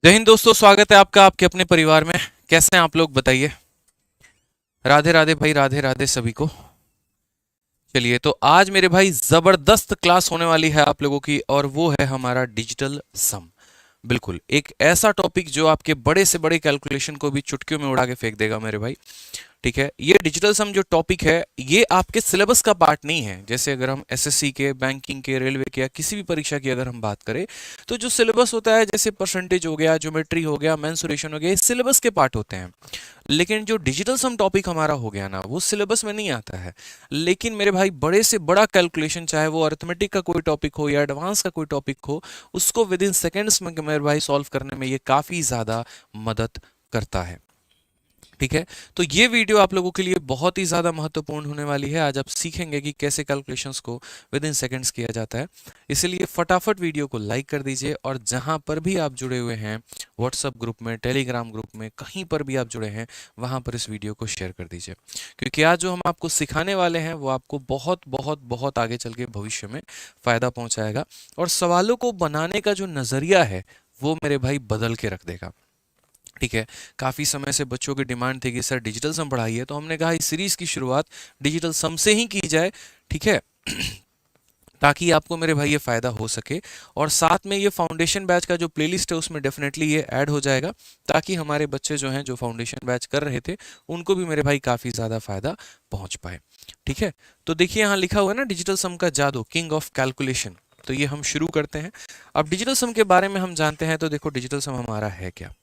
जय हिंद दोस्तों, स्वागत है आपका आपके अपने परिवार में। कैसे हैं आप लोग, बताइए। राधे राधे भाई, राधे राधे सभी को। चलिए, तो आज मेरे भाई जबरदस्त क्लास होने वाली है आप लोगों की, और वो है हमारा डिजिटल सम। बिल्कुल एक ऐसा टॉपिक जो आपके बड़े से बड़े कैलकुलेशन को भी चुटकियों में उड़ा के फेंक देगा मेरे भाई। ठीक है, ये डिजिटल सम जो टॉपिक है ये आपके सिलेबस का पार्ट नहीं है। जैसे अगर हम एसएससी के, बैंकिंग के, रेलवे के या किसी भी परीक्षा की अगर हम बात करें, तो जो सिलेबस होता है जैसे परसेंटेज हो गया, ज्योमेट्री हो गया, मेंसुरेशन हो गया, ये सिलेबस के पार्ट होते हैं। लेकिन जो डिजिटल सम टॉपिक हमारा हो गया ना, वो सिलेबस में नहीं आता है। लेकिन मेरे भाई बड़े से बड़ा कैलकुलेशन, चाहे वो अरिथमेटिक का कोई टॉपिक हो या एडवांस का कोई टॉपिक हो, उसको विद इन सेकेंड्स में मेरे भाई सॉल्व करने में ये काफ़ी ज़्यादा मदद करता है। ठीक है, तो ये वीडियो आप लोगों के लिए बहुत ही ज़्यादा महत्वपूर्ण होने वाली है। आज आप सीखेंगे कि कैसे कैलकुलेशंस को विद इन सेकेंड्स किया जाता है। इसलिए फटाफट वीडियो को लाइक कर दीजिए, और जहां पर भी आप जुड़े हुए हैं, व्हाट्सएप ग्रुप में, टेलीग्राम ग्रुप में, कहीं पर भी आप जुड़े हैं, वहां पर इस वीडियो को शेयर कर दीजिए। क्योंकि आज जो हम आपको सिखाने वाले हैं वो आपको बहुत बहुत बहुत आगे चल के भविष्य में फ़ायदा पहुंचाएगा, और सवालों को बनाने का जो नज़रिया है वो मेरे भाई बदल के रख देगा। ठीक है, काफ़ी समय से बच्चों की डिमांड थी कि सर डिजिटल सम पढ़ाइए, तो हमने कहा इस सीरीज़ की शुरुआत डिजिटल सम से ही की जाए। ठीक है, ताकि आपको मेरे भाई ये फ़ायदा हो सके, और साथ में ये फाउंडेशन बैच का जो प्लेलिस्ट है उसमें डेफिनेटली ये ऐड हो जाएगा, ताकि हमारे बच्चे जो हैं जो फाउंडेशन बैच कर रहे थे उनको भी मेरे भाई काफ़ी ज़्यादा फ़ायदा पहुंच पाए। ठीक है, तो देखिए यहाँ लिखा हुआ है ना, डिजिटल सम का जादू, किंग ऑफ कैलकुलेशन। तो ये हम शुरू करते हैं। अब डिजिटल सम के बारे में हम जानते हैं, तो देखो डिजिटल सम हमारा है क्या।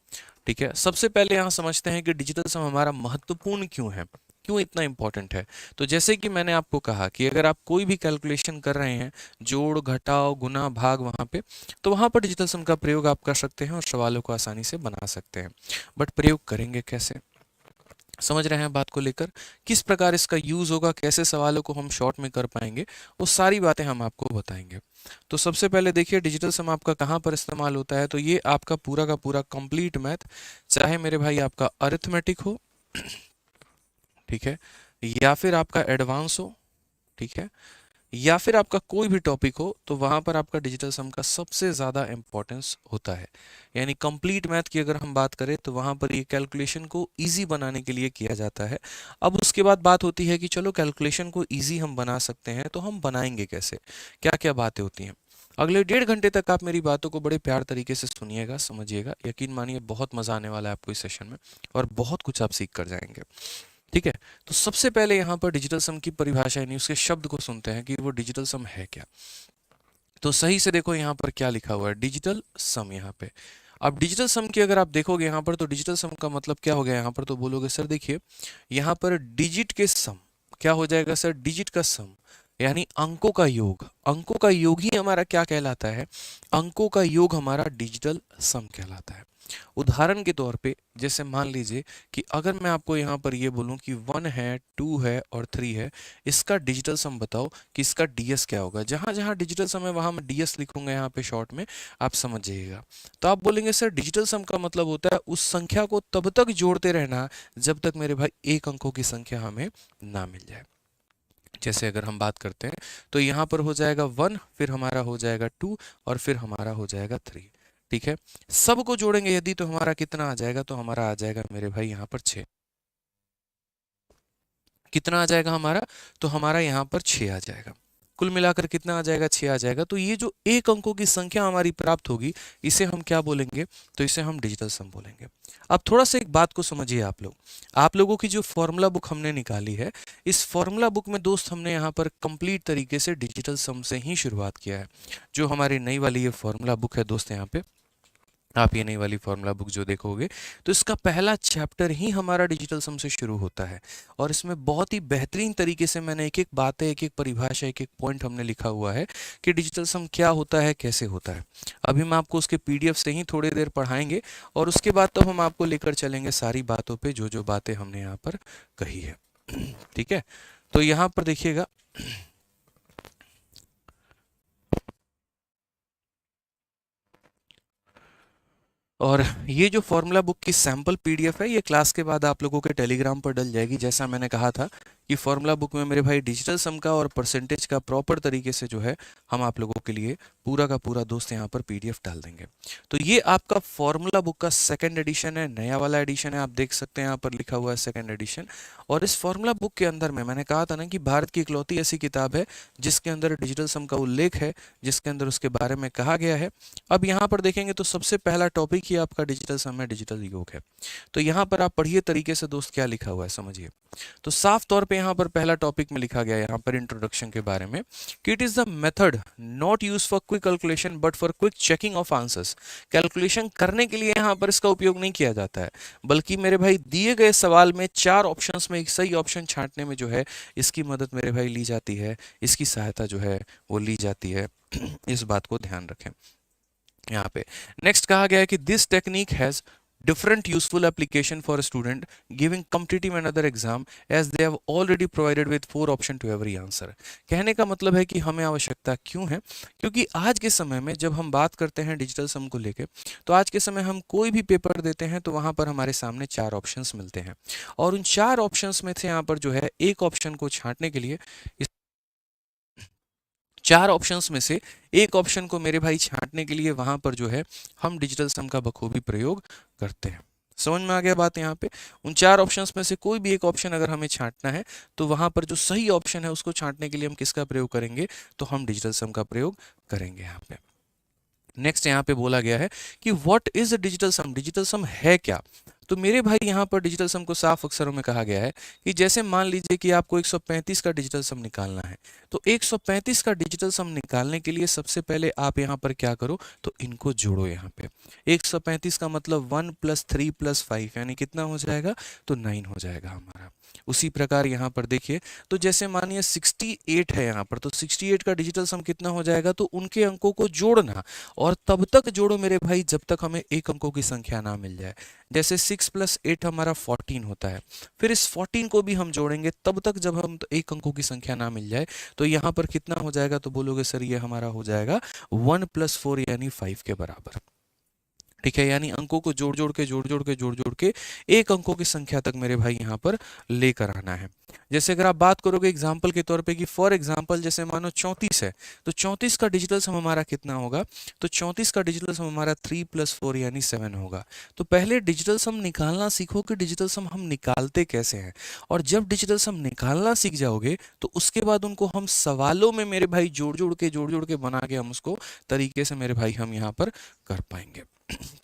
ठीक है, सबसे पहले यहाँ समझते हैं कि डिजिटल सम हमारा महत्वपूर्ण क्यों है, क्यों इतना इंपॉर्टेंट है। तो जैसे कि मैंने आपको कहा कि अगर आप कोई भी कैलकुलेशन कर रहे हैं, जोड़ घटाव गुना भाग, वहाँ पे, तो वहाँ पर डिजिटल सम का प्रयोग आप कर सकते हैं और सवालों को आसानी से बना सकते हैं। बट प्रयोग करेंगे कैसे, समझ रहे हैं बात को लेकर, किस प्रकार इसका यूज होगा, कैसे सवालों को हम शॉर्ट में कर पाएंगे, वो सारी बातें हम आपको बताएंगे। तो सबसे पहले देखिए डिजिटल सम आपका कहाँ पर इस्तेमाल होता है। तो ये आपका पूरा का पूरा कंप्लीट मैथ, चाहे मेरे भाई आपका अरिथमेटिक हो, ठीक है, या फिर आपका एडवांस हो, ठीक है, या फिर आपका कोई भी टॉपिक हो, तो वहां पर आपका डिजिटल सम का सबसे ज़्यादा इंपॉर्टेंस होता है। यानी कंप्लीट मैथ की अगर हम बात करें, तो वहां पर ये कैलकुलेशन को इजी बनाने के लिए किया जाता है। अब उसके बाद बात होती है कि चलो कैलकुलेशन को इजी हम बना सकते हैं, तो हम बनाएंगे कैसे, क्या क्या बातें होती हैं। अगले 1.5 घंटे तक आप मेरी बातों को बड़े प्यार तरीके से सुनिएगा, समझिएगा, यकीन मानिए बहुत मज़ा आने वाला है आपको इस सेशन में, और बहुत कुछ आप सीख कर जाएंगे। ठीक है, तो सबसे पहले यहाँ पर डिजिटल सम की परिभाषा यानी उसके शब्द को सुनते हैं कि वो डिजिटल सम है क्या। तो सही से देखो यहाँ पर क्या लिखा हुआ है, डिजिटल सम यहाँ पे। अब डिजिटल सम की अगर आप देखोगे यहाँ पर, तो डिजिटल सम का मतलब क्या हो गया यहाँ पर, तो बोलोगे सर देखिए यहाँ पर डिजिट के सम, क्या हो जाएगा सर, डिजिट का सम, यानी अंकों का योग। अंकों का योग ही हमारा क्या कहलाता है, अंकों का योग हमारा डिजिटल सम कहलाता है। उदाहरण के तौर पे जैसे मान लीजिए कि अगर मैं आपको यहाँ पर ये बोलूँ कि 1 है, 2 है और 3 है, इसका डिजिटल सम बताओ कि इसका डीएस क्या होगा। जहाँ जहाँ डिजिटल सम है वहाँ मैं डीएस लिखूंगा यहाँ पे शॉर्ट में, आप समझ जाइएगा। तो आप बोलेंगे सर डिजिटल सम का मतलब होता है उस संख्या को तब तक जोड़ते रहना जब तक मेरे भाई एक अंकों की संख्या हमें ना मिल जाए। जैसे अगर हम बात करते हैं, तो यहाँ पर हो जाएगा 1, फिर हमारा हो जाएगा 2, और फिर हमारा हो जाएगा 3। ठीक है, सबको जोड़ेंगे यदि, तो हमारा कितना आ जाएगा, तो हमारा आ जाएगा मेरे भाई यहाँ पर 6। कितना आ जाएगा हमारा, तो हमारा यहाँ पर 6 आ जाएगा। कुल मिलाकर कितना आ जाएगा, 6 आ जाएगा। तो ये जो एक अंकों की संख्या हमारी प्राप्त होगी, इसे हम क्या बोलेंगे, तो इसे हम डिजिटल सम बोलेंगे। अब थोड़ा सा एक बात को समझिए आप लोग, आप लोगों की जो फॉर्मूला बुक हमने निकाली है, इस फॉर्मूला बुक में दोस्त हमने यहाँ पर कंप्लीट तरीके से डिजिटल सम से ही शुरुआत किया है। जो हमारी नई वाली ये फॉर्मूला बुक है दोस्त, यहाँ पे आप ये नई वाली फॉर्मूला बुक जो देखोगे, तो इसका पहला चैप्टर ही हमारा डिजिटल सम से शुरू होता है। और इसमें बहुत ही बेहतरीन तरीके से मैंने एक एक बातें, एक एक परिभाषा, एक एक पॉइंट हमने लिखा हुआ है कि डिजिटल सम क्या होता है, कैसे होता है। अभी हम आपको उसके पीडीएफ से ही थोड़ी देर पढ़ाएंगे, और उसके बाद तो हम आपको लेकर चलेंगे सारी बातों पे, जो जो बातें हमने यहाँ पर कही है। ठीक है, तो यहाँ पर देखिएगा, और ये जो फॉर्मूला बुक की सैम्पल पीडीएफ है ये क्लास के बाद आप लोगों के टेलीग्राम पर डल जाएगी। जैसा मैंने कहा था कि फॉर्मूला बुक में मेरे भाई डिजिटल सम का और परसेंटेज का प्रॉपर तरीके से जो है हम आप लोगों के लिए पूरा का पूरा दोस्त यहाँ पर पीडीएफ डाल देंगे। तो ये आपका फॉर्मूला बुक का सेकंड एडिशन है, नया वाला एडिशन है। आप देख सकते हैं यहाँ पर लिखा हुआ है सेकंड एडिशन। और इस फॉर्मूला बुक के अंदर में मैंने कहा था ना कि भारत की इकलौती ऐसी किताब है जिसके अंदर डिजिटल सम का उल्लेख है, जिसके अंदर उसके बारे में कहा गया है। अब यहाँ पर देखेंगे तो सबसे पहला टॉपिक ही आपका डिजिटल सम है, डिजिटल योग है। तो यहाँ पर आप पढ़िए तरीके से दोस्त क्या लिखा हुआ है समझिए। तो साफ तौर पे यहाँ पर पहला टॉपिक में लिखा गया है यहाँ पर इंट्रोडक्शन के बारे में कि it is the method not use for quick calculation but for quick checking of answers. Calculation करने के लिए यहाँ पर इसका उपयोग नहीं किया जाता है, बल्कि मेरे भाई दिए गए सवाल में 4 ऑप्शंस में एक सही ऑप्शन छांटने में जो है इसकी मदद मेरे भाई ली जाती है, इसकी सहायता जो है वो ली जाती है। इस बात को ध्यान रखें। यहाँ पे नेक्स्ट कहा गया है कि this technique has different useful application for a student giving competitive and other exam as they have already provided with 4 option to every answer। कहने का मतलब है कि हमें आवश्यकता क्यों है, क्योंकि आज के समय में जब हम बात करते हैं डिजिटल सम को लेके, तो आज के समय हम कोई भी पेपर देते हैं तो वहां पर हमारे सामने 4 ऑप्शंस मिलते हैं और उन 4 ऑप्शंस में से यहाँ पर जो है एक ऑप्शन को छांटने के लिए 4 ऑप्शंस में से एक ऑप्शन को मेरे भाई छांटने के लिए वहां पर जो है हम डिजिटल सम का बखूबी प्रयोग करते हैं। समझ में आ गया बात। यहाँ पे उन 4 ऑप्शंस में से कोई भी एक ऑप्शन अगर हमें छांटना है तो वहां पर जो सही ऑप्शन है उसको छांटने के लिए हम किसका प्रयोग करेंगे, तो हम डिजिटल सम का प्रयोग करेंगे। यहाँ पे नेक्स्ट यहाँ पे बोला गया है कि what is digital sum, digital sum है क्या। तो मेरे भाई यहाँ पर डिजिटल सम को साफ अक्षरों में कहा गया है कि जैसे मान लीजिए कि आपको 135 का डिजिटल सम निकालना है, तो 135 का डिजिटल सम निकालने के लिए सबसे पहले आप यहाँ पर क्या करो, तो इनको जोड़ो। यहाँ पे 135 का मतलब 1 + 3 + 5 यानी कितना हो जाएगा, तो 9 हो जाएगा हमारा। उसी प्रकार यहाँ पर देखिए, तो जैसे मानिए 68 है यहाँ पर, तो 68 का डिजिटल सम कितना हो जाएगा, तो उनके अंकों को जोड़ना और तब तक जोड़ो मेरे भाई जब तक हमें एक अंकों की संख्या ना मिल जाए। जैसे 6 + 8 हमारा 14 होता है, फिर इस 14 को भी हम जोड़ेंगे तब तक जब हम तो एक अंकों की संख्या ना मिल जाए। तो यहाँ पर कितना हो जाएगा, तो बोलोगे सर ये हमारा हो जाएगा 1 + 4 यानी 5 के बराबर। ठीक है, यानी अंकों को जोड़ जोड़ के एक अंकों की संख्या तक मेरे भाई यहाँ पर लेकर आना है। जैसे अगर आप बात करोगे एग्जाम्पल के तौर पे कि फॉर एग्जाम्पल जैसे मानो 34 है, तो 34 का डिजिटल सम हमारा कितना होगा, तो 34 का डिजिटल सम हमारा 3 + 4 यानी 7 होगा। तो पहले डिजिटल सम निकालना सीखो कि डिजिटल सम हम निकालते कैसे हैं, और जब डिजिटल सम निकालना सीख जाओगे तो उसके बाद उनको हम सवालों में मेरे भाई जोड़ जोड़ के बना के हम उसको तरीके से मेरे भाई हम यहाँ पर कर पाएंगे।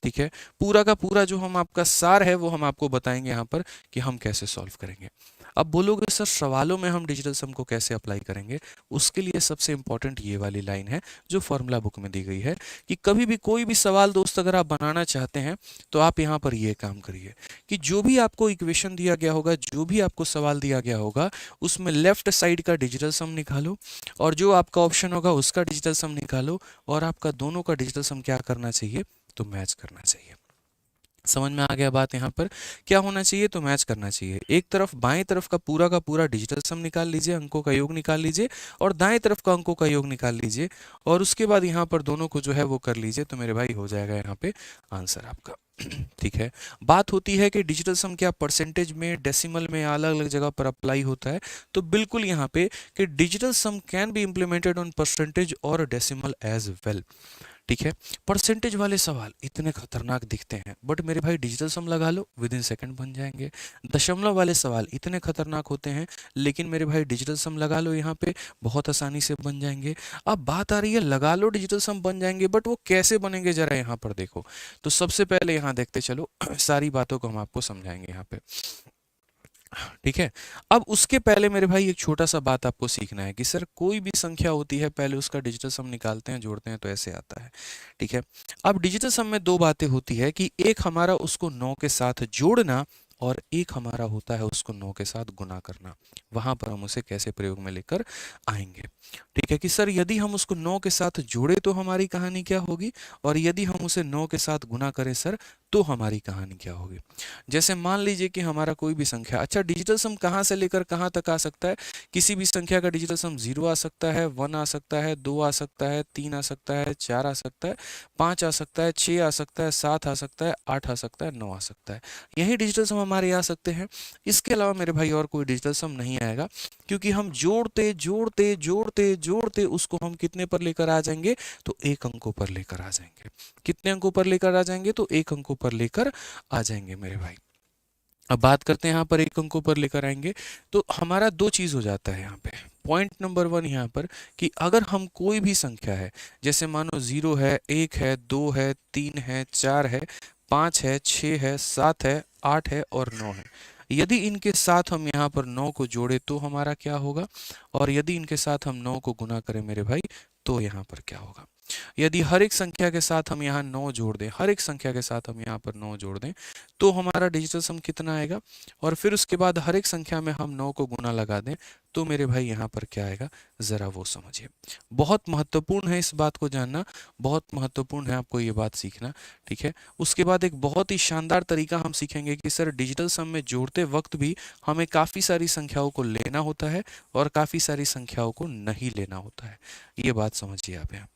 ठीक है, पूरा का पूरा जो हम आपका सार है वो हम आपको बताएंगे यहाँ पर कि हम कैसे सॉल्व करेंगे। अब बोलोगे सर सवालों में हम डिजिटल सम को कैसे अप्लाई करेंगे, उसके लिए सबसे इंपॉर्टेंट ये वाली लाइन है जो फॉर्मूला बुक में दी गई है कि कभी भी कोई भी सवाल दोस्त अगर आप बनाना चाहते हैं तो आप यहाँ पर ये काम करिए कि जो भी आपको इक्वेशन दिया गया होगा, जो भी आपको सवाल दिया गया होगा, उसमें लेफ्ट साइड का डिजिटल सम निकालो और जो आपका ऑप्शन होगा उसका डिजिटल सम निकालो और आपका दोनों का डिजिटल सम क्या करना चाहिए, तो मैच करना चाहिए। समझ में आ गया बात। यहाँ पर क्या होना चाहिए, तो मैच करना चाहिए। एक तरफ बाएं तरफ का पूरा डिजिटल सम निकाल लीजिए, अंकों का योग निकाल लीजिए, और दाएं तरफ का अंकों का योग निकाल लीजिए, और उसके बाद यहाँ पर दोनों को जो है वो कर लीजिए, तो मेरे भाई हो जाएगा यहाँ पे आंसर आपका। ठीक है, बात होती है कि डिजिटल सम क्या परसेंटेज में, डेसिमल में, अलग अलग जगह पर अप्लाई होता है, तो बिल्कुल यहाँ पे कि digital sum can be implemented on percentage और डेसिमल एज वेल। ठीक है, परसेंटेज वाले सवाल इतने खतरनाक दिखते हैं, बट मेरे भाई डिजिटल सम लगा लो विदिन सेकंड बन जाएंगे। दशमलव वाले सवाल इतने खतरनाक होते हैं, लेकिन मेरे भाई डिजिटल सम लगा लो यहाँ पे बहुत आसानी से बन जाएंगे। अब बात आ रही है लगा लो डिजिटल सम बन जाएंगे, बट वो कैसे बनेंगे जरा यहाँ पर देखो। तो सबसे पहले यहाँ देखते चलो, सारी बातों को हम आपको समझाएंगे यहाँ पे। ठीक है, अब उसके पहले मेरे भाई एक छोटा सा बात आपको सीखना है कि सर कोई भी संख्या होती है पहले उसका डिजिटल सम निकालते हैं, जोड़ते हैं, तो ऐसे आता है। ठीक है, अब डिजिटल सम में 2 बातें होती है कि एक हमारा उसको 9 के साथ जोड़ना और एक हमारा होता है उसको 9 के साथ गुना करना। वहां पर हम उसे कैसे प्रयोग में लेकर आएंगे। ठीक है कि सर यदि हम उसको 9 के साथ जोड़े तो हमारी कहानी क्या होगी, और यदि हम उसे 9 के साथ गुना करें सर तो हमारी कहानी क्या होगी। जैसे मान लीजिए कि हमारा कोई भी संख्या, अच्छा डिजिटल सम कहाँ से लेकर कहाँ तक आ सकता है, किसी भी संख्या का डिजिटल सम 0 आ सकता है, 1 आ सकता है, 2 आ सकता है, 3 आ सकता है, 4 आ सकता है, 5 आ सकता है, 6 आ सकता है, 7 आ सकता है, 8 आ सकता है, 9 आ सकता है। यही डिजिटल सम हमारे आ सकते हैं। इसके अलावा मेरे भाई और कोई डिजिटल सम नहीं आएगा, क्योंकि हम जोड़ते जोड़ते जोड़ते जोड़ते उसको हम कितने पर लेकर आ जाएंगे, तो एक अंकों पर लेकर आ जाएंगे। कितने अंकों पर लेकर आ जाएंगे, तो एक अंकों पर लेकर आ जाएंगे मेरे भाई। अब बात करते हैं यहाँ पर एक अंकों पर लेकर आएंगे तो हमारा दो चीज हो जाता है यहाँ पे। पॉइंट नंबर 1 यहाँ पर कि अगर हम कोई भी संख्या है, जैसे मानो 0 है, 1 है, 2 है, 3 है, 4 है, 5 है, 6 है, 7 है, 8 है और 9 है, यदि इनके साथ हम यहाँ पर 9 को जोड़े तो हमारा क्या होगा, और यदि इनके साथ हम 9 को गुना करें मेरे भाई तो यहाँ पर क्या होगा। यदि हर एक संख्या के साथ हम यहाँ 9 जोड़ दें, हर एक संख्या के साथ हम यहाँ पर 9 जोड़ दें तो हमारा डिजिटल सम कितना आएगा, और फिर उसके बाद हर एक संख्या में हम 9 को गुना लगा दें तो मेरे भाई यहाँ पर क्या आएगा, जरा वो समझिए। बहुत महत्वपूर्ण है इस बात को जानना, बहुत महत्वपूर्ण है आपको ये बात सीखना। ठीक है, उसके बाद एक बहुत ही शानदार तरीका हम सीखेंगे कि सर डिजिटल सम में जोड़ते वक्त भी हमें काफ़ी सारी संख्याओं को लेना होता है और काफ़ी सारी संख्याओं को नहीं लेना होता है। ये बात समझिए आप यहाँ।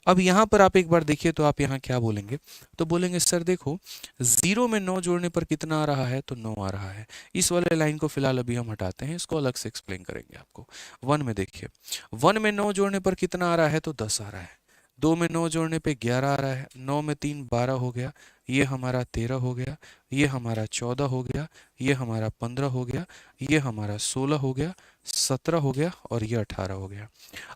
अब यहाँ पर आप एक बार देखिए तो आप यहाँ क्या बोलेंगे, तो बोलेंगे सर देखो 0 में 9 जोड़ने पर कितना आ रहा है, तो 9 आ रहा है। इस वाले लाइन को फिलहाल अभी हम हटाते हैं, इसको अलग से एक्सप्लेन करेंगे आपको। 1 में देखिए, 1 में 9 जोड़ने पर कितना आ रहा है, तो 10 आ रहा है। 2 में 9 जोड़ने पे 11 आ रहा है, 9 में 3 12 हो गया, ये हमारा 13 हो गया, ये हमारा 14 हो गया, ये हमारा 15 हो गया, ये हमारा 16 हो गया, 17 हो गया और ये 18 हो गया।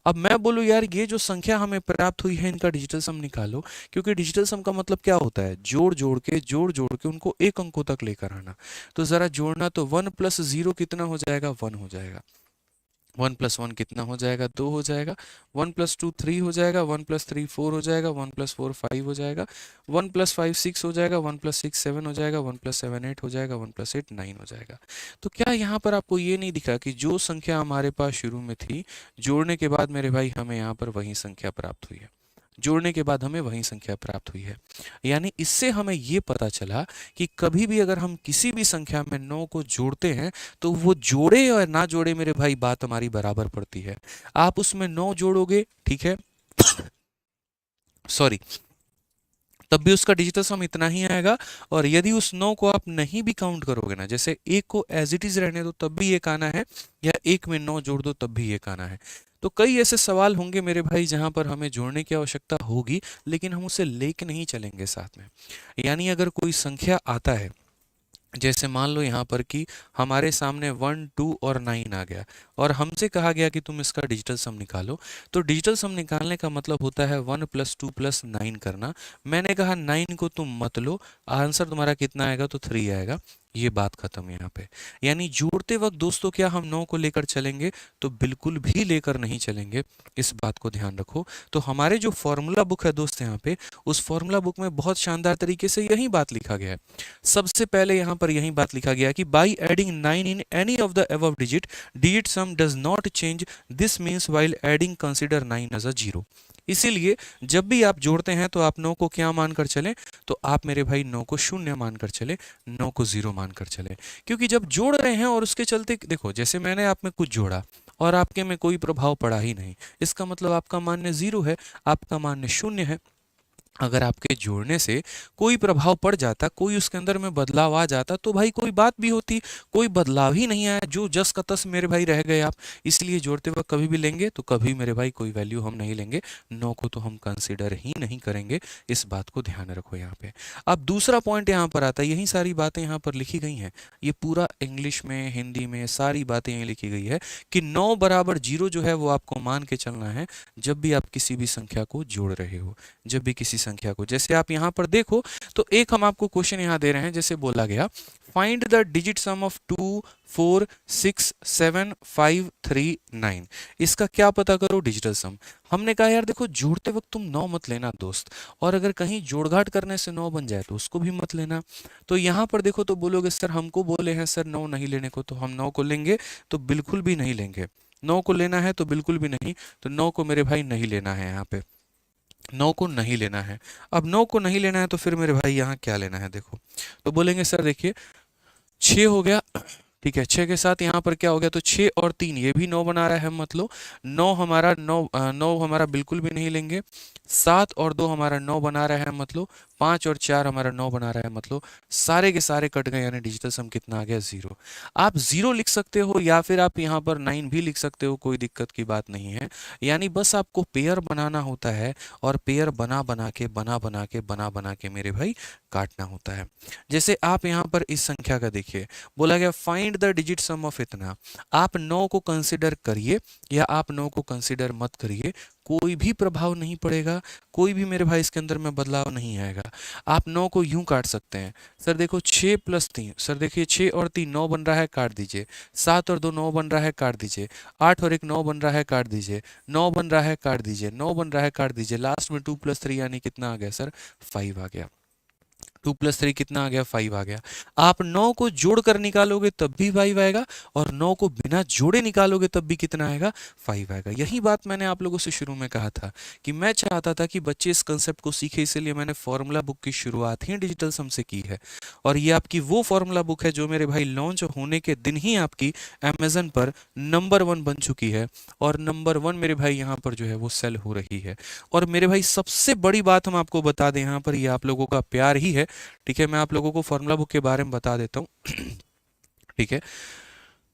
अब मैं बोलूँ यार ये जो संख्या हमें प्राप्त हुई है इनका डिजिटल सम निकालो, क्योंकि डिजिटल सम का मतलब क्या होता है, जोड़ जोड़ के उनको एक अंकों तक लेकर आना। तो जरा जोड़ना, तो 1 + 0 कितना हो जाएगा, 1 हो जाएगा। 1 + 1 कितना हो जाएगा, 2 हो जाएगा। 1 + 2 3 हो जाएगा, 1 + 3 4 हो जाएगा, 1 + 4 5 हो जाएगा, 1 + 5 6 हो जाएगा, 1 + 6 7 हो जाएगा, 1 + 7 8 हो जाएगा, 1 + 8 9 हो जाएगा। तो क्या यहाँ पर आपको ये नहीं दिखा कि जो संख्या हमारे पास शुरू में थी, जोड़ने के बाद मेरे भाई हमें यहाँ पर वही संख्या प्राप्त हुई है, जोड़ने के बाद हमें वही संख्या प्राप्त हुई है। यानी इससे हमें ये पता चला कि कभी भी अगर हम किसी भी संख्या में 9 को जोड़ते हैं तो वो जोड़े और ना जोड़े मेरे भाई बात हमारी बराबर पड़ती है। आप उसमें 9 जोड़ोगे, ठीक है सॉरी, तब भी उसका डिजिटल सम इतना ही आएगा, और यदि उस 9 को आप नहीं भी काउंट करोगे ना, जैसे 1 को एज इट इज रहने दो तब भी एक आना है, या 1 में 9 जोड़ दो तब भी एक आना है। तो कई ऐसे सवाल होंगे मेरे भाई जहां पर हमें जोड़ने की आवश्यकता होगी लेकिन हम उसे लेके नहीं चलेंगे साथ में। यानी अगर कोई संख्या आता है, जैसे मान लो यहाँ पर कि हमारे सामने 1 2 और 9 आ गया और हमसे कहा गया कि तुम इसका डिजिटल सम निकालो, तो डिजिटल सम निकालने का मतलब होता है 1 + 2 + 9 करना। मैंने कहा 9 को तुम मत लो, आंसर तुम्हारा कितना आएगा, तो 3 आएगा। ये बात खत्म यहाँ पे। यानी जोड़ते वक्त दोस्तों क्या हम 9 को लेकर चलेंगे, तो बिल्कुल भी लेकर नहीं चलेंगे, इस बात को ध्यान रखो। तो हमारे जो फॉर्मूला बुक है दोस्त यहाँ पे, उस फॉर्मूला बुक में बहुत शानदार तरीके से यही बात लिखा गया है। सबसे पहले यहाँ पर यही बात लिखा गया कि by adding 9 in any of the above digit sum does not change, this means while adding consider 9 as a 0। इसीलिए जब भी आप जोड़ते हैं तो आप 9 को क्या मानकर चलें, तो आप मेरे भाई 9 को 0 मानकर चले, 9 को 0 मानकर चले। क्योंकि जब जोड़ रहे हैं और उसके चलते देखो, जैसे मैंने आप में कुछ जोड़ा और आपके में कोई प्रभाव पड़ा ही नहीं, इसका मतलब आपका मान्य 0 है, आपका मान्य 0 है। अगर आपके जोड़ने से कोई प्रभाव पड़ जाता, कोई उसके अंदर में बदलाव आ जाता, तो भाई कोई बात भी होती। कोई बदलाव ही नहीं आया, जो जस का तस मेरे भाई रह गए आप। इसलिए जोड़ते वक्त कभी भी लेंगे तो कभी मेरे भाई कोई वैल्यू हम नहीं लेंगे, 9 को तो हम कंसिडर ही नहीं करेंगे। इस बात को ध्यान रखो यहाँ पे। अब दूसरा पॉइंट यहाँ पर आता है, यही सारी बातें यहाँ पर लिखी गई हैं, ये पूरा इंग्लिश में हिंदी में सारी बातें यहीं लिखी गई है कि 9 = 0 जो है वो आपको मान के चलना है जब भी आप किसी भी संख्या को जोड़ रहे हो, जब भी किसी संख्या को। जैसे आप यहाँ पर देखो तो एक हम आपको क्वेश्चन यहाँ दे रहे हैं, जैसे बोला गया find the digit some of 2, 4, 6, 7, 5, 3, 9। इसका क्या पता करो, डिजिटल सम। हमने कहा यार देखो जोड़ते वक्त तुम 9 मत लेना दोस्त, और अगर कहीं जोड़घाट करने से 9 बन जाए तो उसको भी मत लेना। तो यहाँ पर देखो तो बोलोगे सर हमको बोले हैं सर 9 नहीं लेने को, तो हम 9 को लेंगे तो बिल्कुल भी नहीं लेंगे। 9 को लेना है तो बिल्कुल भी नहीं, तो 9 को मेरे भाई नहीं लेना है, यहाँ पे 9 को नहीं लेना है। अब 9 को नहीं लेना है तो फिर मेरे भाई यहाँ क्या लेना है, देखो तो बोलेंगे सर देखिए 6 हो गया, ठीक है, 6 के साथ यहाँ पर क्या हो गया, तो 6 और 3 ये भी 9 बना रहा है, मतलब 9 हमारा 9 हमारा बिल्कुल भी नहीं लेंगे। 7 और 2 हमारा 9 बना रहा है, मतलब 5 और 4 हमारा 9 बना रहा है, मतलब सारे के सारे कट गए, यानी डिजिटल सम कितना आ गया, 0। आप 0 लिख सकते हो या फिर आप यहाँ पर 9 भी लिख सकते हो, कोई दिक्कत की बात नहीं है। यानी बस आपको पेयर बनाना होता है, और पेयर बना बना के बना बना के मेरे भाई काटना होता है। जैसे आप यहाँ पर इस संख्या का देखिए, बोला गया find the digit some of इतना। आप 9 को कंसिडर करिए या आप 9 को कंसिडर मत करिए, कोई भी प्रभाव नहीं पड़ेगा, कोई भी मेरे भाई इसके अंदर में बदलाव नहीं आएगा। आप 9 को यूं काट सकते हैं, सर देखो 6 प्लस 3, सर देखिए 6 और 3 9 बन रहा है, काट दीजिए। 7 और 2 9 बन रहा है, काट दीजिए। 8 और 1 9 बन रहा है, काट दीजिए। 9 बन रहा है, काट दीजिए। 9 बन रहा है, काट दीजिए। लास्ट में 2 प्लस 3 यानी कितना आ गया सर, 5 आ गया। 2 प्लस 3 कितना आ गया, 5 आ गया। आप 9 को जोड़कर निकालोगे तब भी 5 आएगा, और 9 को बिना जोड़े निकालोगे तब भी कितना आएगा, 5 आएगा। यही बात मैंने आप लोगों से शुरू में कहा था कि मैं चाहता था कि बच्चे इस कंसेप्ट को सीखे, इसलिए मैंने फॉर्मूला बुक की शुरुआत ही डिजिटल सम से की है। और ये आपकी वो फॉर्मूला बुक है जो मेरे भाई लॉन्च होने के दिन ही आपकी अमेजन पर नंबर 1 बन चुकी है, और नंबर 1 मेरे भाई यहाँ पर जो है वो सेल हो रही है। और मेरे भाई सबसे बड़ी बात हम आपको बता दें, यहाँ पर ये आप लोगों का प्यार ही है, ठीक है। मैं आप लोगों को फॉर्मूला बुक के बारे में बता देता हूँ ठीक है।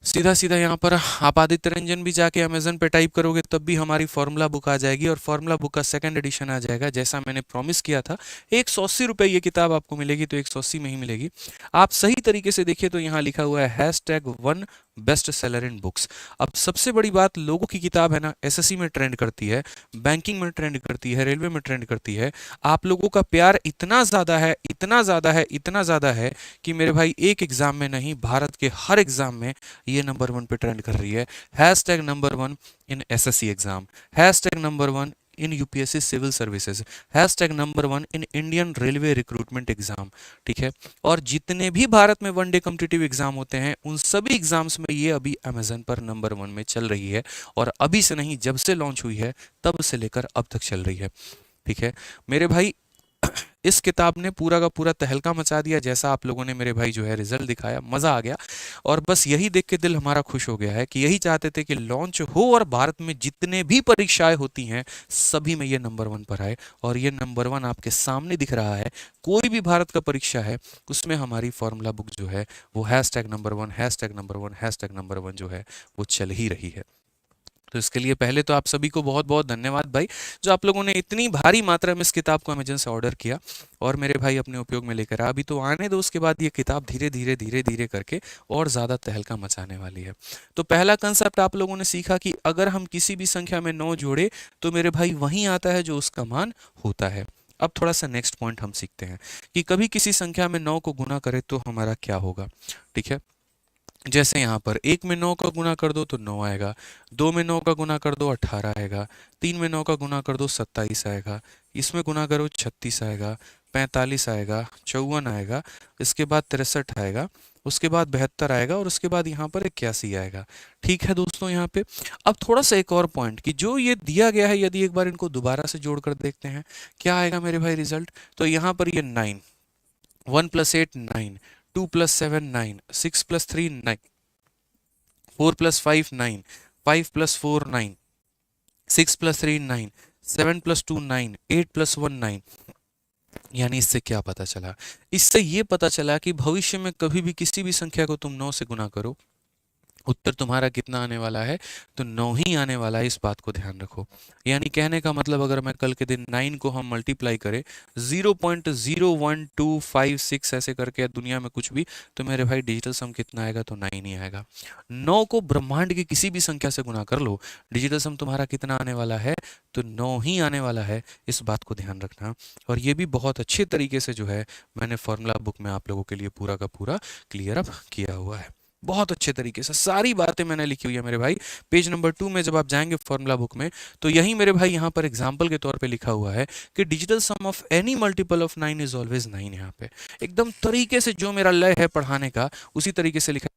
सीधा सीधा यहाँ पर आप आदित्य रंजन भी जाके अमेजन पे टाइप करोगे तब भी हमारी फॉर्मूला बुक आ जाएगी, और फॉर्मूला बुक का सेकंड एडिशन आ जाएगा, जैसा मैंने प्रॉमिस किया था। 180 रुपये ये किताब आपको मिलेगी, तो 180 में ही मिलेगी। आप सही तरीके से देखिए तो यहाँ लिखा हुआ है #1 बेस्ट सेलर इन बुक्स। अब सबसे बड़ी बात, लोगों की किताब है ना, एसएससी में ट्रेंड करती है, बैंकिंग में ट्रेंड करती है, रेलवे में ट्रेंड करती है। आप लोगों का प्यार इतना ज़्यादा है, इतना ज़्यादा है, इतना ज़्यादा है कि मेरे भाई एक एग्जाम में नहीं, भारत के हर एग्जाम में ये नंबर 1 पे ट्रेंड कर रही है। Number 1 in SSC exam, number 1 in UPSC civil services, number 1 in Indian railway recruitment exam, ठीक है। और जितने भी भारत में वनडे कॉम्पिटिटिव एग्जाम होते हैं उन सभी एग्जाम्स में ये अभी अमेजन पर नंबर 1 में चल रही है, और अभी से नहीं, जब से लॉन्च हुई है तब से लेकर अब तक चल रही है, ठीक है मेरे भाई। इस किताब ने पूरा का पूरा तहलका मचा दिया, जैसा आप लोगों ने मेरे भाई जो है रिजल्ट दिखाया, मज़ा आ गया। और बस यही देख के दिल हमारा खुश हो गया है कि यही चाहते थे कि लॉन्च हो और भारत में जितने भी परीक्षाएं होती हैं सभी में ये नंबर 1 पर आए, और ये नंबर 1 आपके सामने दिख रहा है। कोई भी भारत का परीक्षा है उसमें हमारी फॉर्मूला बुक जो है वो नंबर 1 नंबर 1 नंबर 1 जो है वो चल ही रही है। तो इसके लिए पहले तो आप सभी को बहुत बहुत धन्यवाद भाई, जो आप लोगों ने इतनी भारी मात्रा में इस किताब को अमेजन से ऑर्डर किया और मेरे भाई अपने उपयोग में लेकर आ। अभी तो आने दो, उसके बाद ये किताब धीरे धीरे धीरे धीरे करके और ज़्यादा तहलका मचाने वाली है। तो पहला कंसेप्ट आप लोगों ने सीखा कि अगर हम किसी भी संख्या में 9 जोड़े तो मेरे भाई वहीं आता है जो उसका मान होता है। अब थोड़ा सा नेक्स्ट पॉइंट हम सीखते हैं कि कभी किसी संख्या में 9 को गुना करें तो हमारा क्या होगा, ठीक है। जैसे यहाँ पर 1 में 9 का गुना कर दो तो 9 आएगा, 2 में 9 का गुना कर दो 18 आएगा, 3 में 9 का गुना कर दो 27 आएगा, इसमें गुना करो 36 आएगा, 45 आएगा, 54 आएगा, इसके बाद 63 आएगा, उसके बाद 72 आएगा, और उसके बाद यहाँ पर 81 आएगा। ठीक है दोस्तों, यहाँ पे अब थोड़ा सा एक और पॉइंट कि जो ये दिया गया है, यदि एक बार इनको दोबारा से जोड़ कर देखते हैं क्या आएगा मेरे भाई रिजल्ट। तो यहाँ पर ये 9, 1 + 8 9, 2 + 7 9, 6 + 3 9, 4 + 5 9, 5 + 4 9, 6 + 3 9, 7 + 2 9, 8 + 1 9। यानी इससे क्या पता चला, इससे ये पता चला कि भविष्य में कभी भी किसी भी संख्या को तुम 9 से गुना करो उत्तर तुम्हारा कितना आने वाला है, तो 9 ही आने वाला है, इस बात को ध्यान रखो। यानी कहने का मतलब अगर मैं कल के दिन 9 को हम मल्टीप्लाई करें 0.01256 ऐसे करके या दुनिया में कुछ भी, तो मेरे भाई डिजिटल सम कितना आएगा, तो 9 ही आएगा। 9 को ब्रह्मांड की किसी भी संख्या से गुना कर लो, डिजिटल सम तुम्हारा कितना आने वाला है, तो 9 ही आने वाला है, इस बात को ध्यान रखना। और ये भी बहुत अच्छे तरीके से जो है मैंने फॉर्मूला बुक में आप लोगों के लिए पूरा का पूरा क्लियर अप किया हुआ है, बहुत अच्छे तरीके से सारी बातें मैंने लिखी हुई है मेरे भाई। पेज नंबर 2 में जब आप जाएंगे फॉर्मूला बुक में, तो यही मेरे भाई यहाँ पर एग्जाम्पल के तौर पे लिखा हुआ है कि digital sum of any multiple of 9 is always 9। यहाँ पे एकदम तरीके से जो मेरा लय है पढ़ाने का उसी तरीके से लिखा,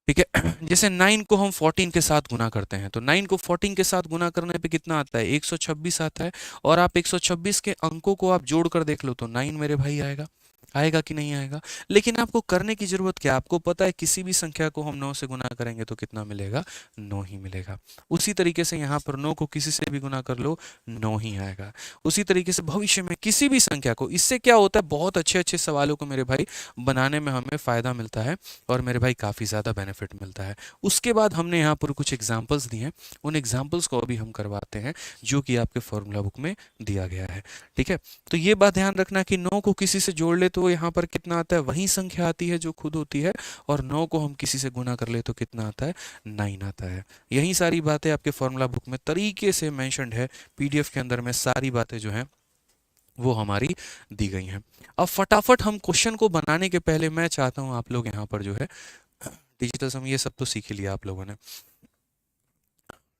ठीक है। जैसे 9 को हम 14 के साथ गुना करते हैं, तो 9 को 14 के साथ गुना करने पे कितना आता है, 126 आता है। और आप 126 के अंकों को आप जोड़ कर देख लो तो 9 मेरे भाई आएगा, आएगा कि नहीं आएगा। लेकिन आपको करने की जरूरत क्या, आपको पता है किसी भी संख्या को हम 9 से गुना करेंगे तो कितना मिलेगा, 9 ही मिलेगा। उसी तरीके से यहाँ पर 9 को किसी से भी गुना कर लो 9 ही आएगा। उसी तरीके से भविष्य में किसी भी संख्या को, इससे क्या होता है, बहुत अच्छे अच्छे सवालों को मेरे भाई बनाने में हमें फायदा मिलता है और मेरे भाई काफ़ी ज़्यादा बेनिफिट मिलता है। उसके बाद हमने यहाँ पर कुछ एग्जाम्पल्स दिए हैं, उन एग्जाम्पल्स को अभी हम करवाते हैं जो कि आपके फॉर्मूला बुक में दिया गया है, ठीक है। तो ये बात ध्यान रखना कि 9 को किसी से जोड़ ले तो यहाँ पर कितना आता है, वही संख्या आती है जो खुद होती है, और 9 को हम किसी से गुना कर ले तो कितना आता है, 9 आता है। यही सारी बातें आपके फॉर्मूला बुक में तरीके से मेंशन्ड है, पीडीएफ के अंदर में सारी बातें जो हैं वो हमारी दी गई हैं। अब फटाफट हम क्वेश्चन को बनाने के पहले मैं चाहता हूं आप लोग यहाँ पर जो है डिजिटल सम ये सब तो सीख ही लिया आप लोगों ने,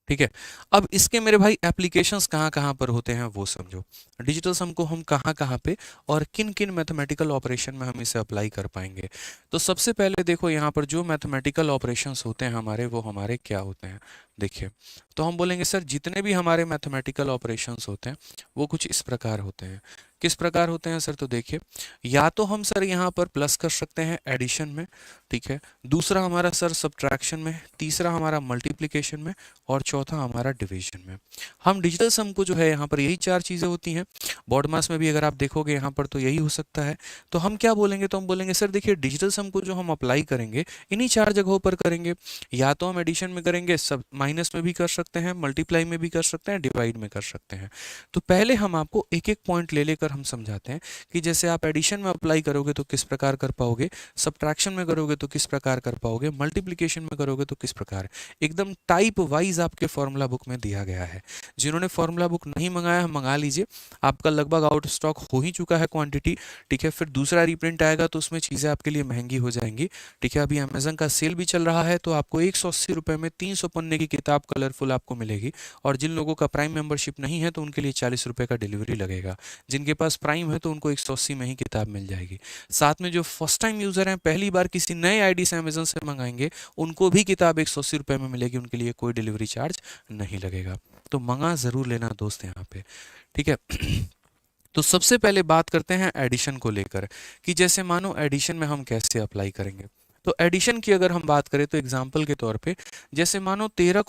ठीक है। अब इसके मेरे भाई एप्लीकेशंस कहाँ कहाँ पर होते हैं वो समझो। डिजिटल सम को हम कहाँ कहाँ पे और किन किन मैथमेटिकल ऑपरेशन में हम इसे अप्लाई कर पाएंगे। तो सबसे पहले देखो यहाँ पर जो मैथमेटिकल ऑपरेशंस होते हैं हमारे, वो हमारे क्या होते हैं, देखिए। तो हम बोलेंगे सर जितने भी हमारे मैथमेटिकल ऑपरेशंस होते हैं वो कुछ इस प्रकार होते हैं। किस प्रकार होते हैं सर, तो देखिए, या तो हम सर यहाँ पर प्लस कर सकते हैं एडिशन में, ठीक है। दूसरा हमारा सर सब्ट्रैक्शन में, तीसरा हमारा मल्टीप्लिकेशन में, और चौथा हमारा डिवीजन में। हम डिजिटल सम को जो है यहाँ पर यही चार चीज़ें होती हैं। बोर्ड मास में भी अगर आप देखोगे यहाँ पर तो यही हो सकता है। तो हम क्या बोलेंगे, तो हम बोलेंगे सर देखिए डिजिटल सम को जो हम अप्लाई करेंगे इन्हीं चार जगहों पर करेंगे। या तो हम एडिशन में करेंगे, सब माइनस में भी कर सकते हैं, मल्टीप्लाई में भी कर सकते हैं, डिवाइड में कर सकते हैं। तो पहले हम आपको एक एक पॉइंट ले लेकर हम समझाते हैं कि जैसे आप एडिशन में अप्लाई करोगे तो किस प्रकार कर पाओगे, सब्ट्रैक्शन में करोगे तो किस प्रकार कर पाओगे, मल्टीप्लिकेशन में करोगे तो किस प्रकार। एकदम टाइप वाइज आपके फॉर्मूला बुक में दिया गया है। जिन्होंने फॉर्मूला बुक नहीं मंगाया मंगा लीजिए, आपका लगभग आउट ऑफ स्टॉक हो ही चुका है क्वांटिटी, ठीक है। फिर दूसरा रीप्रिंट आएगा तो उसमें चीज़ें आपके लिए महंगी हो जाएंगी, ठीक है। अभी अमेजन का सेल भी चल रहा है तो आपको 180 रुपये में 300 पन्ने की किताब कलरफुल आपको मिलेगी। और जिन लोगों का प्राइम मेंबरशिप नहीं है तो उनके लिए 40 रुपये का डिलीवरी लगेगा। जिनके पास प्राइम है तो उनको 180 में ही किताब मिल जाएगी। साथ में जो फर्स्ट टाइम यूज़र हैं, पहली बार किसी नए आईडी से अमेजन से मंगाएंगे, उनको भी किताब 180 रुपये में मिलेगी, उनके लिए कोई डिलीवरी चार्ज नहीं लगेगा। तो मंगा ज़रूर लेना दोस्त यहाँ पे, ठीक है। तो सबसे पहले बात करते हैं एडिशन को लेकर कि जैसे मानो एडिशन में हम कैसे अप्लाई करेंगे। तो एडिशन की अगर हम बात करें तो एग्जाम्पल के तौर पे जैसे मानो 13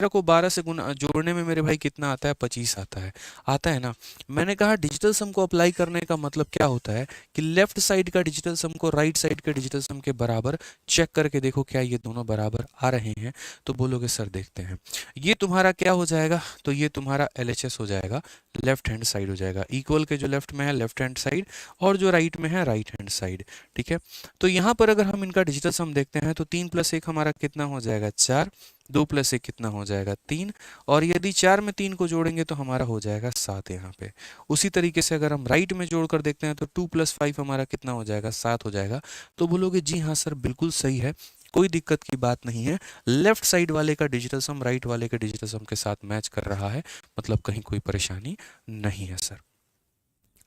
को 12 से गुना जोड़ने में मेरे भाई कितना आता है, 25 आता है, आता है ना। मैंने कहा डिजिटल सम को अप्लाई करने का मतलब क्या होता है कि लेफ्ट साइड का डिजिटल सम को राइट साइड के डिजिटल सम के बराबर चेक करके देखो क्या ये दोनों बराबर आ रहे हैं। तो बोलोगे सर देखते हैं, ये तुम्हारा क्या हो जाएगा, तो ये तुम्हारा LHS हो जाएगा, लेफ्ट हैंड साइड हो जाएगा। इक्वल के जो लेफ्ट में है लेफ्ट हैंड साइड और जो राइट में है राइट हैंड साइड, ठीक है। तो यहाँ पर अगर हम इनका डिजिटल सम देखते हैं तो 3 + 1 हमारा कितना हो जाएगा, 4, 2 + 1 कितना हो जाएगा, 3, और यदि 4 में 3 को जोड़ेंगे तो हमारा हो जाएगा 7 यहाँ पे। उसी तरीके से अगर हम राइट में जोड़ कर देखते हैं तो 2 + 5 हमारा कितना हो जाएगा, 7 हो जाएगा। तो बोलोगे जी हाँ सर बिल्कुल सही है, कोई दिक्कत की बात नहीं है, लेफ्ट साइड वाले का डिजिटल सम राइट वाले के डिजिटल सम के साथ मैच कर रहा है, मतलब कहीं कोई परेशानी नहीं है सर,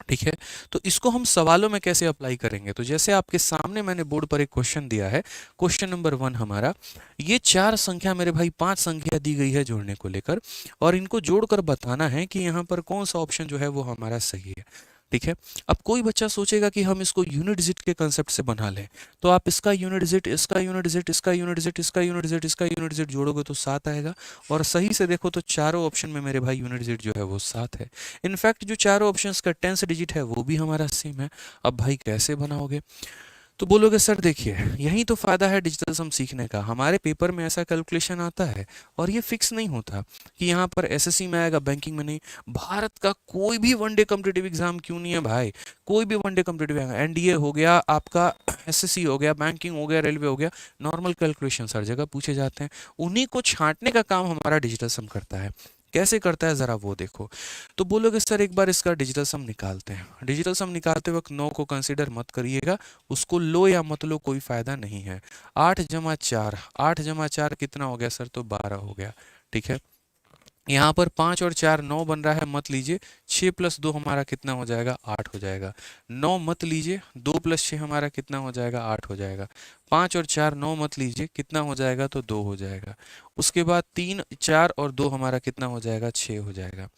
ठीक है। तो इसको हम सवालों में कैसे अप्लाई करेंगे, तो जैसे आपके सामने मैंने बोर्ड पर एक क्वेश्चन दिया है, क्वेश्चन नंबर 1 हमारा, ये 4 संख्या मेरे भाई 5 संख्या दी गई है जोड़ने को लेकर, और इनको जोड़कर बताना है कि यहाँ पर कौन सा ऑप्शन जो है वो हमारा सही है, ठीक है। अब कोई बच्चा सोचेगा कि हम इसको यूनिट डिजिट के कंसेप्ट से बना लें, तो आप इसका यूनिट डिजिट, इसका यूनिट डिजिट, इसका यूनिट डिजिट, इसका यूनिट डिजिट, इसका यूनिट डिजिट जोड़ोगे तो 7 आएगा। और सही से देखो तो चारों ऑप्शन में मेरे भाई यूनिट डिजिट जो है वो 7 है। इनफैक्ट जो चारों ऑप्शंस का 10th डिजिट है वो भी हमारा सेम है। अब भाई कैसे बनाओगे, तो बोलोगे सर देखिए यही तो फायदा है डिजिटल सम सीखने का, हमारे पेपर में ऐसा कैलकुलेशन आता है और ये फिक्स नहीं होता कि यहाँ पर एसएससी में आएगा बैंकिंग में नहीं। भारत का कोई भी वनडे कॉम्पिटिटिव एग्जाम क्यों नहीं है भाई, कोई भी वनडे कॉम्पिटिटिव, एनडीए हो गया आपका, एसएससी हो गया, बैंकिंग हो गया, रेलवे हो गया, नॉर्मल कैलकुलेशन हर जगह पूछे जाते हैं, उन्हीं को छांटने का काम हमारा डिजिटल सम करता है। कैसे करता है जरा वो देखो। तो बोलोगे सर एक बार इसका डिजिटल सम निकालते हैं, डिजिटल सम निकालते वक्त 9 को कंसीडर मत करिएगा, उसको लो या मत लो कोई फायदा नहीं है। 8 जमा 4, 8 जमा 4 कितना हो गया सर, तो 12 हो गया। ठीक है, यहाँ पर 5 और 4 9 बन रहा है, मत लीजिए। 6 प्लस 2 हमारा कितना हो जाएगा, 8 हो जाएगा। 9 मत लीजिए, 2 प्लस 6 हमारा कितना हो जाएगा, 8 हो जाएगा। 5 और 4 9 मत लीजिए, कितना हो जाएगा, तो 2 हो जाएगा। उसके बाद 3 4 और 2 हमारा कितना हो जाएगा, 6 हो जाएगा।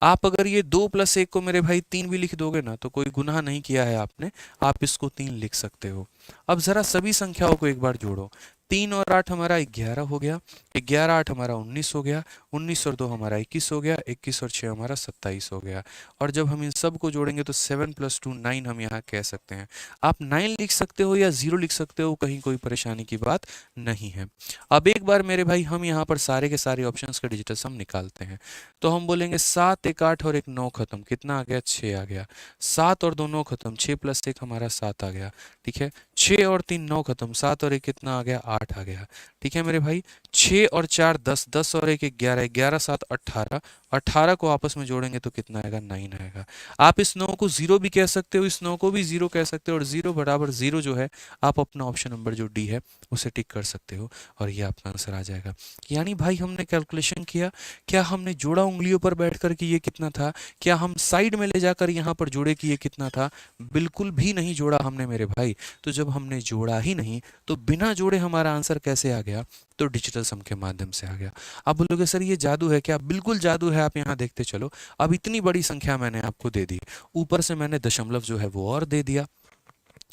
आप अगर ये 2 प्लस 1 को मेरे भाई 3 भी लिख दोगे ना तो कोई गुनाह नहीं किया है आपने, आप इसको 3 लिख सकते हो। अब जरा सभी संख्याओं को एक बार जोड़ो, 3 और 8 हमारा 11 हो गया, 11 8 हमारा 19 हो गया, 19 और 2 हमारा 21 हो गया, 21 और 6 हमारा 27 हो गया। और जब हम इन सब को जोड़ेंगे तो 7 + 2 9 हम यहाँ कह सकते हैं। आप 9 लिख सकते हो या 0 लिख सकते हो, कहीं कोई परेशानी की बात नहीं है। अब एक बार मेरे भाई हम यहाँ पर सारे के सारे ऑप्शंस का डिजिटल सम निकालते हैं। तो हम बोलेंगे 7 1 8 और 1 9 खत्म, कितना आ गया, 6 आ गया। 7 और 2 9 खत्म, 6 + 1 हमारा 7 आ गया। ठीक है, 6 और 3 9 खत्म, 7 और 1 कितना आ गया, 8 आ गया। ठीक है मेरे भाई, 6 और 4 10, 10 और 1 11, 11 7 18, 18 को आपस में जोड़ेंगे तो कितना आएगा, 9 आएगा। आप इस 9 को 0 भी कह सकते हो, इस 9 को भी 0 कह सकते हो, और 0 बराबर 0 जो है आप अपना ऑप्शन नंबर जो डी है उसे टिक कर सकते हो और ये आपका आंसर आ जाएगा। यानी भाई हमने कैलकुलेशन किया, क्या हमने जोड़ा उंगलियों पर बैठ कर कि ये कितना था, क्या हम साइड में ले जाकर यहाँ पर जोड़े कि ये कितना था, बिल्कुल भी नहीं जोड़ा हमने मेरे भाई। तो जब हमने जोड़ा ही नहीं तो बिना जोड़े हमारा आंसर कैसे आ गया, तो डिजिटल सम के माध्यम से आ गया। आप बोलोगे सर ये जादू है क्या, बिल्कुल जादू है, आप यहाँ देखते चलो। अब इतनी बड़ी संख्या मैंने आपको दे दी, ऊपर से मैंने दशमलव जो है वो और दे दिया,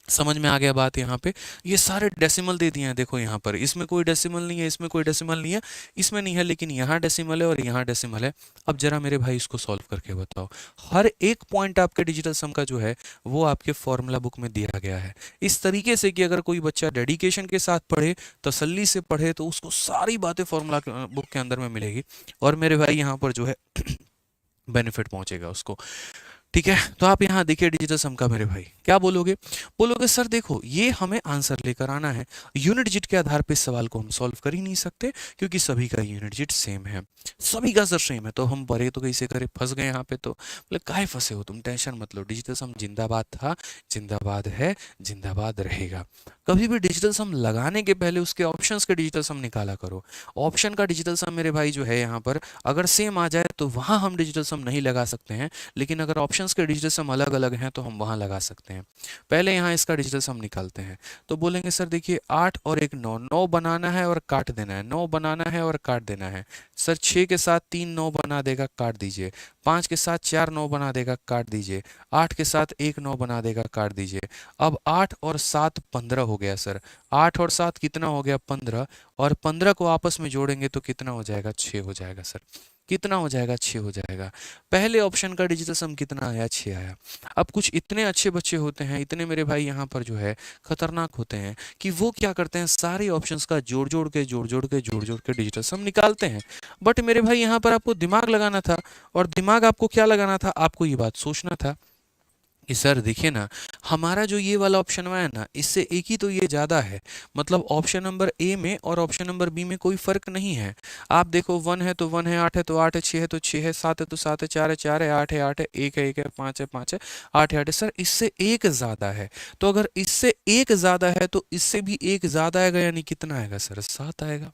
समझ में आ गया बात। यहाँ पे ये सारे डेसिमल दे दिए हैं, देखो यहाँ पर इसमें कोई डेसिमल नहीं है, इसमें कोई डेसिमल नहीं है, इसमें नहीं है, लेकिन यहाँ डेसिमल है और यहाँ डेसिमल है। अब जरा मेरे भाई इसको सॉल्व करके बताओ। हर एक पॉइंट आपके डिजिटल सम का जो है वो आपके फॉर्मूला बुक में दिया गया है, इस तरीके से कि अगर कोई बच्चा डेडिकेशन के साथ पढ़े, तसल्ली से पढ़े, तो उसको सारी बातें फॉर्मूला बुक के अंदर में मिलेगी और मेरे भाई यहाँ पर जो है बेनिफिट पहुंचेगा उसको। ठीक है, तो आप यहाँ देखिए डिजिटल सम का मेरे भाई क्या बोलोगे। बोलोगे सर देखो ये हमें आंसर लेकर आना है, यूनिट डिजिट के आधार पे इस सवाल को हम सॉल्व कर ही नहीं सकते क्योंकि सभी का यूनिट डिजिट सेम है, सभी का सर सेम है। तो हम बड़े तो कैसे करें, फंस गए यहाँ पे। तो बोले काहे फंसे हो तुम, टेंशन मत लो, डिजिटल सम जिंदाबाद था, जिंदाबाद है, जिंदाबाद रहेगा। कभी भी डिजिटल सम लगाने के पहले उसके ऑप्शंस के डिजिटल सम निकाला करो। ऑप्शन का डिजिटल सम मेरे भाई जो है यहाँ पर अगर सेम आ जाए तो वहाँ हम डिजिटल सम नहीं लगा सकते हैं, लेकिन अगर ऑप्शंस के डिजिटल सम अलग अलग हैं तो हम वहाँ लगा सकते हैं। पहले यहाँ इसका डिजिटल सम निकालते हैं। तो बोलेंगे सर देखिए 8 और 1 9, 9 बनाना है और काट देना है, 9 बनाना है और काट देना है। सर 6 के साथ 3 9 बना देगा, काट दीजिए। 5 के साथ 4 9 बना देगा, काट दीजिए। 8 के साथ 1 9 बना देगा, काट दीजिए। अब 8 और 7 15 हो गया सर, 8 और 7 कितना हो गया, 15, और 15 को आपस में जोड़ेंगे तो कितना हो जाएगा, 6 हो जाएगा सर। कितना हो जाएगा, 6 हो जाएगा। पहले ऑप्शन का डिजिटल सम कितना आया, 6 आया। अब कुछ इतने अच्छे बच्चे होते हैं, इतने मेरे भाई यहाँ पर जो है खतरनाक होते हैं कि वो क्या करते हैं, सारे ऑप्शंस का जोड़ जोड़ के डिजिटल सम निकालते हैं। बट मेरे भाई यहाँ पर आपको दिमाग लगाना था, और दिमाग आपको क्या लगाना था, आपको ये बात सोचना था कि सर देखिए ना, हमारा जो ये वाला ऑप्शन है ना, इससे एक ही तो ये ज़्यादा है, मतलब ऑप्शन नंबर ए में और ऑप्शन नंबर बी में कोई फ़र्क नहीं है। आप देखो 1 है तो 1 है, 8 है तो 8 है, 6 है तो 6 है, 7 है तो 7 है, 4 है 4 है, 8 है 8 है, 1 है 1 है, 5 है 5 है, 8 है 8 है। सर इससे एक ज़्यादा है, तो अगर इससे एक ज़्यादा है तो इससे भी एक ज़्यादा आएगा, यानी कितना आएगा सर, 7 आएगा।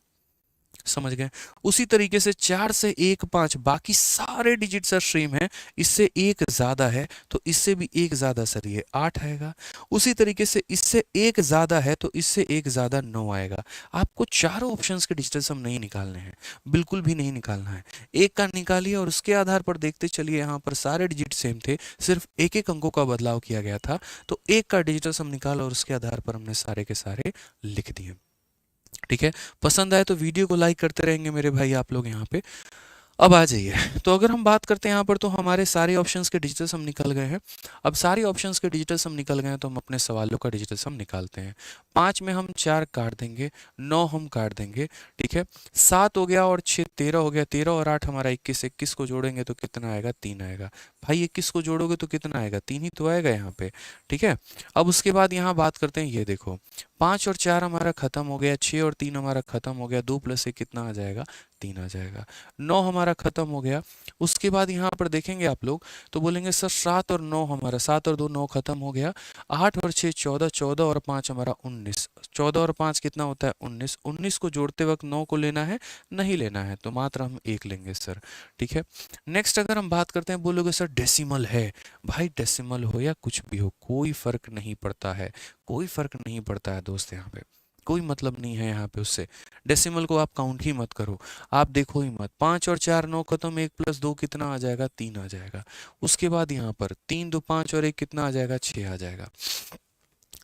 समझ गए। उसी तरीके से 4 से 1 5, बाकी सारे डिजिट सर सेम है, इससे एक ज्यादा है तो इससे भी एक ज्यादा सर ये 8 आएगा। उसी तरीके से इससे एक ज्यादा है तो इससे एक ज्यादा 9 आएगा। आपको चारों ऑप्शंस के डिजिटल सम नहीं निकालने हैं, बिल्कुल भी नहीं निकालना है। एक का निकालिए और उसके आधार पर देखते चलिए, यहाँ पर सारे डिजिट सेम थे, सिर्फ एक एक अंकों का बदलाव किया गया था। तो एक का डिजिटल सम निकाला और उसके आधार पर हमने सारे के सारे लिख दिए। ठीक है, पसंद आए तो वीडियो को लाइक करते रहेंगे मेरे भाई आप लोग यहाँ पे। अब आ जाइए, तो अगर हम बात करते हैं यहाँ पर, तो हमारे सारे ऑप्शंस के डिजिटल सम निकल गए हैं। अब सारे ऑप्शंस के डिजिटल सम निकल गए हैं तो हम अपने सवालों का डिजिटल सम निकालते हैं। 5 में हम 4 काट देंगे, 9 हम काट देंगे, ठीक है। 7 हो गया और 6 13 हो गया, 13 और 8 हमारा 21, 21 को जोड़ेंगे तो कितना आएगा, 3 आएगा। भाई 21 को जोड़ोगे तो कितना आएगा, 3 ही तो आएगा यहाँ पे, ठीक है। अब उसके बाद यहाँ बात करते हैं, ये देखो 5 और 4 हमारा खत्म हो गया, 6 और 3 हमारा खत्म हो गया, 2 + 1 कितना आ जाएगा, 3 आ जाएगा। 9 हमारा खत्म हो गया। उसके बाद यहाँ पर देखेंगे आप लोग तो बोलेंगे सर 7 और 9 हमारा, 7 और 2 9 खत्म हो गया। 8 और 6 14, 14 और 5 हमारा 19, 14 और 5 कितना होता है, 19। 19 को जोड़ते वक्त 9 को लेना है, नहीं लेना है, तो मात्र हम 1 लेंगे सर, ठीक है। नेक्स्ट अगर हम बात करते हैं, बोलोगे सर डेसिमल है। भाई डेसिमल हो या कुछ भी हो, कोई फर्क नहीं पड़ता है, कोई फर्क नहीं पड़ता है दोस्त, यहाँ पे कोई मतलब नहीं है यहाँ पे उससे। डेसिमल को आप काउंट ही मत करो, आप देखो ही मत। 5 और 4 9 खत्म, 1 + 2 कितना आ जाएगा, 3 आ जाएगा। उसके बाद यहाँ पर 3 2 5 और 1 कितना आ जाएगा, 6 आ जाएगा।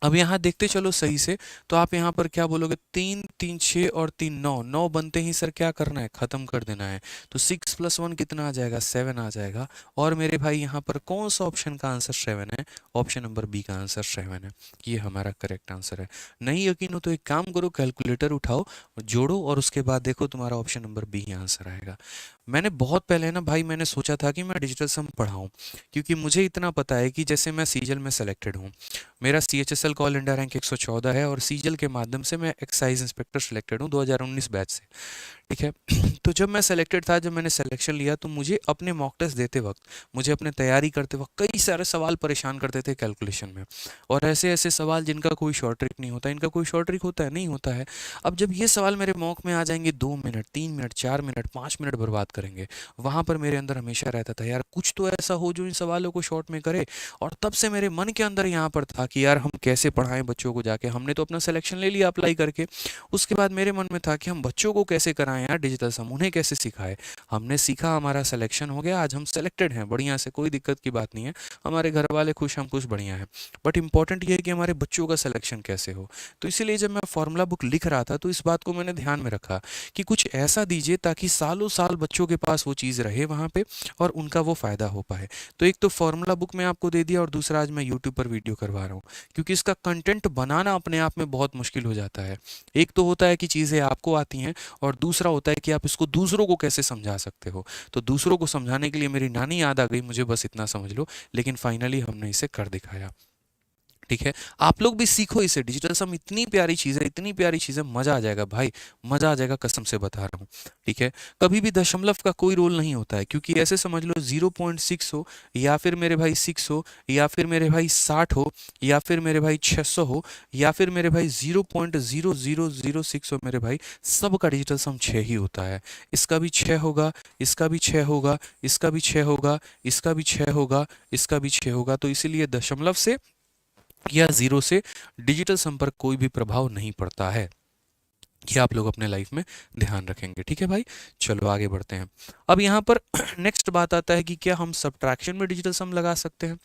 अब यहाँ देखते चलो सही से, तो आप यहाँ पर क्या बोलोगे, 3 3 6 और 3 9, 9 बनते ही सर क्या करना है, खत्म कर देना है। तो 6 + 1 कितना आ जाएगा, 7 आ जाएगा। और मेरे भाई यहाँ पर कौन सा ऑप्शन का आंसर 7 है, ऑप्शन नंबर बी का आंसर 7 है, ये हमारा करेक्ट आंसर है। नहीं यकीन हो तो एक काम करो, कैलकुलेटर उठाओ, जोड़ो और उसके बाद देखो तुम्हारा ऑप्शन नंबर बी ही आंसर आएगा। मैंने बहुत पहले ना भाई मैंने सोचा था कि मैं डिजिटल सम पढ़ाऊँ, क्योंकि मुझे इतना पता है कि जैसे मैं सीजल में सेलेक्टेड हूँ, मेरा CHSL कॉल इंडिया रैंक 114 है और सीजल के माध्यम से मैं एक्साइज इंस्पेक्टर सिलेक्टेड हूँ 2019 बैच से, ठीक है। तो जब मैं सेलेक्टेड था, जब मैंने सिलेक्शन लिया, तो मुझे अपने मॉक टेस्ट देते वक्त, मुझे अपने तैयारी करते वक्त कई सारे सवाल परेशान करते थे कैलकुलेशन में, और ऐसे ऐसे सवाल जिनका कोई शॉर्ट ट्रिक नहीं होता, इनका कोई शॉर्ट ट्रिक होता है, नहीं होता है। अब जब ये सवाल मेरे मॉक में आ जाएंगे, 2 मिनट 3 मिनट 4 मिनट 5 मिनट बर्बाद करेंगे, वहाँ पर मेरे अंदर हमेशा रहता था यार कुछ तो ऐसा हो जो इन सवालों को शॉर्ट में करे। और तब से मेरे मन के अंदर यहाँ पर था कि यार हम कैसे पढ़ाएं बच्चों को, जाके हमने तो अपना सिलेक्शन ले लिया अप्लाई करके, उसके बाद मेरे मन में था कि हम बच्चों को कैसे कराएं यार डिजिटल सम, उन्हें कैसे सिखाएं। हमने सीखा, हमारा सिलेक्शन हो गया, आज हम सेलेक्टेड हैं बढ़िया से, कोई दिक्कत की बात नहीं है, हमारे घर वाले खुश, हम खुश, बढ़िया है। बट इंपॉर्टेंट ये है कि हमारे बच्चों का सिलेक्शन कैसे हो। तो इसीलिए जब मैं फॉर्मूला बुक लिख रहा था तो इस बात को मैंने ध्यान में रखा कि कुछ ऐसा दीजिए ताकि सालों साल बच्चों के पास वो चीज़ रहे वहाँ पे और उनका वो फ़ायदा हो पाए। तो एक तो फॉर्मूला बुक में आपको दे दिया, और दूसरा आज मैं यूट्यूब पर वीडियो करवा रहा हूँ, क्योंकि इसका कंटेंट बनाना अपने आप में बहुत मुश्किल हो जाता है। एक तो होता है कि चीज़ें आपको आती हैं, और दूसरा होता है कि आप इसको दूसरों को कैसे समझा सकते हो। तो दूसरों को समझाने के लिए मेरी नानी याद आ गई मुझे, बस इतना समझ लो, लेकिन फाइनली हमने इसे कर दिखाया, ठीक है। आप लोग भी सीखो इसे, डिजिटल सम इतनी प्यारी चीज़ है, इतनी प्यारी चीज़ है, मज़ा आ जाएगा भाई, मज़ा आ जाएगा, कसम से बता रहा हूँ, ठीक है। कभी भी दशमलव का कोई रोल नहीं होता है, क्योंकि ऐसे समझ लो 0.6 हो, या फिर मेरे भाई 6 हो, या फिर मेरे भाई 60 हो, या फिर मेरे भाई 600 हो, या फिर मेरे भाई 0.0006 हो, मेरे भाई सबका डिजिटल सम 6 ही होता है। इसका भी 6 होगा, इसका भी 6 होगा, इसका भी 6 होगा, इसका भी 6 होगा, इसका भी 6 होगा। तो इसीलिए दशमलव से या जीरो से डिजिटल संपर्क कोई भी प्रभाव नहीं पड़ता है, ये आप लोग अपने लाइफ में ध्यान रखेंगे, ठीक है भाई। चलो आगे बढ़ते हैं। अब यहाँ पर नेक्स्ट बात आता है कि क्या हम सब्ट्रैक्शन में डिजिटल सम लगा सकते हैं।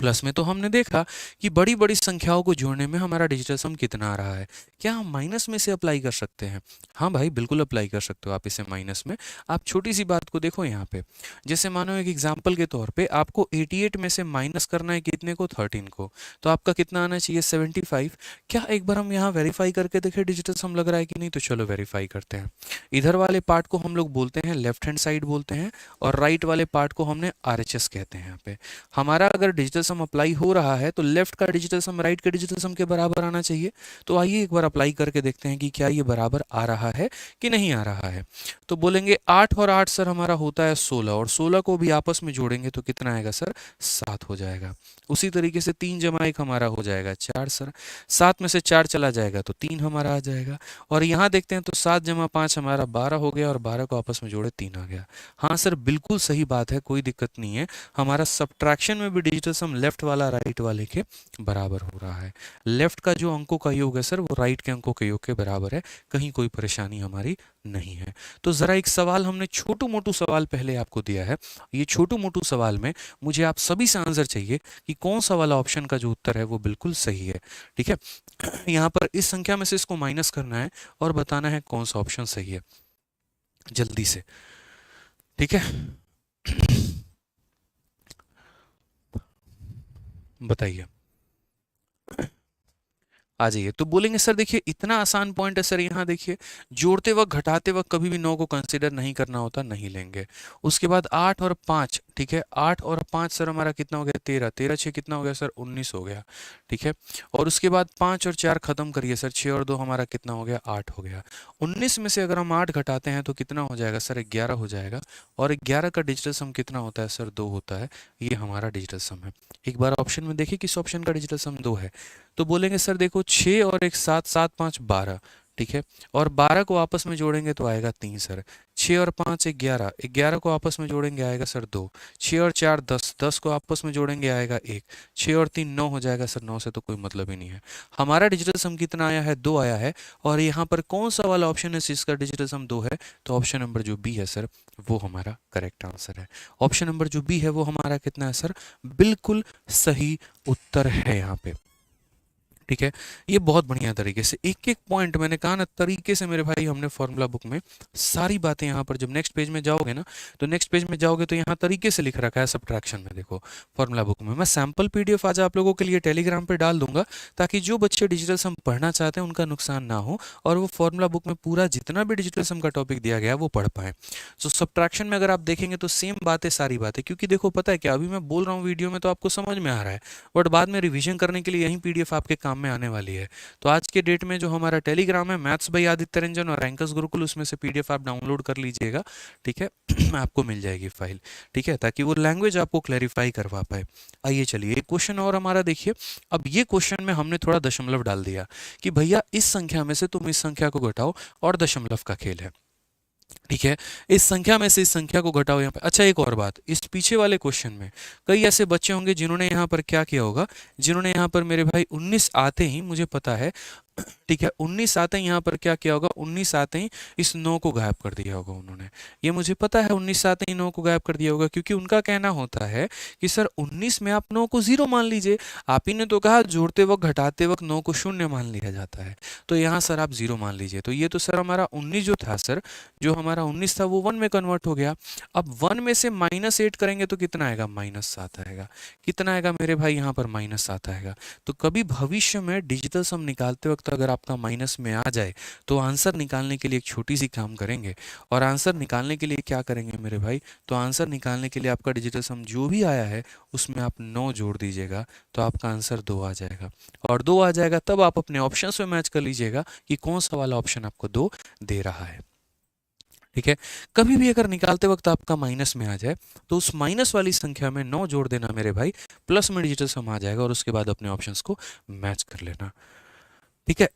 प्लस में तो हमने देखा कि बड़ी बड़ी संख्याओं को जोड़ने में हमारा डिजिटल सम कितना आ रहा है, क्या हम माइनस में से अप्लाई कर सकते हैं। हाँ भाई बिल्कुल अप्लाई कर सकते हो आप इसे माइनस में। आप छोटी सी बात को देखो यहाँ पे, जैसे मानो एक एग्जाम्पल के तौर पे आपको 88 में से माइनस करना है कितने को, 13 को, तो आपका कितना आना चाहिए, 75। क्या एक बार हम यहाँ वेरीफाई करके देखें डिजिटल सम लग रहा है कि नहीं, तो चलो वेरीफाई करते हैं। इधर वाले पार्ट को हम लोग बोलते हैं लेफ्ट हैंड साइड बोलते हैं, और राइट वाले पार्ट को हमने RHS कहते हैं। यहाँ पे हमारा अगर डिजिटल सम अप्लाई हो रहा है तो लेफ्ट का डिजिटल सम राइट के डिजिटल सम के बराबर आना चाहिए। तो आइए एक बार अप्लाई करके देखते हैं कि क्या ये बराबर आ रहा है कि नहीं आ रहा है। तो बोलेंगे 8 और 8 सर हमारा होता है 16, और 16 को भी आपस में जोड़ेंगे तो कितना आएगा सर, 7 हो जाएगा। उसी तरीके से 3 + 1 हमारा हो जाएगा 4 सर, 7 में से 4 चला जाएगा तो 3 हमारा आ जाएगा। और यहाँ देखते हैं तो 7 + 5 हमारा 12 हो गया, और 12 को आपस में जोड़े 3 आ गया। हाँ सर बिल्कुल सही बात है, कोई दिक्कत नहीं है, हमारा सब्ट्रैक्शन में भी डिजिटल सम लेफ्ट वाला राइट वाले के बराबर हो रहा है। लेफ्ट का जो अंकों का योग है सर वो राइट के अंकों के योग के बराबर है, कहीं कोई परेशानी हमारी नहीं है। तो ज़रा एक सवाल हमने छोटू मोटू सवाल पहले आपको दिया है, ये छोटू मोटू सवाल में मुझे आप सभी से आंसर चाहिए कि कौन सा वाला ऑप्शन का जो उत्तर है वो बिल्कुल सही है, ठीक है। यहाँ पर इस संख्या में से इसको माइनस करना है और बताना है कौन सा ऑप्शन सही है, जल्दी से। ठीक है, बताइए, आ जाइए। तो बोलेंगे सर देखिए इतना आसान पॉइंट है सर, यहाँ देखिए जोड़ते वक्त घटाते वक्त कभी भी 9 को कंसीडर नहीं करना होता, नहीं लेंगे। उसके बाद 8 और 5, ठीक है, 8 और 5 सर हमारा कितना हो गया 13, 13 6 कितना हो गया सर 19 हो गया, ठीक है। और उसके बाद 5 और 4 खत्म करिए सर, 6 और 2 हमारा कितना हो गया 8 हो गया। 19 में से अगर हम 8 घटाते हैं तो कितना हो जाएगा सर 11 हो जाएगा। और 11 का डिजिटल सम कितना होता है सर 2 होता है, ये हमारा डिजिटल सम है। एक बार ऑप्शन में देखिए किस ऑप्शन का डिजिटल सम 2 है। तो बोलेंगे सर देखो 6 और एक 7, 7 5 12, ठीक है। और 12 को आपस में जोड़ेंगे तो आएगा 3 सर। 6 और 5 11, 11 को आपस में जोड़ेंगे आएगा सर 2। 6 और 4 10, 10 को आपस में जोड़ेंगे आएगा 1। 6 और 3 9 हो जाएगा सर, 9 से तो कोई मतलब ही नहीं है। हमारा डिजिटल सम कितना आया है 2 आया है। और यहाँ पर कौन सा वाला ऑप्शन है जिसका डिजिटल सम 2 है, तो ऑप्शन नंबर जो बी है सर वो हमारा करेक्ट आंसर है। ऑप्शन नंबर जो बी है वो हमारा कितना है सर, बिल्कुल सही उत्तर है यहाँ पे, ठीक है। ये बहुत बढ़िया तरीके से एक एक पॉइंट मैंने कहा ना तरीके से मेरे भाई हमने फॉर्मूला बुक में सारी बातें यहाँ पर, जब नेक्स्ट पेज में जाओगे ना, तो नेक्स्ट पेज में जाओगे तो यहाँ तरीके से लिख रखा है सब्ट्रैक्शन में, देखो फॉर्मूला बुक में। मैं सैम्पल पीडीएफ आज आप लोगों के लिए टेलीग्राम पे डाल दूंगा, ताकि जो बच्चे डिजिटल सम पढ़ना चाहते हैं उनका नुकसान ना हो, और वो फॉर्मूला बुक में पूरा जितना भी डिजिटल सम का टॉपिक दिया गया है वो पढ़ पाए। सो सब्ट्रैक्शन में अगर आप देखेंगे तो सेम बातें सारी बातें, क्योंकि देखो पता है क्या, अभी मैं बोल रहा हूँ वीडियो में तो आपको समझ में आ रहा है, बट बाद में रिविजन करने के लिए यही पीडीएफ आपके काम में आने वाली है। तो आज के डेट में जो हमारा टेलीग्राम है मैथ्स बाय आदित्य रंजन और रैंकर्स गुरुकुल, उसमें से पीडीएफ आप डाउनलोड कर लीजिएगा, ठीक है। आपको मिल जाएगी फाइल, ठीक है, ताकि वो लैंग्वेज आपको क्लैरिफाई करवा पाए। आइए चलिए एक क्वेश्चन और हमारा देखिए। अब ये क्वेश्चन में हमने थोड़ा दशमलव डाल दिया कि भैया इस संख्या में से तुम इस संख्या को घटाओ, और दशमलव का खेल है, ठीक है। इस संख्या में से इस संख्या को घटाओ यहाँ पे। अच्छा एक और बात, इस पीछे वाले क्वेश्चन में कई ऐसे बच्चे होंगे जिन्होंने यहाँ पर क्या किया होगा, जिन्होंने यहाँ पर मेरे भाई 19 आते ही, मुझे पता है, ठीक है, 19 आते ही यहाँ पर क्या किया होगा, 19 आते ही इस 9 को गायब कर दिया होगा उन्होंने। ये मुझे पता है 19 आते ही 9 को गायब कर दिया होगा, क्योंकि उनका कहना होता है कि सर 19 में आप 9 को 0 मान लीजिए। आप ही ने तो कहा जोड़ते वक्त घटाते वक्त 9 को 0 मान लिया जाता है, तो यहाँ सर आप 0 मान लीजिए। तो ये तो सर हमारा 19 जो था सर, जो हमारा 19 था वो 1 में कन्वर्ट हो गया। अब 1 में से -8 करेंगे तो कितना आएगा, -7 आएगा। कितना आएगा मेरे भाई यहाँ पर, -7 आएगा। तो कभी भविष्य में डिजिटल सम निकालते वक्त अगर आपका माइनस में आ जाए, तो आंसर निकालने के लिए एक छोटी सी काम करेंगे। और आंसर निकालने के लिए क्या करेंगे मेरे भाई, तो आंसर निकालने के लिए आपका डिजिटल सम जो भी आया है उसमें आप 9 जोड़ दीजिएगा, तो आपका आंसर 2 आ जाएगा। और 2 आ जाएगा तब आप अपने ऑप्शन में मैच कर लीजिएगा कि कौन सा वाला ऑप्शन आपको 2 दे रहा है, ठीक है। कभी भी अगर निकालते वक्त आपका माइनस में आ जाए, तो उस माइनस वाली संख्या में 9 जोड़ देना मेरे भाई, प्लस में डिजिटल सम आ जाएगा, और उसके बाद अपने ऑप्शंस को मैच कर लेना, ठीक है।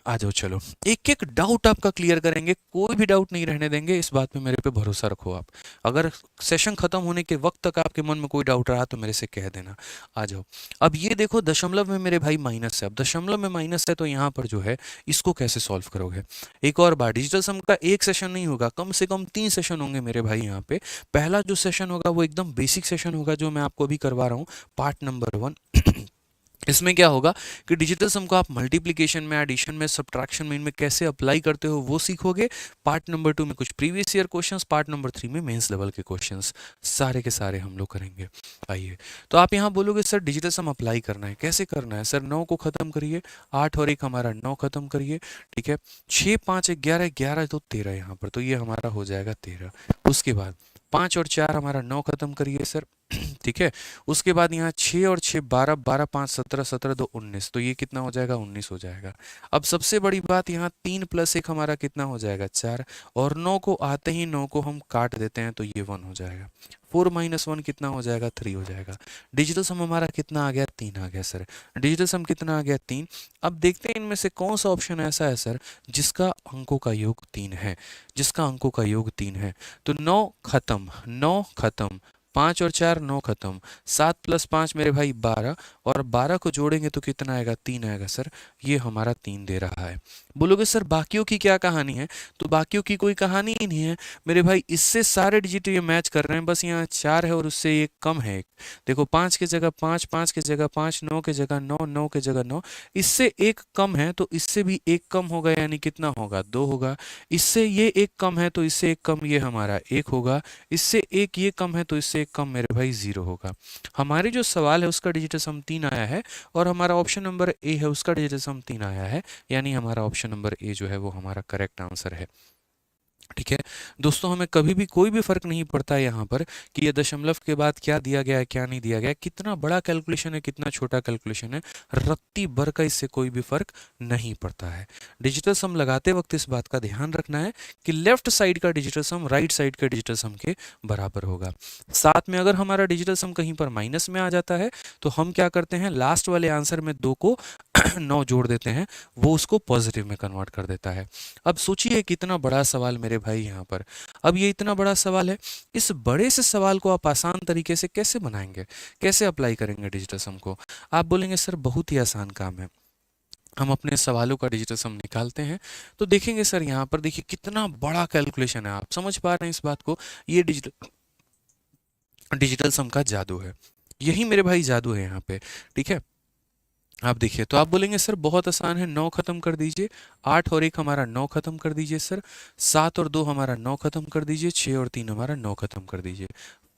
आ जाओ चलो एक एक डाउट आपका क्लियर करेंगे, कोई भी डाउट नहीं रहने देंगे, इस बात पे मेरे पे भरोसा रखो आप। अगर सेशन खत्म होने के वक्त तक आपके मन में कोई डाउट रहा तो मेरे से कह देना। आ जाओ। अब ये देखो दशमलव में मेरे भाई माइनस है, अब दशमलव में माइनस है तो यहाँ पर जो है इसको कैसे सॉल्व करोगे। एक और बार, डिजिटल सम का एक सेशन नहीं होगा, कम से कम 3 सेशन होंगे मेरे भाई यहाँ पे। पहला जो सेशन होगा वो एकदम बेसिक सेशन होगा, जो मैं आपको अभी करवा रहा हूँ, पार्ट नंबर 1। इसमें क्या होगा कि डिजिटल सम को आप मल्टीप्लिकेशन में, एडिशन में, सब्ट्रैक्शन में, इनमें कैसे अप्लाई करते हो वो सीखोगे। पार्ट नंबर 2 में कुछ previous year questions, part number 3 में मेंस लेवल के क्वेश्चंस, सारे के सारे हम लोग करेंगे। आइए, तो आप यहाँ बोलोगे सर डिजिटल सम अप्लाई करना है, कैसे करना है सर, 9 को खत्म करिए, 8 और 1 हमारा 9 खत्म करिए, ठीक है। 6 5 11, 11 तो 13 यहाँ पर, तो ये हमारा हो जाएगा 13। उसके बाद 5 और 4 हमारा 9 खत्म करिए सर, ठीक है। उसके बाद यहाँ 6 और 6 12, 12 5 17, 17 2 19, तो ये कितना हो जाएगा, 19 हो जाएगा। अब सबसे बड़ी बात, यहाँ 3 + 1 हमारा कितना हो जाएगा, 4, और 9 को आते ही 9 को हम काट देते हैं तो ये 1 हो जाएगा। 4 - 1 कितना हो जाएगा, 3 हो जाएगा। डिजिटल सम हमारा कितना आ गया, 3 आ गया सर। डिजिटल सम कितना आ गया, 3। अब देखते हैं इनमें से कौन सा ऑप्शन ऐसा है सर जिसका अंकों का योग 3 है, जिसका अंकों का योग 3 है। तो 9 खत्म, 9 खत्म, 5 और 4 9 खत्म, 7 + 5 मेरे भाई 12, और 12 को जोड़ेंगे तो कितना आएगा, 3 आएगा सर। ये हमारा 3 दे रहा है। बोलोगे सर बाकियों की क्या कहानी है, तो बाकियों की कोई कहानी ही नहीं है मेरे भाई, इससे सारे डिजिट ये मैच कर रहे हैं, बस यहाँ 4 है और उससे ये कम है एक, देखो 5 की जगह 5, 5 की जगह 5, 9 की जगह 9, 9 की जगह 9, इससे एक कम है तो इससे भी एक कम होगा, यानी कितना होगा 2 होगा। इससे ये एक कम है तो इससे एक कम ये हमारा 1 होगा। इससे एक ये कम है तो इससे एक कम मेरे भाई 0 होगा। हमारे जो सवाल है उसका डिजिटल सम 3 आया है और हमारा ऑप्शन नंबर ए है उसका डिजिटल सम 3 आया है, यानी हमारा ऑप्शन नंबर ए जो है वो हमारा करेक्ट आंसर है। ठीक है दोस्तों, हमें कभी भी कोई भी फर्क नहीं पड़ता है यहाँ पर कि ये दशमलव के बाद क्या दिया गया है क्या नहीं दिया गया है, कितना बड़ा कैलकुलेशन है कितना छोटा कैलकुलेशन है, रत्ती भर का इससे कोई भी फर्क नहीं पड़ता है। डिजिटल सम लगाते वक्त इस बात का ध्यान रखना है कि लेफ्ट साइड का डिजिटल सम राइट साइड के डिजिटल सम के बराबर होगा। साथ में अगर हमारा डिजिटल सम कहीं पर माइनस में आ जाता है तो हम क्या करते हैं, लास्ट वाले आंसर में 2 को 9 जोड़ देते हैं, वो उसको पॉजिटिव में कन्वर्ट कर देता है। अब सोचिए कितना बड़ा सवाल मेरे भाई यहाँ पर। अब ये इतना बड़ा सवाल है, इस बड़े से सवाल को आप आसान तरीके से कैसे बनाएंगे, कैसे अप्लाई करेंगे डिजिटल सम को? आप बोलेंगे सर बहुत ही आसान काम है, हम अपने सवालों का डिजिटल सम निकालते हैं। तो देखेंगे सर यहाँ पर देखिए कितना बड़ा कैलकुलेशन है, आप समझ पा रहे हैं इस बात को? ये डिजिटल सम का जादू है, यही मेरे भाई जादू है यहाँ पे। ठीक है, आप देखिए तो आप बोलेंगे सर बहुत आसान है, 9 खत्म कर दीजिए, 8 और 1 हमारा 9 खत्म कर दीजिए सर, 7 और 2 हमारा 9 खत्म कर दीजिए, 6 और 3 हमारा 9 खत्म कर दीजिए,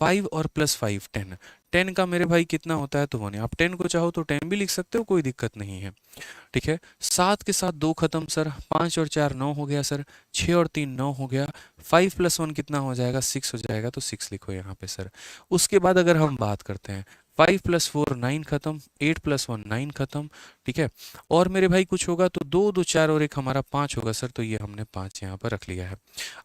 5 और प्लस 5 10, 10 का मेरे भाई कितना होता है तो 1, आप 10 को चाहो तो 10 भी लिख सकते हो, कोई दिक्कत नहीं है। ठीक है, 7 के साथ 2 खत्म सर, 5 और 4 9 हो गया सर, 6 और 3 9 हो गया, 5 प्लस 1 कितना हो जाएगा 6 हो जाएगा, तो 6 लिखो यहाँ पे सर। उसके बाद अगर हम बात करते हैं 5 प्लस 4 9 खत्म, 8 प्लस 1 9 खत्म। ठीक है, और मेरे भाई कुछ होगा तो 2 2 4 और 1 हमारा 5 होगा सर, तो ये हमने 5 यहाँ पर रख लिया है।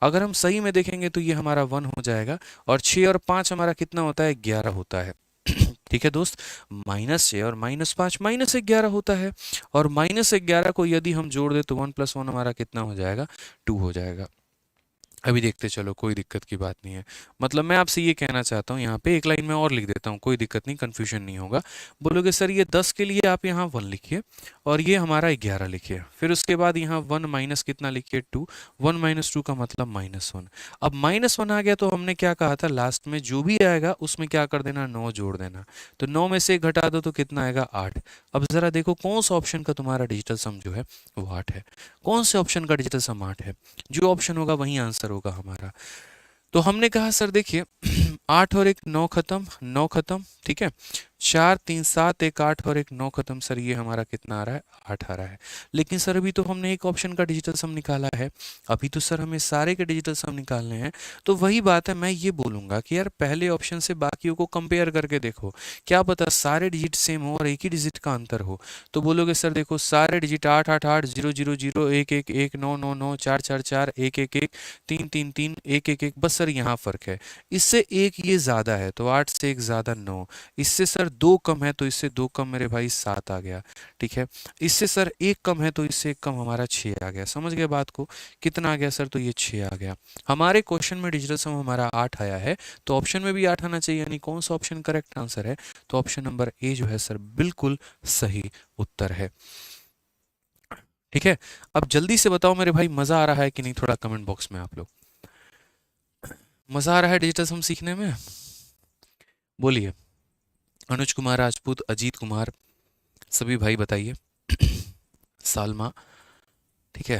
अगर हम सही में देखेंगे तो ये हमारा 1 हो जाएगा, और 6 और 5 हमारा कितना होता है 11 होता है। ठीक है दोस्त, -6 और -5 -11 होता है, और -11 को यदि हम जोड़ दे तो 1 प्लस 1 हमारा कितना हो जाएगा 2 हो जाएगा। अभी देखते चलो, कोई दिक्कत की बात नहीं है। मतलब मैं आपसे ये कहना चाहता हूँ, यहाँ पे एक लाइन में और लिख देता हूँ, कोई दिक्कत नहीं, कन्फ्यूजन नहीं होगा। बोलोगे सर ये 10 के लिए आप यहाँ 1 लिखिए और ये हमारा 11 लिखिए, फिर उसके बाद यहाँ 1 माइनस कितना लिखिए 2, 1 माइनस 2 का मतलब -1। अब -1 आ गया तो हमने क्या कहा था, लास्ट में जो भी आएगा उसमें क्या कर देना 9 जोड़ देना, तो 9 में से 1 घटा दो तो कितना आएगा 8। अब ज़रा देखो कौन सा ऑप्शन का तुम्हारा डिजिटल सम जो है वो 8 है, कौन से ऑप्शन का डिजिटल सम 8 है? जो ऑप्शन होगा वही आंसर होगा हमारा। तो हमने कहा सर देखिए 8 और 1 9 खत्म, 9 खत्म। ठीक है, 4 3 7 1 8 और 1 9 खत्म, सर ये हमारा कितना आ रहा है 8 आ रहा है। लेकिन सर अभी तो हमने एक ऑप्शन का डिजिटल सम निकाला है, अभी तो सर हमें सारे के डिजिटल सम निकालने हैं। तो वही बात है, मैं ये बोलूँगा कि यार पहले ऑप्शन से बाकियों को कंपेयर करके देखो, क्या पता सारे डिजिट सेम हो और एक ही डिजिट का अंतर हो। तो बोलोगे सर देखो सारे डिजिट 8 8 8 0 0 0 1 1 1 9 9 9 4 4 4 1 1 1 3 3 3 1 1 1, बस सर यहाँ फर्क है, इससे एक ये ज़्यादा है तो 8 से 1 ज़्यादा 9, इससे सर 2 कम है तो इससे 2 कम मेरे भाई 7 आ गया। ठीक है, इससे सर 1 कम है तो इससे 1 कम हमारा 6 आ गया। समझ गए बात को? कितना आ गया सर? तो ये 6 आ गया। हमारे क्वेश्चन में डिजिटल सम हमारा 8 आया है, तो ऑप्शन में भी 8 आना चाहिए, यानी कौन सा ऑप्शन करेक्ट आंसर है? तो ऑप्शन नंबर ए जो है सर बिल्कुल सही उत्तर है। ठीक है, अब जल्दी से बताओ मेरे भाई मजा आ रहा है कि नहीं, थोड़ा कमेंट बॉक्स में आप लोग, मजा आ रहा है डिजिटल सम सीखने में? बोलिए। अनुज कुमार राजपूत, अजीत कुमार, सभी भाई बताइए। सालमा, ठीक है,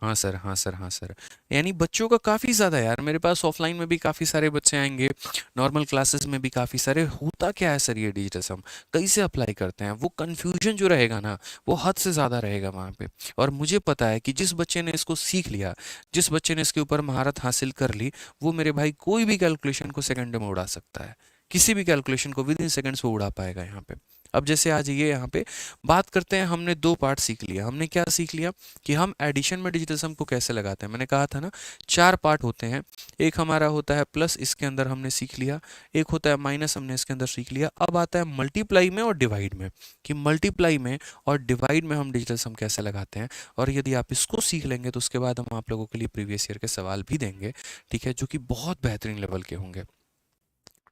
हाँ सर हाँ सर हाँ सर। यानी बच्चों का काफ़ी ज़्यादा यार, मेरे पास ऑफलाइन में भी काफ़ी सारे बच्चे आएंगे, नॉर्मल क्लासेस में भी काफ़ी सारे। होता क्या है सर ये डिजिटल सम कैसे अप्लाई करते हैं, वो कन्फ्यूजन जो रहेगा ना वो हद से ज़्यादा रहेगा वहाँ पे। और मुझे पता है कि जिस बच्चे ने इसको सीख लिया, जिस बच्चे ने इसके ऊपर महारत हासिल कर ली, वो मेरे भाई कोई भी कैलकुलेशन को सेकंड में उड़ा सकता है, किसी भी कैलकुलेशन को विद इन सेकंड्स वो उड़ा पाएगा यहाँ पे। अब जैसे आज ये यहाँ पे बात करते हैं, हमने 2 पार्ट सीख लिया। हमने क्या सीख लिया कि हम एडिशन में डिजिटल सम को कैसे लगाते हैं। मैंने कहा था ना 4 पार्ट होते हैं, एक हमारा होता है प्लस, इसके अंदर हमने सीख लिया, एक होता है माइनस, हमने इसके अंदर सीख लिया। अब आता है मल्टीप्लाई में और डिवाइड में, कि मल्टीप्लाई में और डिवाइड में हम डिजिटल सम कैसे लगाते हैं। और यदि आप इसको सीख लेंगे तो उसके बाद हम आप लोगों के लिए प्रीवियस ईयर के सवाल भी देंगे, ठीक है, जो कि बहुत बेहतरीन लेवल के होंगे।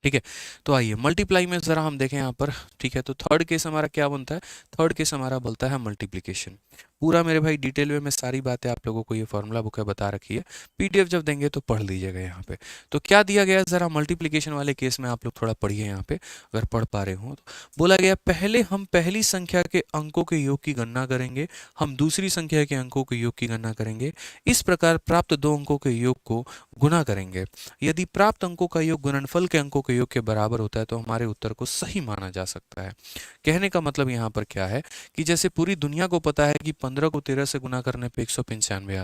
ठीक है, तो आइए मल्टीप्लाई में ज़रा हम देखें यहाँ पर। ठीक है, तो थर्ड केस हमारा क्या बनता है? थर्ड केस हमारा बोलता है मल्टीप्लिकेशन। पूरा मेरे भाई डिटेल में मैं सारी बातें आप लोगों को ये फॉर्मूला बुक है बता रखी है, पीडीएफ जब देंगे तो पढ़ लीजिएगा यहाँ पे। तो क्या दिया गया ज़रा मल्टीप्लिकेशन वाले केस में आप लोग थोड़ा पढ़िए यहाँ पे अगर पढ़ पा रहे हो तो। बोला गया पहले हम पहली संख्या के अंकों के योग की गणना करेंगे, हम दूसरी संख्या के अंकों के योग की गणना करेंगे, इस प्रकार प्राप्त दो अंकों के योग को गुना करेंगे। यदि प्राप्त अंकों का योग गुणनफल के अंकों के योग के बराबर होता है तो हमारे उत्तर को सही माना जा सकता है। कहने का मतलब यहाँ पर क्या है कि जैसे पूरी दुनिया को पता है कि 15 को 13 से गुना करने पे 195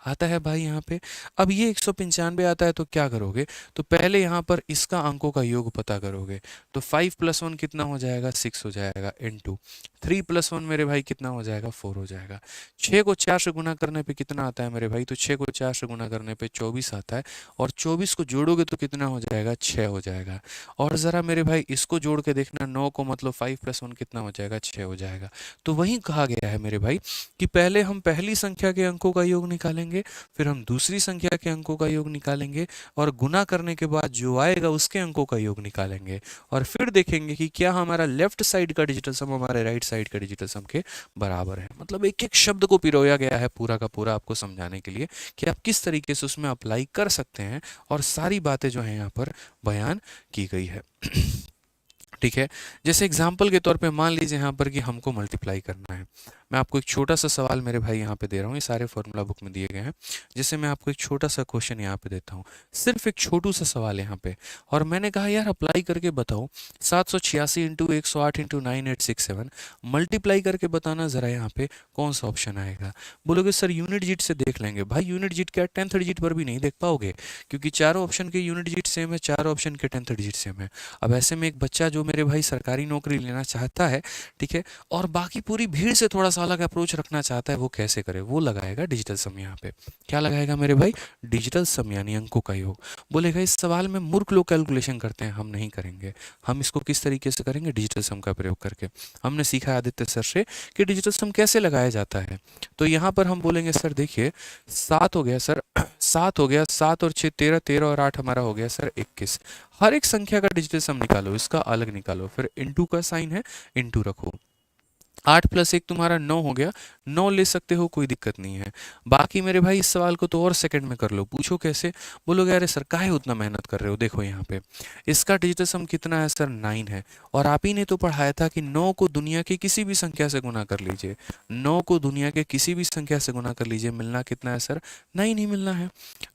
आता है भाई यहाँ पे। अब ये 195 आता है तो क्या करोगे, तो पहले यहाँ पर इसका अंकों का योग पता करोगे। तो 5 + 1 कितना हो जाएगा, 6 हो जाएगा, इनटू 3 + 1 मेरे भाई कितना हो जाएगा, 4 हो जाएगा। 6 को 4 से गुना करने पे कितना आता है मेरे भाई, तो 6 को 4 से गुना करने पे 24 आता है, और 24 को जोड़ोगे तो कितना हो जाएगा, 6 हो जाएगा। और ज़रा मेरे भाई इसको जोड़ के देखना, 9 को मतलब 5 + 1 कितना हो जाएगा, 6 हो जाएगा। तो वही कहा गया है मेरे भाई कि पहले हम पहली संख्या के अंकों का योग निकालेंगे, फिर हम दूसरी संख्या के अंकों का योग निकालेंगे, और गुना करने के बाद जो आएगा उसके अंकों का योग निकालेंगे, और फिर देखेंगे कि क्या हमारा लेफ्ट साइड का डिजिटल सम हमारे राइट साइड के डिजिटल सम के बराबर है। मतलब एक एक शब्द को पिरोया गया है पूरा का पूरा आपको समझाने के लिए कि आप किस तरीके से उसमें अप्लाई कर सकते हैं, और सारी बातें जो है यहाँ पर बयान की गई है। ठीक है, जैसे एग्जाम्पल के तौर पे मान लीजिए यहाँ पर कि हमको मल्टीप्लाई करना है। मैं आपको एक छोटा सा सवाल मेरे भाई यहाँ पे दे रहा हूँ, ये सारे फॉर्मूला बुक में दिए गए हैं। जैसे मैं आपको एक छोटा सा क्वेश्चन यहाँ पे देता हूँ, सिर्फ एक छोटू सा सवाल यहाँ पे, और मैंने कहा यार अप्लाई करके बताओ 786 इंटू 108 इंटू 9867, मल्टीप्लाई करके बताना ज़रा यहाँ पे कौन सा ऑप्शन आएगा। बोलोगे सर यूनिट डिजिट से देख लेंगे। भाई यूनिट डिजिट क्या 10th डिजिट पर भी नहीं देख पाओगे, क्योंकि चारों ऑप्शन के यूनिट डिजिट सेम है, चारों ऑप्शन के 10th डिजिट सेम है। अब ऐसे में एक बच्चा जो मेरे भाई सरकारी नौकरी लेना चाहता है, ठीक है, और बाकी पूरी भीड़ से थोड़ा सा अलग अप्रोच रखना चाहता है, वो कैसे करे, वो लगाएगा डिजिटल सम। यहाँ पे क्या लगाएगा मेरे भाई, डिजिटल सम यानी अंकों का योग। बोलेगा इस सवाल में मूर्ख लोग कैलकुलेशन करते हैं, हम नहीं करेंगे। हम इसको किस तरीके से करेंगे, डिजिटल सम का प्रयोग करके। हमने सीखा आदित्य सर से कि डिजिटल सम कैसे लगाया जाता है। तो यहाँ पर हम बोलेंगे सर देखिए 7 हो गया सर, 7 हो गया, 7 और 6 13, 13 और 8 हमारा हो गया सर 21। हर एक संख्या का डिजिटल सम निकालो, इसका अलग निकालो, फिर इंटू का साइन है, इंटू रखो। 8 + 1 तुम्हारा 9 हो गया, 9 ले सकते हो, कोई दिक्कत नहीं है। बाकी मेरे भाई इस सवाल को तो और सेकंड में कर लो। पूछो कैसे, बोलोगे अरे सर काहे उतना मेहनत कर रहे हो। देखो यहाँ पे इसका डिजिटल सम कितना है सर, 9 है, और आप ही ने तो पढ़ाया था कि 9 को दुनिया की किसी भी संख्या से गुना कर लीजिए। 9 को दुनिया के किसी भी संख्या से गुना कर लीजिए, मिलना कितना है सर, 9 ही मिलना है।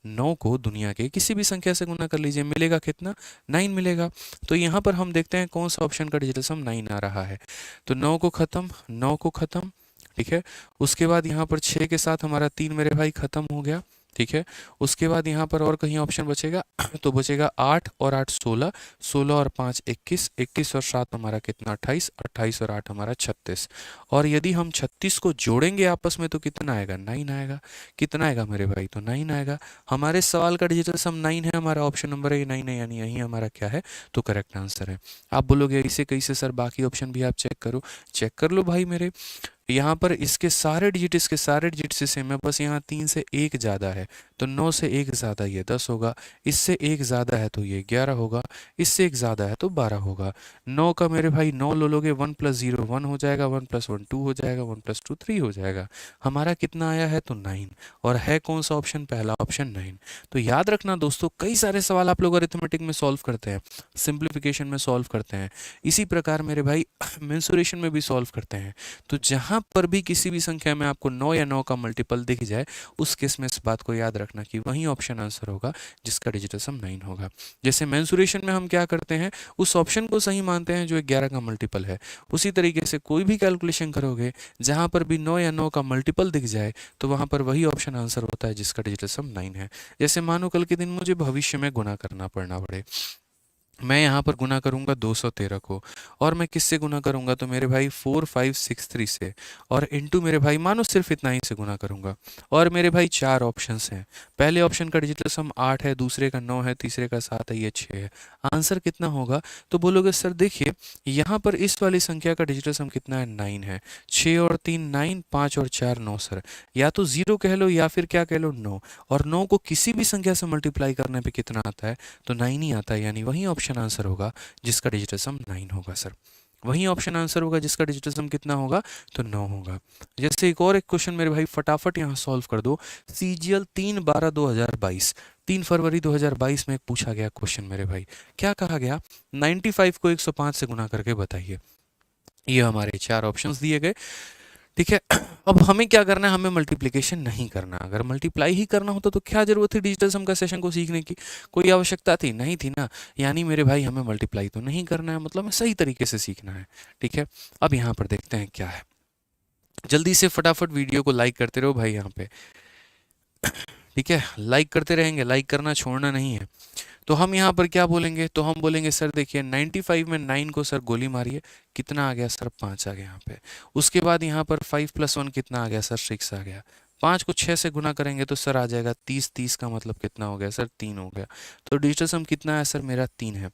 9 को दुनिया के किसी भी संख्या से गुना कर लीजिए, मिलेगा कितना, 9 मिलेगा। तो यहाँ पर हम देखते हैं कौन सा ऑप्शन का डिजिटल सम 9 आ रहा है। तो 9 को खत्म, 9 को खत्म, ठीक है। उसके बाद यहाँ पर 6 के साथ हमारा 3 मेरे भाई खत्म हो गया, ठीक है। उसके बाद यहाँ पर और कहीं ऑप्शन बचेगा तो बचेगा 8 और 8 16, 16 और 5 21, 21 और 7 हमारा कितना 28, 28 और 8 हमारा 36। और यदि हम 36 को जोड़ेंगे आपस में तो कितना आएगा, 9 आएगा। कितना आएगा मेरे भाई, तो 9 आएगा। हमारे सवाल का डिजिटल सम 9 है, हमारा ऑप्शन नंबर है 9 है, यानी यही हमारा क्या है, तो करेक्ट आंसर है। आप बोलोगे इसे कैसे सर, बाकी ऑप्शन भी आप चेक करो। चेक कर लो भाई मेरे, यहाँ पर इसके सारे डिजिट से सेम है, बस यहाँ 3 से 1 ज़्यादा है, तो 9 से 1 ज़्यादा ये 10 होगा, इससे 1 ज़्यादा है तो ये 11 होगा, इससे 1 ज़्यादा है तो 12 होगा। 9 का मेरे भाई 9 लो लोगे, 1 + 0 1 हो जाएगा, 1 + 1 2 हो जाएगा, 1 + 2 3 हो जाएगा। हमारा कितना आया है, तो 9, और है कौन सा ऑप्शन, पहला ऑप्शन 9। तो याद रखना दोस्तों, कई सारे सवाल आप लोग अरिथमेटिक में सॉल्व करते हैं, सिंप्लीफिकेशन में सॉल्व करते हैं, इसी प्रकार मेरे भाई मेंसुरेशन में भी सॉल्व करते हैं। तो जहाँ पर भी किसी भी संख्या में आपको 9 या 9 का मल्टीपल दिख जाए, उस केस में इस बात को याद रखना कि वही ऑप्शन आंसर होगा जिसका डिजिटल सम 9 होगा। जैसे मेंसुरेशन में हम क्या करते हैं, उस ऑप्शन को सही मानते हैं जो 11 का मल्टीपल है। उसी तरीके से कोई भी कैलकुलेशन करोगे, जहां पर भी 9 या 9 का मल्टीपल दिख जाए, तो वहां पर वही ऑप्शन आंसर होता है जिसका डिजिटल सम 9 है। जैसे मानो कल के दिन मुझे भविष्य में गुना करना पड़ना पड़े, मैं यहाँ पर गुना करूँगा 213 को, और मैं किससे गुना करूँगा, तो मेरे भाई 4563 से, और इनटू मेरे भाई मानो सिर्फ इतना ही से गुना करूँगा। और मेरे भाई 4 ऑप्शंस हैं, पहले ऑप्शन का डिजिटल सम 8 है, दूसरे का 9 है, तीसरे का 7 है, ये 6 है। आंसर कितना होगा, तो बोलोगे सर देखिए यहाँ पर इस वाली संख्या का डिजिटल सम कितना है, 9 है। 6 और 3 9, 5 और 4 9 सर, या तो 0 कह लो या फिर क्या कह लो 9, और 9 को किसी भी संख्या से मल्टीप्लाई करने पे कितना आता है, तो 9 ही आता है, यानी वही ऑप्शन आंसर होगा जिसका डिजिटल सम 9 होगा सर। वही ऑप्शन आंसर होगा जिसका डिजिटल सम कितना होगा, तो 9 होगा। जैसे एक और एक क्वेश्चन मेरे भाई फटाफट यहाँ सॉल्व कर दो। सीजीएल 3/12/2022, 3 फरवरी 2022 में एक पूछा गया क्वेश्चन मेरे भाई। क्या कहा गया? 95 को 105 से गुना करके बताइए। ये हमारे 4 ऑप्शंस दिए गए, ठीक है। अब हमें क्या करना है? हमें मल्टीप्लिकेशन नहीं करना। अगर मल्टीप्लाई ही करना होता तो क्या जरूरत थी डिजिटल सम का सेशन को सीखने की? कोई आवश्यकता थी? नहीं थी ना। यानी मेरे भाई हमें मल्टीप्लाई तो नहीं करना है, मतलब हमें सही तरीके से सीखना है, ठीक है। अब यहाँ पर देखते हैं क्या है। जल्दी से फटाफट वीडियो को लाइक करते रहो भाई यहाँ पे, ठीक है। लाइक करते रहेंगे, लाइक करना छोड़ना नहीं है। तो हम यहाँ पर क्या बोलेंगे? तो हम बोलेंगे सर देखिए 95 में 9 को सर गोली मारिए, कितना आ गया सर? 5 आ गया यहाँ पे। उसके बाद यहाँ पर 5 + 1 कितना आ गया सर? 6 आ गया। 5 को 6 से गुना करेंगे तो सर आ जाएगा 30, 30 का मतलब कितना हो गया सर? 3 हो गया। तो डिजिटल सम कितना है सर? मेरा 3 है।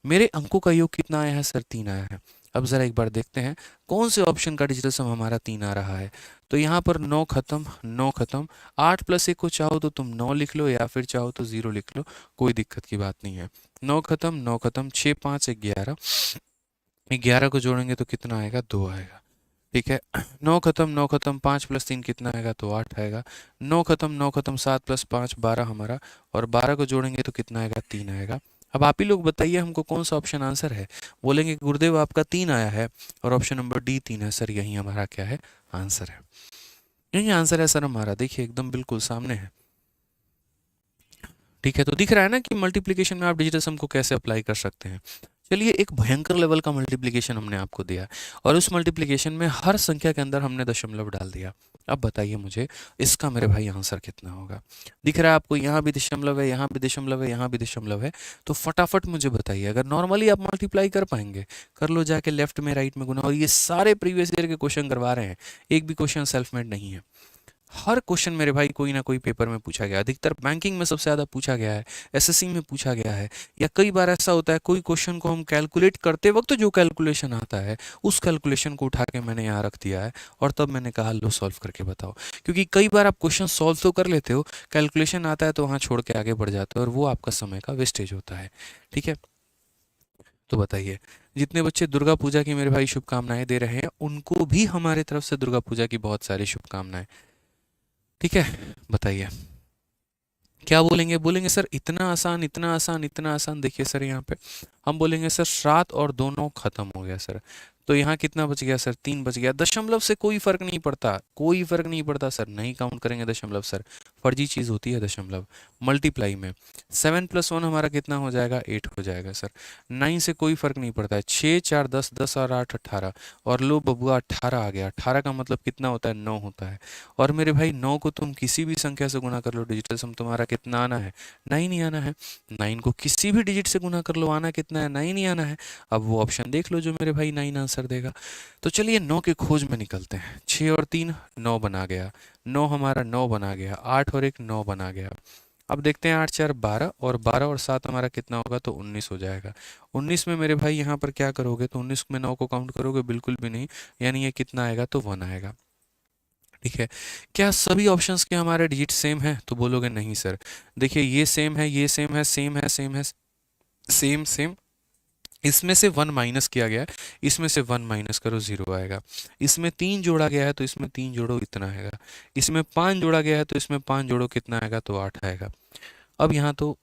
मेरे अंकों का योग कितना आया है सर? 3 आया है। अब ज़रा एक बार देखते हैं कौन से ऑप्शन का डिजिटल सम हमारा 3 आ रहा है। तो यहाँ पर 9 खत्म, 9 खत्म। 8 + 1 को चाहो तो तुम 9 लिख लो, या फिर चाहो तो 0 लिख लो, कोई दिक्कत की बात नहीं है। 9 खत्म, 9 खत्म, 6 5 11, 11 को जोड़ेंगे तो कितना आएगा? 2 आएगा, ठीक है। 9 खत्म, 9 खत्म, 5 + 3 कितना आएगा? तो 8 आएगा। 9 खत्म, 9 खत्म, 7 + 5 12 हमारा, और 12 को जोड़ेंगे तो कितना आएगा? 3 आएगा। अब आप ही लोग बताइए हमको कौन सा ऑप्शन आंसर है? बोलेंगे गुरुदेव आपका 3 आया है और ऑप्शन नंबर डी 3 है। सर यही हमारा क्या है? आंसर है। यही आंसर है सर हमारा, देखिए एकदम बिल्कुल सामने है, ठीक है। तो दिख रहा है ना कि मल्टीप्लिकेशन में आप डिजिटल सम को कैसे अप्लाई कर सकते हैं। चलिए एक भयंकर लेवल का मल्टीप्लिकेशन हमने आपको दिया, और उस मल्टीप्लिकेशन में हर संख्या के अंदर हमने दशमलव डाल दिया। अब बताइए मुझे इसका मेरे भाई आंसर कितना होगा? दिख रहा है आपको? यहाँ भी दशमलव है, यहाँ भी दशमलव है, यहाँ भी दशमलव है। तो फटाफट मुझे बताइए, अगर नॉर्मली आप मल्टीप्लाई कर पाएंगे, कर लो जाके लेफ्ट में राइट में गुना। और ये सारे प्रीवियस ईयर के क्वेश्चन करवा रहे हैं, एक भी क्वेश्चन सेल्फ मेड नहीं है। हर क्वेश्चन मेरे भाई कोई ना कोई पेपर में पूछा गया, अधिकतर बैंकिंग में सबसे ज़्यादा पूछा गया है, एसएससी में पूछा गया है। या कई बार ऐसा होता है कोई क्वेश्चन को हम कैलकुलेट करते वक्त जो कैलकुलेशन आता है उस कैलकुलेशन को उठा के मैंने यहाँ रख दिया है, और तब मैंने कहा लो सॉल्व करके बताओ। क्योंकि कई बार आप क्वेश्चन सॉल्व तो कर लेते हो, कैलकुलेशन आता है तो वहाँ छोड़ के आगे बढ़ जाते हो, और वो आपका समय का वेस्टेज होता है, ठीक है। तो बताइए, जितने बच्चे दुर्गा पूजा की मेरे भाई शुभकामनाएं दे रहे हैं उनको भी हमारे तरफ से दुर्गा पूजा की बहुत सारी शुभकामनाएं, ठीक है। बताइए क्या बोलेंगे? बोलेंगे सर इतना आसान, इतना आसान, इतना आसान। देखिए सर यहाँ पे हम बोलेंगे सर 7 और 2 9 खत्म हो गया सर। तो यहाँ कितना बच गया सर? 3 बच गया। दशमलव से कोई फर्क नहीं पड़ता, कोई फर्क नहीं पड़ता सर, नहीं काउंट करेंगे दशमलव सर, फर्जी चीज़ होती है दशमलव। मल्टीप्लाई में 7 + 1 हमारा कितना हो जाएगा? 8 हो जाएगा सर। 9 से कोई फर्क नहीं पड़ता है। 6 4 10, 10 और 8 18, और लो बबुआ 18 आ गया। 18 का मतलब कितना होता है? 9 होता है। और मेरे भाई 9 को तुम किसी भी संख्या से गुना कर लो, डिजिटल सम तुम्हारा कितना आना है? 9 ही आना है। 9 को किसी भी डिजिट से गुना कर लो, आना कितना है? 9 ही आना है। अब वो ऑप्शन देख लो जो मेरे भाई 9 आंसर देगा। तो चलिए 9 के खोज में निकलते हैं। 6 और 3 9 बना गया, 9 हमारा 9 बना गया, 8 और 1 9 बना गया। अब देखते हैं 8 4 12, और 12 और 7 हमारा कितना होगा? तो 19 हो जाएगा। 19 में मेरे भाई यहाँ पर क्या करोगे? तो 19 में 9 को काउंट करोगे? बिल्कुल भी नहीं, यानी ये कितना आएगा? तो 1 आएगा, ठीक है। क्या सभी ऑप्शंस के हमारे डिजिट सेम है? तो बोलोगे नहीं सर। देखिए ये सेम है, ये सेम है, सेम है, सेम है, सेम सेम। इसमें से 1 माइनस किया गया है, इसमें से 1 माइनस करो 0 आएगा। इसमें 3 जोड़ा गया है तो इसमें 3 जोड़ो इतना आएगा। इसमें 5 जोड़ा गया है तो इसमें 5 जोड़ो कितना आएगा? तो 8 आएगा। अब यहाँ तो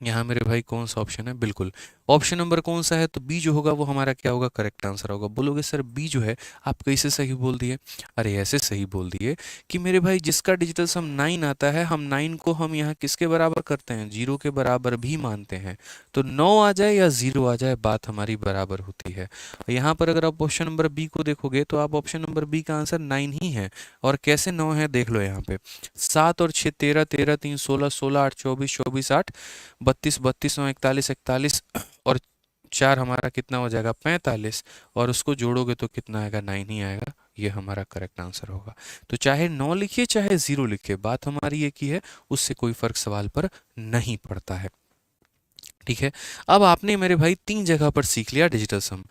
यहाँ मेरे भाई कौन सा ऑप्शन है? बिल्कुल ऑप्शन नंबर कौन सा है? तो बी जो होगा वो हमारा क्या होगा? करेक्ट आंसर होगा। बोलोगे सर बी जो है आप कैसे सही बोल दिए? अरे ऐसे सही बोल दिए कि मेरे भाई जिसका डिजिटल सम 9 आता है, हम 9 को हम यहाँ किसके बराबर करते हैं? 0 के बराबर भी मानते हैं। तो 9 आ जाए या 0 आ जाए, बात हमारी बराबर होती है। यहाँ पर अगर आप ऑप्शन नंबर बी को देखोगे तो आप ऑप्शन नंबर बी का आंसर 9 ही है। और कैसे 9 है देख लो यहाँ पे, 7 और 6 13, 13 3 16, 16 8 24, 24 8 32, 32 9 41, 41, और 4 हमारा कितना हो जाएगा? 45, और उसको जोड़ोगे तो कितना आएगा? 9 ही आएगा। ये हमारा करेक्ट आंसर होगा। तो चाहे 9 लिखिए चाहे 0 लिखिए, बात हमारी एक ही है, उससे कोई फर्क सवाल पर नहीं पड़ता है, ठीक है। अब आपने मेरे भाई 3 जगह पर सीख लिया डिजिटल सम।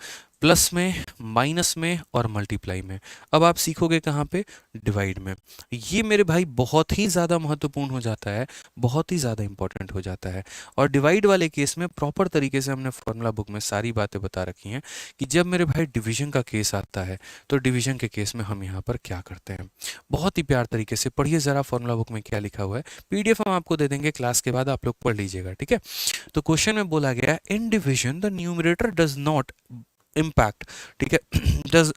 प्लस में, माइनस में और मल्टीप्लाई में। अब आप सीखोगे कहाँ पे? डिवाइड में। ये मेरे भाई बहुत ही ज़्यादा महत्वपूर्ण हो जाता है, बहुत ही ज़्यादा इंपॉर्टेंट हो जाता है। और डिवाइड वाले केस में प्रॉपर तरीके से हमने फॉर्मूला बुक में सारी बातें बता रखी हैं कि जब मेरे भाई डिवीजन का केस आता है तो डिवीजन के केस में हम यहाँ पर क्या करते हैं। बहुत ही प्यार तरीके से पढ़िए ज़रा फॉर्मूला बुक में क्या लिखा हुआ है। पीडीएफ हम आपको दे देंगे क्लास के बाद, आप लोग पढ़ लीजिएगा, ठीक है। तो क्वेश्चन में बोला गया है in division the numerator does not impact, ठीक है,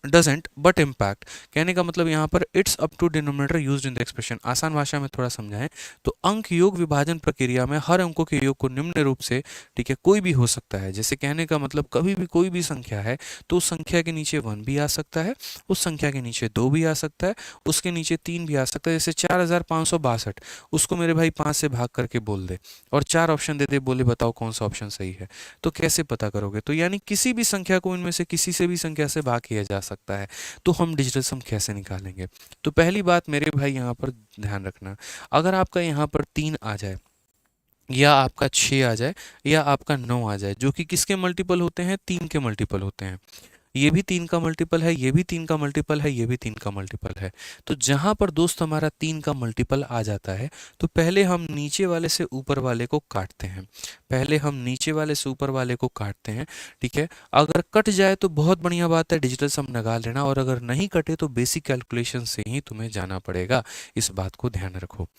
डजेंट बट इम्पैक्ट। कहने का मतलब यहाँ पर it's up to denominator used in the expression. आसान भाषा में थोड़ा समझाएं तो अंक योग विभाजन प्रक्रिया में हर अंकों के योग को निम्न रूप से, ठीक है, कोई भी हो सकता है। जैसे कहने का मतलब कभी भी कोई भी संख्या है तो उस संख्या के नीचे 1 भी आ सकता है, उस संख्या के नीचे 2 भी आ सकता है, उसके नीचे 3 भी आ सकता है। जैसे 4562, उसको मेरे भाई 5 से भाग करके बोल दे और 4 ऑप्शन दे दे, बोले बताओ कौन सा ऑप्शन सही है। तो कैसे पता करोगे? तो यानी किसी भी संख्या को इनमें से किसी से भी संख्या से भाग किया जा सकता है, तो हम डिजिटल सम कैसे निकालेंगे? तो पहली बात मेरे भाई यहाँ पर ध्यान रखना, अगर आपका यहाँ पर 3 आ जाए या आपका 6 आ जाए या आपका 9 आ जाए, जो कि किसके मल्टीपल होते हैं? 3 के मल्टीपल होते हैं। ये भी 3 का मल्टीपल है, ये भी 3 का मल्टीपल है, ये भी 3 का मल्टीपल है। तो जहां पर दोस्त हमारा 3 का मल्टीपल आ जाता है तो पहले हम नीचे वाले से ऊपर वाले को काटते हैं, पहले हम नीचे वाले से ऊपर वाले को काटते हैं, ठीक है। अगर कट जाए तो बहुत बढ़िया बात है, डिजिटल सम निकाल लेना, और अगर नहीं कटे तो बेसिक कैलकुलेशन से ही तुम्हें जाना पड़ेगा। इस बात को ध्यान रखो,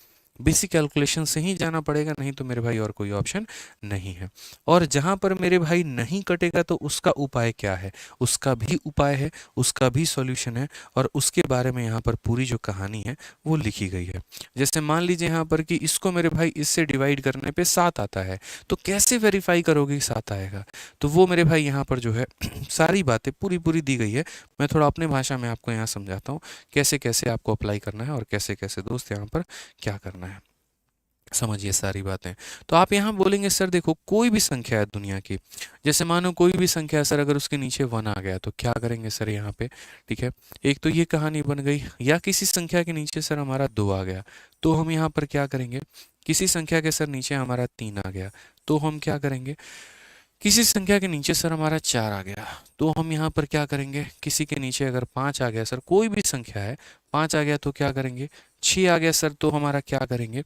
बेसिक कैलकुलेशन से ही जाना पड़ेगा, नहीं तो मेरे भाई और कोई ऑप्शन नहीं है। और जहां पर मेरे भाई नहीं कटेगा तो उसका उपाय क्या है? उसका भी उपाय है, उसका भी सॉल्यूशन है, और उसके बारे में यहाँ पर पूरी जो कहानी है वो लिखी गई है। जैसे मान लीजिए यहाँ पर कि इसको मेरे भाई इससे डिवाइड करने पे 7 आता है, तो कैसे वेरीफाई करोगे कि 7 आएगा? तो वो मेरे भाई यहाँ पर जो है सारी बातें पूरी पूरी दी गई है। मैं थोड़ा अपने भाषा में आपको यहाँ समझाता हूँ कैसे कैसे आपको अप्लाई करना है और कैसे कैसे दोस्त यहाँ पर क्या करना है। समझिए सारी बातें। तो आप यहाँ बोलेंगे सर देखो कोई भी संख्या है दुनिया की, जैसे मानो कोई भी संख्या है सर, अगर उसके नीचे 1 आ गया तो क्या करेंगे सर यहाँ पे? ठीक है, एक तो ये कहानी बन गई। या किसी संख्या के नीचे सर हमारा 2 आ गया तो हम यहाँ पर क्या करेंगे? किसी संख्या के सर नीचे हमारा 3 आ गया तो हम क्या करेंगे? किसी संख्या के नीचे सर हमारा 4 आ गया तो हम यहाँ पर क्या करेंगे? किसी के नीचे अगर 5 आ गया सर, कोई भी संख्या है 5 आ गया तो क्या करेंगे? 6 आ गया सर तो हमारा क्या करेंगे?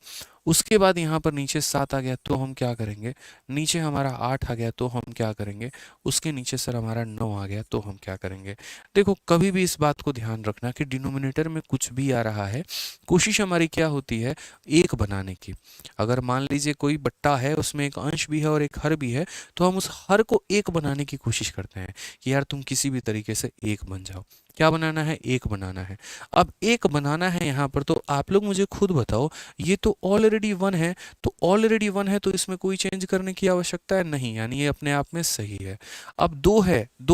उसके बाद यहाँ पर नीचे 7 आ गया तो हम क्या करेंगे? नीचे हमारा 8 आ गया तो हम क्या करेंगे? उसके नीचे सर हमारा 9 आ गया तो हम क्या करेंगे? देखो कभी भी इस बात को ध्यान रखना कि डिनोमिनेटर में कुछ भी आ रहा है, कोशिश हमारी क्या होती है? एक बनाने की। अगर मान लीजिए कोई बट्टा है, उसमें एक अंश भी है और एक हर भी है, तो हम उस हर को एक बनाने की कोशिश करते हैं कि यार तुम किसी भी तरीके से एक बन जाओ। क्या बनाना है? एक बनाना है। अब एक बनाना है यहाँ पर, तो आप लोग मुझे खुद बताओ, ये तो ऑलरेडी 1 है, तो ऑलरेडी 1 है तो इसमें कोई चेंज करने की आवश्यकता है नहीं, यानी ये अपने आप में सही है। अब 2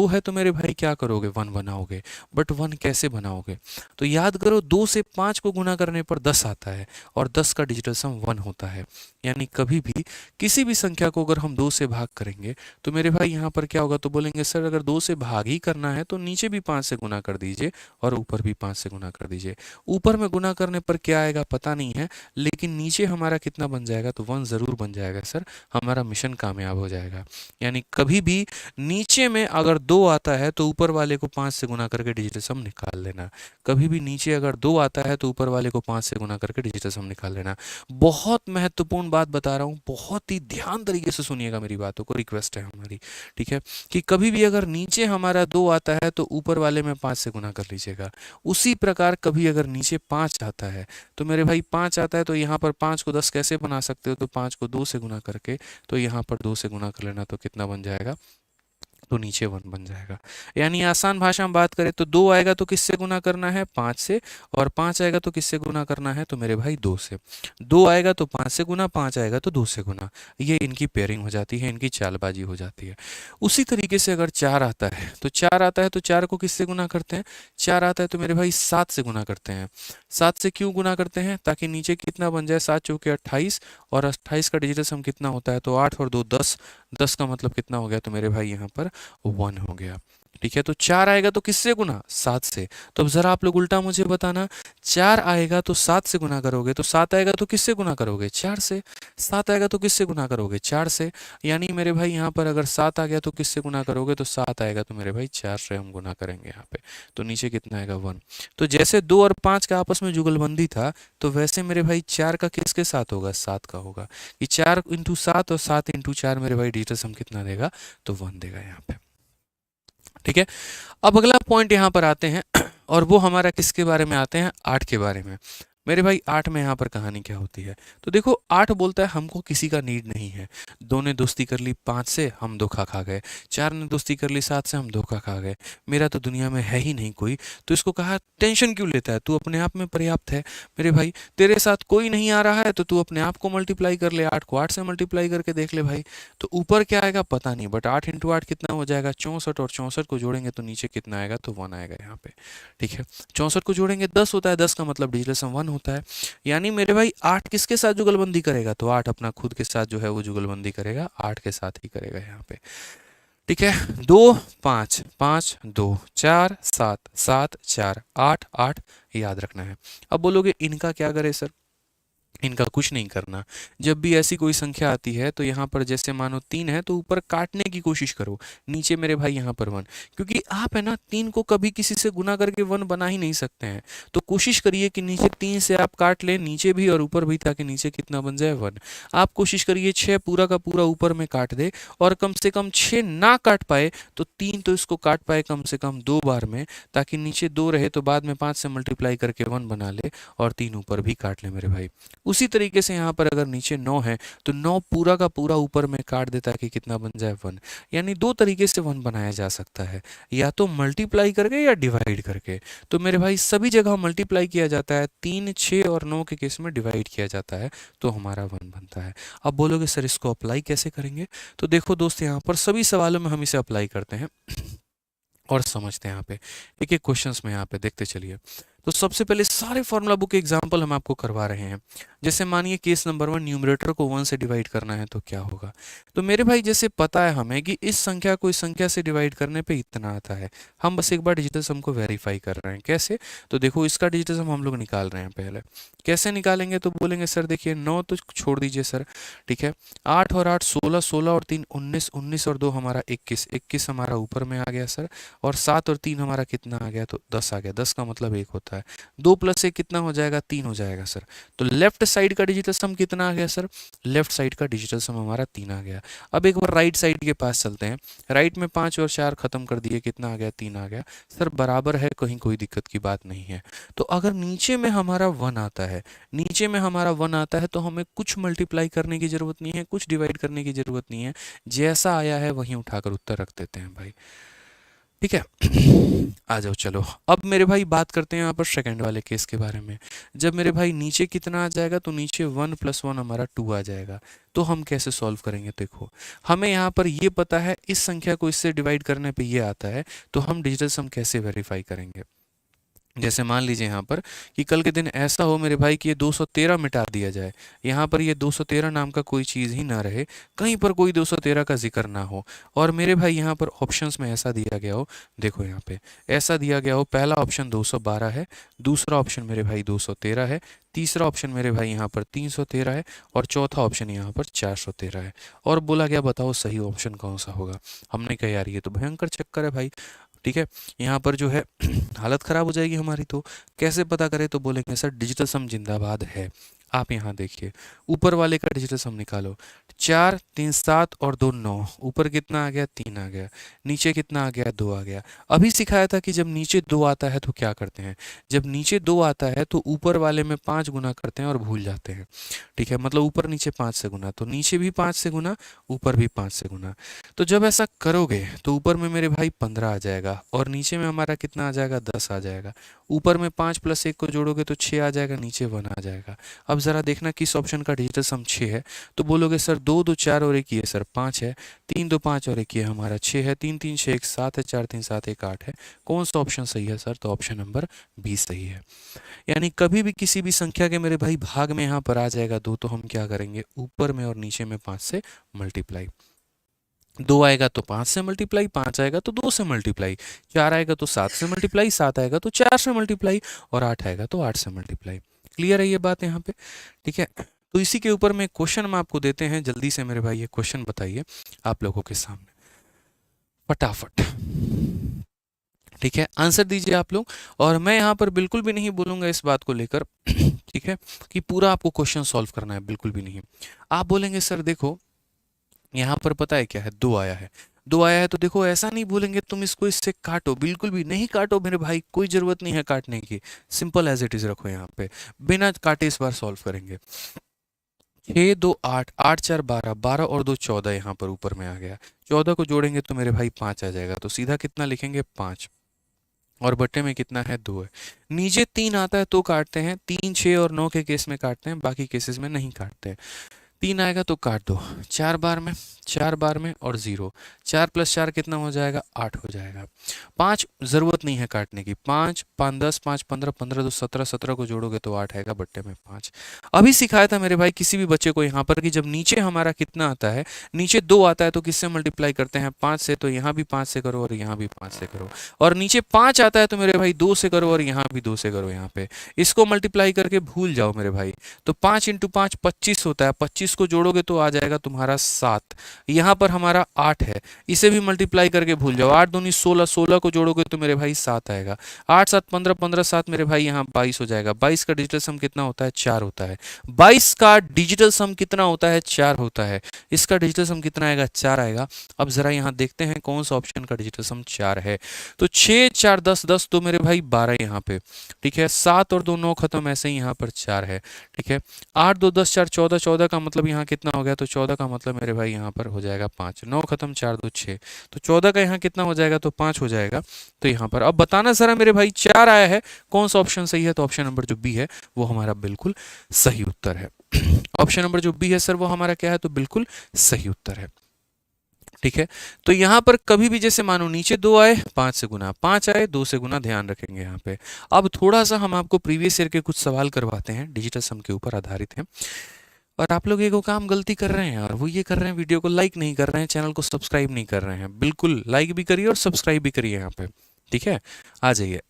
है तो मेरे भाई क्या करोगे? 1 बनाओगे। बट 1 कैसे बनाओगे? तो याद करो 2 से 5 को गुना करने पर 10 आता है और 10 का डिजिटल सम 1 होता है। यानी कभी भी किसी भी संख्या को अगर हम 2 से भाग करेंगे तो मेरे भाई यहाँ पर क्या होगा? तो बोलेंगे सर अगर 2 से भाग ही करना है तो नीचे भी 5 से गुना कर दीजिए और ऊपर भी 5 से गुना कर दीजिए। ऊपर में गुना करने पर क्या आएगा पता नहीं है, लेकिन नीचे हमारा कितना बन जाएगा? तो 1 जरूर बन जाएगा सर, हमारा मिशन कामयाब हो जाएगा। यानी कभी भी नीचे में अगर 2 आता है तो ऊपर वाले को 5 से गुना करके डिजिटल सम निकाल लेना। कभी भी नीचे अगर 2 आता है तो ऊपर वाले को 5 से गुना करके डिजिटल सम निकाल लेना। बहुत महत्वपूर्ण बात बता रहा हूँ, बहुत ही ध्यान तरीके से सुनिएगा मेरी बातों को, रिक्वेस्ट है हमारी, ठीक है, कि कभी भी अगर नीचे हमारा 2 आता है तो ऊपर वाले में 5 से गुना कर लीजिएगा। उसी प्रकार कभी अगर नीचे 5 आता है तो मेरे भाई 5 आता है तो यहाँ पर 5 को 10 कैसे बना सकते हो? तो 5 को 2 से गुना करके, तो यहाँ पर 2 से गुना कर लेना, तो कितना बन जाएगा? तो नीचे 1 बन जाएगा। यानी आसान भाषा में बात करें तो 2 आएगा तो किससे गुना करना है? 5 से, और 5 आएगा तो किससे गुना करना है? तो मेरे भाई 2 से। 2 आएगा तो 5 से गुना, 5 आएगा तो 2 से गुना। ये इनकी पेयरिंग हो जाती है, इनकी चालबाजी हो जाती है। उसी तरीके से अगर 4 आता है तो 4 आता है तो 4 को किससे गुना करते हैं? 4 आता है तो मेरे भाई 7 से गुना करते हैं। 7 से क्यों गुना करते हैं? ताकि नीचे कितना बन जाए? 7 चौके 28, और 28 का डिजिटल सम कितना होता है? तो 8 और 2 10, 10 का मतलब कितना हो गया? तो मेरे भाई यहाँ पर 1 हो गया। ठीक है, तो 4 आएगा तो किससे गुना, 7 से। तो अब जरा आप लोग उल्टा मुझे बताना, 4 आएगा तो 7 से गुना करोगे, तो 7 आएगा तो किससे गुना करोगे, 4 से। 7 आएगा तो किससे गुना करोगे, 4 से। यानी मेरे भाई यहाँ पर अगर 7 आ गया तो किससे गुना करोगे, तो 7 आएगा तो मेरे भाई 4 से हम गुना करेंगे यहाँ पे। तो नीचे कितना आएगा, 1। तो जैसे 2 और 5 का आपस में जुगलबंदी था, तो वैसे मेरे भाई 4 का किसके साथ होगा, 7 का होगा। कि 4 इंटू 7 और 7 इंटू 4 मेरे भाई डिजिटल सम कितना देगा, तो 1 देगा यहाँ पे। ठीक है, अब अगला पॉइंट यहाँ पर आते हैं और वो हमारा किसके बारे में आते हैं, 8 के बारे में। मेरे भाई 8 में यहाँ पर कहानी क्या होती है, तो देखो 8 बोलता है हमको किसी का नीड नहीं है। 2 ने दोस्ती कर ली 5 से, हम धोखा खा गए। 4 ने दोस्ती कर ली 7 से, हम धोखा खा गए। मेरा तो दुनिया में है ही नहीं कोई। तो इसको कहा टेंशन क्यों लेता है, तू अपने आप में पर्याप्त है। मेरे भाई तेरे साथ कोई नहीं आ रहा है तो तू अपने आप को मल्टीप्लाई कर ले, 8 को 8 से मल्टीप्लाई करके देख ले भाई। तो ऊपर क्या आएगा पता नहीं, बट 8 इंटू 8 कितना हो जाएगा, 64। और 64 को जोड़ेंगे तो नीचे कितना आएगा, तो 1 आएगा यहाँ पे। ठीक है, 64 को जोड़ेंगे 10 होता है, 10 का मतलब डिजिटल सम 1 होता है। यानी मेरे भाई 8 किसके साथ जुगलबंदी करेगा, तो 8 अपना खुद के साथ जो है वो जुगलबंदी करेगा, 8 के साथ ही करेगा यहाँ पे। ठीक है, 2 5 5 2 4 7 7 4 8 8 याद रखना है। अब बोलोगे इनका क्या करे सर, इनका कुछ नहीं करना। जब भी ऐसी कोई संख्या आती है तो यहाँ पर जैसे मानो 3 है तो ऊपर काटने की कोशिश करो, नीचे मेरे भाई यहाँ पर 1। क्योंकि आप है ना 3 को कभी किसी से गुना करके 1 बना ही नहीं सकते हैं। तो कोशिश करिए कि नीचे 3 से आप काट लें, नीचे भी और ऊपर भी, ताकि नीचे कितना बन जाए, 1। आप कोशिश करिए 6 पूरा का पूरा ऊपर में काट दे, और कम से कम 6 ना काट पाए तो 3 तो इसको काट पाए कम से कम 2 बार में, ताकि नीचे 2 रहे तो बाद में 5 से मल्टीप्लाई करके 1 बना ले, और 3 ऊपर भी काट ले मेरे भाई। उसी तरीके से यहाँ पर अगर नीचे 9 है तो 9 पूरा का पूरा ऊपर में काट देता है कि कितना बन जाए, 1। यानी 2 तरीके से 1 बनाया जा सकता है, या तो मल्टीप्लाई करके या डिवाइड करके। तो मेरे भाई सभी जगह मल्टीप्लाई किया जाता है, 3 6 और 9 के केस में डिवाइड किया जाता है, तो हमारा 1 बनता है। अब बोलोगे सर इसको अप्लाई कैसे करेंगे, तो देखो दोस्त यहाँ पर सभी सवालों में हम इसे अप्लाई करते हैं और समझते हैं। यहाँ पे एक एक क्वेश्चंस में यहाँ पे देखते चलिए। तो सबसे पहले सारे फॉर्मूला बुक के एग्जाम्पल हम आपको करवा रहे हैं। जैसे मानिए केस नंबर 1, न्यूमरेटर को 1 से डिवाइड करना है तो क्या होगा। तो मेरे भाई जैसे पता है हमें कि इस संख्या को इस संख्या से डिवाइड करने पे इतना आता है, हम बस एक बार डिजिटल सम को वेरीफाई कर रहे हैं। कैसे, तो देखो इसका डिजिटल सम हम लोग निकाल रहे हैं। पहले कैसे निकालेंगे, तो बोलेंगे सर देखिए 9 तो छोड़ दीजिए सर, ठीक है, 8 और 8 16, 16 और 3 19, 19 और 2 हमारा 21, 21 हमारा ऊपर में आ गया सर, और 7 और 3 हमारा कितना आ गया, तो 10 आ गया। 10 का मतलब 1 होता है। 2 + 1 कितना हो जाएगा, 3 हो जाएगा सर। तो लेफ्ट साइड का डिजिटल सम कितना आ गया सर, लेफ्ट साइड का डिजिटल सम हमारा 3 आ गया। अब एक बार राइट साइड के पास चलते हैं। राइट में 5 और 4 खत्म कर दिए, कितना आ गया, 3 आ गया सर, बराबर है, कहीं कोई दिक्कत की बात नहीं है। तो अगर नीचे में हमारा 1 आता है, नीचे में हमारा 1 आता है, तो हमें कुछ मल्टीप्लाई करने की जरूरत नहीं है, कुछ डिवाइड करने की जरूरत नहीं है, जैसा आया है वहीं उठाकर उत्तर रख देते हैं भाई। ठीक है, आ जाओ चलो। अब मेरे भाई बात करते हैं यहाँ पर सेकंड वाले केस के बारे में। जब मेरे भाई नीचे कितना आ जाएगा, तो नीचे 1 + 1 हमारा 2 आ जाएगा। तो हम कैसे सॉल्व करेंगे, देखो हमें यहाँ पर ये पता है इस संख्या को इससे डिवाइड करने पे ये आता है, तो हम डिजिटल सम कैसे वेरीफाई करेंगे। जैसे मान लीजिए यहाँ पर कि कल के दिन ऐसा हो मेरे भाई कि ये 213 मिटा दिया जाए, यहाँ पर ये 213 नाम का कोई चीज़ ही ना रहे, कहीं पर कोई 213 का जिक्र ना हो, और मेरे भाई यहाँ पर ऑप्शंस में ऐसा दिया गया हो, देखो यहाँ पे ऐसा दिया गया हो, पहला ऑप्शन 212 है, दूसरा ऑप्शन मेरे भाई 213 है, तीसरा ऑप्शन मेरे भाई यहाँ पर 313 है, और चौथा ऑप्शन यहाँ पर 413 है। और बोला गया बताओ सही ऑप्शन कौन सा होगा। हमने कहा यार ये तो भयंकर चक्कर है भाई। ठीक है, यहाँ पर जो है हालत ख़राब हो जाएगी हमारी। तो कैसे पता करें, तो बोलेंगे सर डिजिटल सम जिंदाबाद है। आप यहाँ देखिए ऊपर वाले का डिजिटल सम निकालो, 4 3 7 और 2 9, ऊपर कितना आ गया, 3 आ गया, नीचे कितना आ गया, 2 आ गया। अभी सिखाया था कि जब नीचे 2 आता है तो क्या करते हैं, जब नीचे 2 आता है तो ऊपर वाले में 5 गुना करते हैं और भूल जाते हैं। ठीक है, मतलब ऊपर नीचे 5 से गुना, तो नीचे भी 5 से गुना, ऊपर भी 5 से गुना। तो जब ऐसा करोगे तो ऊपर में मेरे भाई 15 आ जाएगा, और नीचे में हमारा कितना आ जाएगा, 10 आ जाएगा। ऊपर में 5 + 1 को जोड़ोगे तो 6 आ जाएगा, नीचे 1 आ जाएगा। अब ज़रा देखना किस ऑप्शन का डिजिटल सम 6 है। तो बोलोगे सर 2 2 4 और 1 ये सर 5 है, 3 2 5 और 1 ये हमारा 6 है, 3 3 6 1 7 है, 4 3 7 1 8 है। कौन सा ऑप्शन सही है सर, तो ऑप्शन नंबर 20 सही है। यानी कभी भी किसी भी संख्या के मेरे भाई भाग में यहाँ पर आ जाएगा 2, तो हम क्या करेंगे, ऊपर में और नीचे में 5 से मल्टीप्लाई। दो आएगा तो 5 से मल्टीप्लाई, 5 आएगा तो 2 से मल्टीप्लाई, 4 आएगा तो 7 से मल्टीप्लाई, 7 आएगा तो 4 से मल्टीप्लाई, और 8 आएगा तो 8 से मल्टीप्लाई। क्लियर है ये बात यहाँ पे? ठीक है, तो इसी के ऊपर में क्वेश्चन हम आपको देते हैं, जल्दी से मेरे भाई ये क्वेश्चन बताइए आप लोगों के सामने फटाफट। ठीक है, आंसर दीजिए आप लोग। और मैं यहाँ पर बिल्कुल भी नहीं बोलूंगा इस बात को लेकर ठीक है, कि पूरा आपको क्वेश्चन सॉल्व करना है, बिल्कुल भी नहीं। आप बोलेंगे सर देखो यहाँ पर पता है क्या है, दो आया है, दो आया है तो देखो ऐसा नहीं बोलेंगे तुम इसको इससे काटो, बिल्कुल भी नहीं काटो मेरे भाई, कोई ज़रूरत नहीं है काटने की, सिंपल एज इट इज़ रखो यहाँ पे, बिना काटे इस बार सॉल्व करेंगे। 6 2 8, 8 4 12, 12 और 2 14 यहाँ पर ऊपर में आ गया, 14 को जोड़ेंगे तो मेरे भाई 5 आ जाएगा, तो सीधा कितना लिखेंगे 5, और बट्टे में कितना है 2 है। नीचे 3 आता है तो काटते हैं, 3 6 और 9 के केस में काटते हैं, बाकी केसेस में नहीं काटते हैं। 3 आएगा तो काट दो, 4 बार में, 4 बार में और 0, 4 + 4 कितना हो जाएगा 8 हो जाएगा। 5 ज़रूरत नहीं है काटने की, 5 5 10 5 15 15 2 17, 17 को जोड़ोगे तो 8 आएगा, बट्टे में 5। अभी सिखाया था मेरे भाई किसी भी बच्चे को यहाँ पर कि जब नीचे हमारा कितना आता है, नीचे 2 आता है तो किससे मल्टीप्लाई करते हैं 5 से, तो यहाँ भी 5 से करो और यहाँ भी 5 से करो, और नीचे 5 आता है तो मेरे भाई 2 से करो और यहाँ भी 2 से करो, यहाँ पे इसको मल्टीप्लाई करके भूल जाओ मेरे भाई। तो 5 × 5 25 होता है, 25 को जोड़ोगे तो आ जाएगा तुम्हारा 7, यहाँ पर हमारा 8 है, इसे भी मल्टीप्लाई करके भूल जाओ, 8 दूनी 16, 16 को जोड़ोगे तो मेरे भाई 7 आएगा, 8 7 15, 15 7 मेरे भाई यहाँ 22 हो जाएगा। 22 का डिजिटल सम कितना होता है 4 होता है, 22 का डिजिटल सम कितना होता है 4 होता है, इसका डिजिटल सम कितना आएगा 4 आएगा। अब जरा यहाँ देखते हैं कौन सा ऑप्शन का डिजिटल सम 4 है, तो 6 4 10 10 तो मेरे भाई 12 यहाँ पे, ठीक है, 7 और 2 9 खत्म, ऐसे ही यहाँ पर 4 है, ठीक है, 8 2 10 4 14, 14 का मतलब यहाँ कितना हो गया, तो 14 का मतलब मेरे भाई यहाँ पर हो जाएगा 5, 9 खत्म 4 2 6, तो 14 का यहाँ कितना हो जाएगा, तो 5 हो जाएगा। तो यहाँ पर अब बताना जरा मेरे भाई 4 आया है, कौन सा ऑप्शन सही है, तो ऑप्शन नंबर जो बी है वो हमारा बिल्कुल सही उत्तर है। ऑप्शन नंबर जो बी है सर वो हमारा क्या है, तो बिल्कुल सही उत्तर है। ठीक है, तो यहाँ पर कभी भी जैसे मानो नीचे 2 आए 5 से गुना, 5 आए 2 से गुना, ध्यान रखेंगे यहाँ पे। अब थोड़ा सा हम आपको प्रीवियस ईयर के कुछ सवाल करवाते हैं, डिजिटल सम के ऊपर आधारित हैं। और आप लोग एक काम गलती कर रहे हैं, और वो ये कर रहे हैं, वीडियो को लाइक नहीं कर रहे हैं, चैनल को सब्सक्राइब नहीं कर रहे हैं, बिल्कुल लाइक भी करिए और सब्सक्राइब भी करिए यहाँ पे। ठीक है, आ जाइए।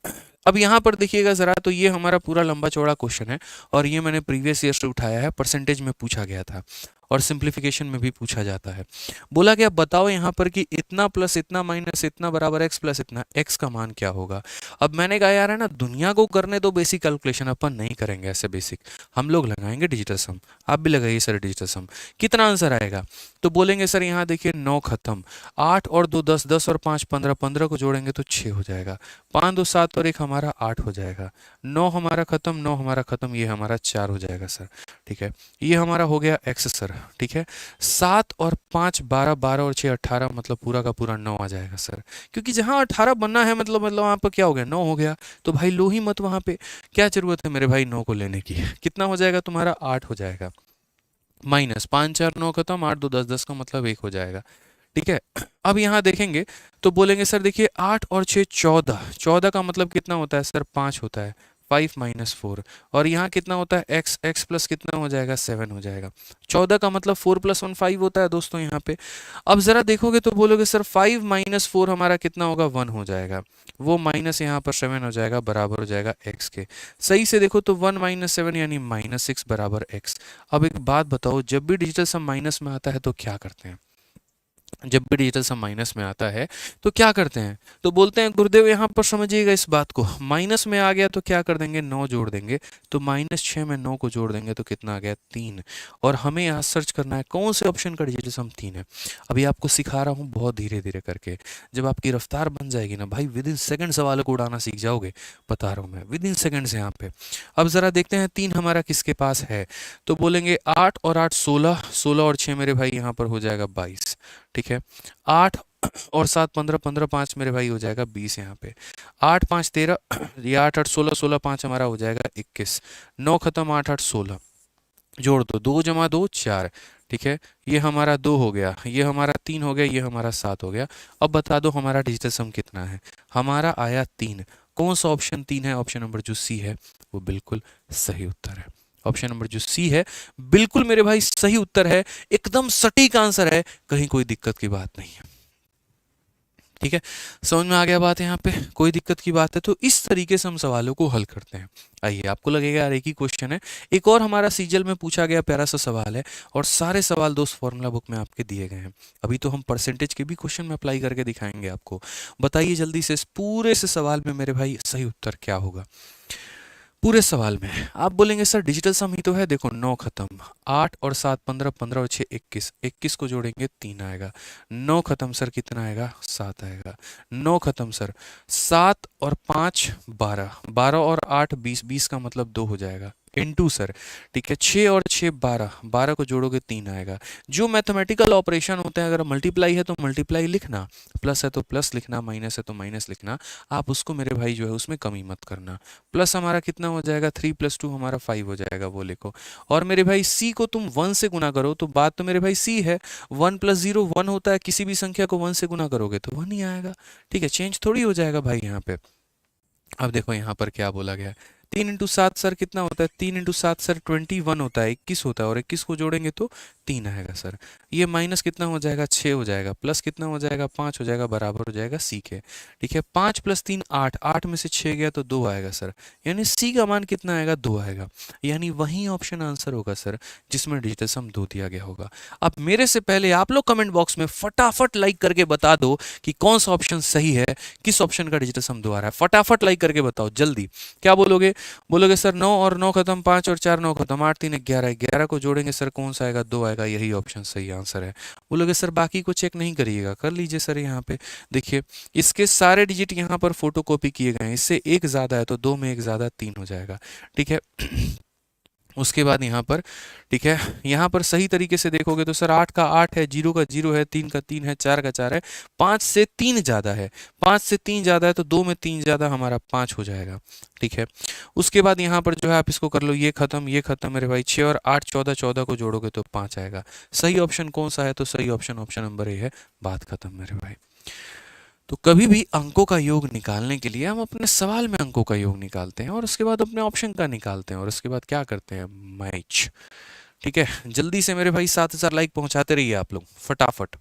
अब यहाँ पर देखिएगा ज़रा, तो ये हमारा पूरा लंबा चौड़ा क्वेश्चन है, और ये मैंने प्रीवियस ईयर से उठाया है, परसेंटेज में पूछा गया था और सिंप्लीफिकेशन में भी पूछा जाता है। बोला कि अब बताओ यहाँ पर कि इतना प्लस इतना माइनस इतना बराबर एक्स प्लस इतना, एक्स का मान क्या होगा। अब मैंने कहा यार है ना, दुनिया को करने दो बेसिक कैलकुलेशन, अपन नहीं करेंगे ऐसे बेसिक, हम लोग लगाएंगे डिजिटल सम। आप भी लगाइए सर डिजिटल सम, कितना आंसर आएगा, तो बोलेंगे सर यहाँ देखिए 9 खत्म, 8 और 2 10, 10 और 5 15, 15 को जोड़ेंगे तो 6 हो जाएगा, 5 2 7 और 1 हमारा 8 हो जाएगा, 9 हमारा खत्म, 9 हमारा खत्म, ये हमारा 4 हो जाएगा सर। ठीक है, ये हमारा हो गया एक्स सर। ठीक है, 7 और 5 12, 12 और 6 18, मतलब पूरा का पूरा 9 आ जाएगा सर, क्योंकि जहाँ 18 बनना है मतलब वहाँ पर क्या हो गया 9 हो गया, तो भाई लो ही मत वहाँ पे, क्या जरूरत है मेरे भाई 9 को लेने की। कितना हो जाएगा तुम्हारा 8 हो जाएगा, माइनस 5 4 9 खत्म, 8 2 10, 10 का मतलब 1 हो जाएगा। ठीक है, अब यहाँ देखेंगे तो बोलेंगे सर देखिए 8 और 6 14, 14 का मतलब कितना होता है सर 5 होता है, 5 - 4, और यहाँ कितना होता है x, x प्लस कितना हो जाएगा 7 हो जाएगा, 14 का मतलब 4 + 1 5 होता है दोस्तों यहाँ पे। अब जरा देखोगे तो बोलोगे सर 5 - 4 हमारा कितना होगा 1 हो जाएगा, वो माइनस यहाँ पर 7 हो जाएगा, बराबर हो जाएगा x के। सही से देखो तो 1 - 7 यानी -6 बराबर x। अब एक बात बताओ, जब भी डिजिटल सम माइनस में आता है तो क्या करते हैं, जब भी डिजिटल सम माइनस में आता है तो क्या करते हैं, तो बोलते हैं गुरुदेव यहाँ पर समझिएगा इस बात को, माइनस में आ गया तो क्या कर देंगे 9 जोड़ देंगे, तो -6 में 9 को जोड़ देंगे तो कितना आ गया 3, और हमें यहाँ सर्च करना है कौन से ऑप्शन का डिजिटल सम 3 है। अभी आपको सिखा रहा हूँ बहुत धीरे धीरे करके, जब आपकी रफ्तार बन जाएगी ना भाई, विद इन सेकेंड सवालों को उड़ाना सीख जाओगे, बता रहा हूँ मैं, विद इन सेकेंड्स यहाँ पे। अब जरा देखते हैं 3 हमारा किसके पास है, तो बोलेंगे 8 और 8 16, 16 और 6 मेरे भाई यहाँ पर हो जाएगा 22। ठीक है, 8 और 7 15, 15 5 मेरे भाई हो जाएगा 20 यहाँ पे, 8 5 13, ये 8 8 16, 16 5 हमारा हो जाएगा 21, 9 खत्म 8 8 16, जोड़ दो, 2 + 2 4। ठीक है, ये हमारा 2 हो गया, ये हमारा 3 हो गया, ये हमारा 7 हो गया। अब बता दो हमारा डिजिटल सम कितना है, हमारा आया 3। कौन सा ऑप्शन 3 है, ऑप्शन नंबर जो सी है वो बिल्कुल सही उत्तर है। ऑप्शन नंबर जो सी है बिल्कुल मेरे भाई सही उत्तर है, एकदम सटीक आंसर है, कहीं कोई दिक्कत की बात नहीं है। ठीक है, समझ में आ गया बात, यहाँ पे कोई दिक्कत की बात है तो इस तरीके से हम सवालों को हल करते हैं। आइए, आपको लगेगा यार एक ही क्वेश्चन है, एक और हमारा सीजल में पूछा गया प्यारा सा सवाल है और सारे सवाल दोस्त फॉर्मूला बुक में आपके दिए गए हैं। अभी तो हम परसेंटेज के भी क्वेश्चन में अप्लाई करके दिखाएंगे आपको। बताइए जल्दी से इस पूरे से सवाल में मेरे भाई सही उत्तर क्या होगा। पूरे सवाल में आप बोलेंगे सर डिजिटल सम ही तो है, देखो 9 खत्म, 8 और 7 15, 15 और 6 21, 21 को जोड़ेंगे 3 आएगा, 9 खत्म सर कितना आएगा 7 आएगा, 9 खत्म सर 7 और 5 12, 12 और 8 20, 20 का मतलब 2 हो जाएगा इनटू सर, ठीक है 6 और 6 12, 12 को जोड़ोगे 3 आएगा। जो मैथमेटिकल ऑपरेशन होते हैं अगर मल्टीप्लाई है तो मल्टीप्लाई लिखना, प्लस है तो प्लस लिखना, माइनस है तो माइनस लिखना, आप उसको मेरे भाई जो है उसमें कमी मत करना। प्लस हमारा कितना हो जाएगा 3 + 2 हमारा 5 हो जाएगा, वो लिखो। और मेरे भाई सी को तुम 1 से गुना करो तो बात तो मेरे भाई सी है, 1 + 0 1 होता है, किसी भी संख्या को 1 से गुना करोगे तो 1 ही आएगा। ठीक है, चेंज थोड़ी हो जाएगा भाई यहाँ पे। अब देखो यहाँ पर क्या बोला गया है, 3 × 7 सर कितना होता है, 3 × 7 सर 21 होता है, 21 होता है और 21 को जोड़ेंगे तो 3 आएगा सर। ये माइनस कितना हो जाएगा 6 हो जाएगा, प्लस कितना हो जाएगा 5 हो जाएगा, बराबर हो जाएगा सी के। ठीक है, 5 + 3 8, 8 में से 6 गया तो 2 आएगा सर, यानी सी का मान कितना आएगा 2 आएगा, यानी वही ऑप्शन आंसर होगा सर जिसमें डिजिटल सम 2 दिया गया होगा। अब मेरे से पहले आप लोग कमेंट बॉक्स में फटाफट लाइक करके बता दो कि कौन सा ऑप्शन सही है, किस ऑप्शन का डिजिटल सम 2 आ रहा है, फटाफट लाइक करके बताओ जल्दी। क्या बोलोगे, बोलोगे सर 9 और 9 खत्म, 5 और 4 9 खत्म, 8 3 11, 11 को जोड़ेंगे सर कौन सा आएगा 2 आएगा, यही ऑप्शन सही आंसर है। बोलोगे सर बाकी को चेक नहीं करिएगा, कर लीजिए सर। यहाँ पे देखिए इसके सारे डिजिट यहाँ पर फोटोकॉपी किए गए हैं, इससे एक ज़्यादा है तो 2 में एक ज़्यादा 3 हो जाएगा। ठीक है उसके बाद यहाँ पर, ठीक है यहाँ पर सही तरीके से देखोगे तो सर 8 का 8 है, 0 का 0 है, 3 का 3 है, 4 का 4 है, 5 से 3 ज़्यादा है, 5 से 3 ज़्यादा है तो 2 में 3 ज़्यादा हमारा 5 हो जाएगा। ठीक है उसके बाद यहाँ पर जो है आप इसको कर लो, ये खत्म मेरे भाई, 6 और 8 14, 14 को जोड़ोगे तो 5 आएगा। सही ऑप्शन कौन सा है, तो सही ऑप्शन ऑप्शन नंबर ए है, बात खत्म मेरे भाई। तो कभी भी अंकों का योग निकालने के लिए हम अपने सवाल में अंकों का योग निकालते हैं और उसके बाद अपने ऑप्शन का निकालते हैं और उसके बाद क्या करते हैं, मैच। ठीक है जल्दी से मेरे भाई 7,000 लाइक पहुंचाते रहिए आप लोग फटाफट।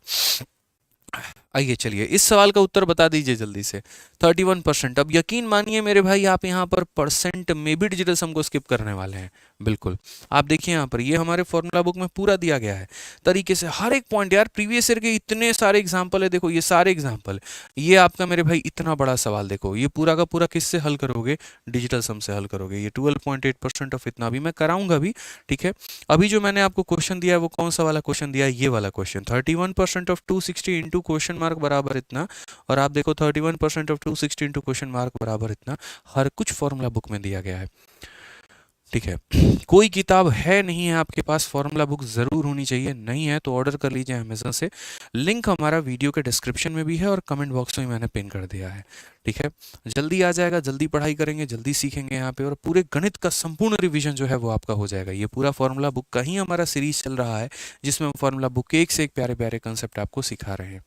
आइए चलिए इस सवाल का उत्तर बता दीजिए जल्दी से, 31%। अब यकीन मानिए मेरे भाई आप यहाँ पर परसेंट में भी डिजिटल सम को स्किप करने वाले हैं, बिल्कुल। आप देखिए यहाँ पर ये हमारे फॉर्मूला बुक में पूरा दिया गया है तरीके से, हर एक पॉइंट यार, प्रीवियस ईयर के इतने सारे एग्जाम्पल है, देखो ये सारे एग्जाम्पल, ये आपका मेरे भाई इतना बड़ा सवाल देखो, ये पूरा का पूरा किससे हल करोगे, डिजिटल सम से हल करोगे। ये 12.8% ऑफ इतना भी मैं कराऊंगा भी। ठीक है अभी जो मैंने आपको क्वेश्चन दिया है वो कौन सा वाला क्वेश्चन दिया है, ये वाला question, 31% of 260 into question mark बराबर इतना, और आप देखो 31% ऑफ 260 इंटू क्वेश्चन मार्क बराबर इतना, हर कुछ फॉर्मूला बुक में दिया गया है। ठीक है कोई किताब है नहीं है आपके पास, फॉर्मूला बुक जरूर होनी चाहिए, नहीं है तो ऑर्डर कर लीजिए अमेजन से, लिंक हमारा वीडियो के डिस्क्रिप्शन में भी है और कमेंट बॉक्स में मैंने पिन कर दिया है। ठीक है जल्दी आ जाएगा, जल्दी पढ़ाई करेंगे, जल्दी सीखेंगे यहाँ पे, और पूरे गणित का संपूर्ण रिवीजन जो है वो आपका हो जाएगा। ये पूरा फॉर्मूला बुक का ही हमारा सीरीज चल रहा है जिसमें हम फॉर्मूला बुक के एक से एक प्यारे प्यारे कंसेप्ट आपको सिखा रहे हैं।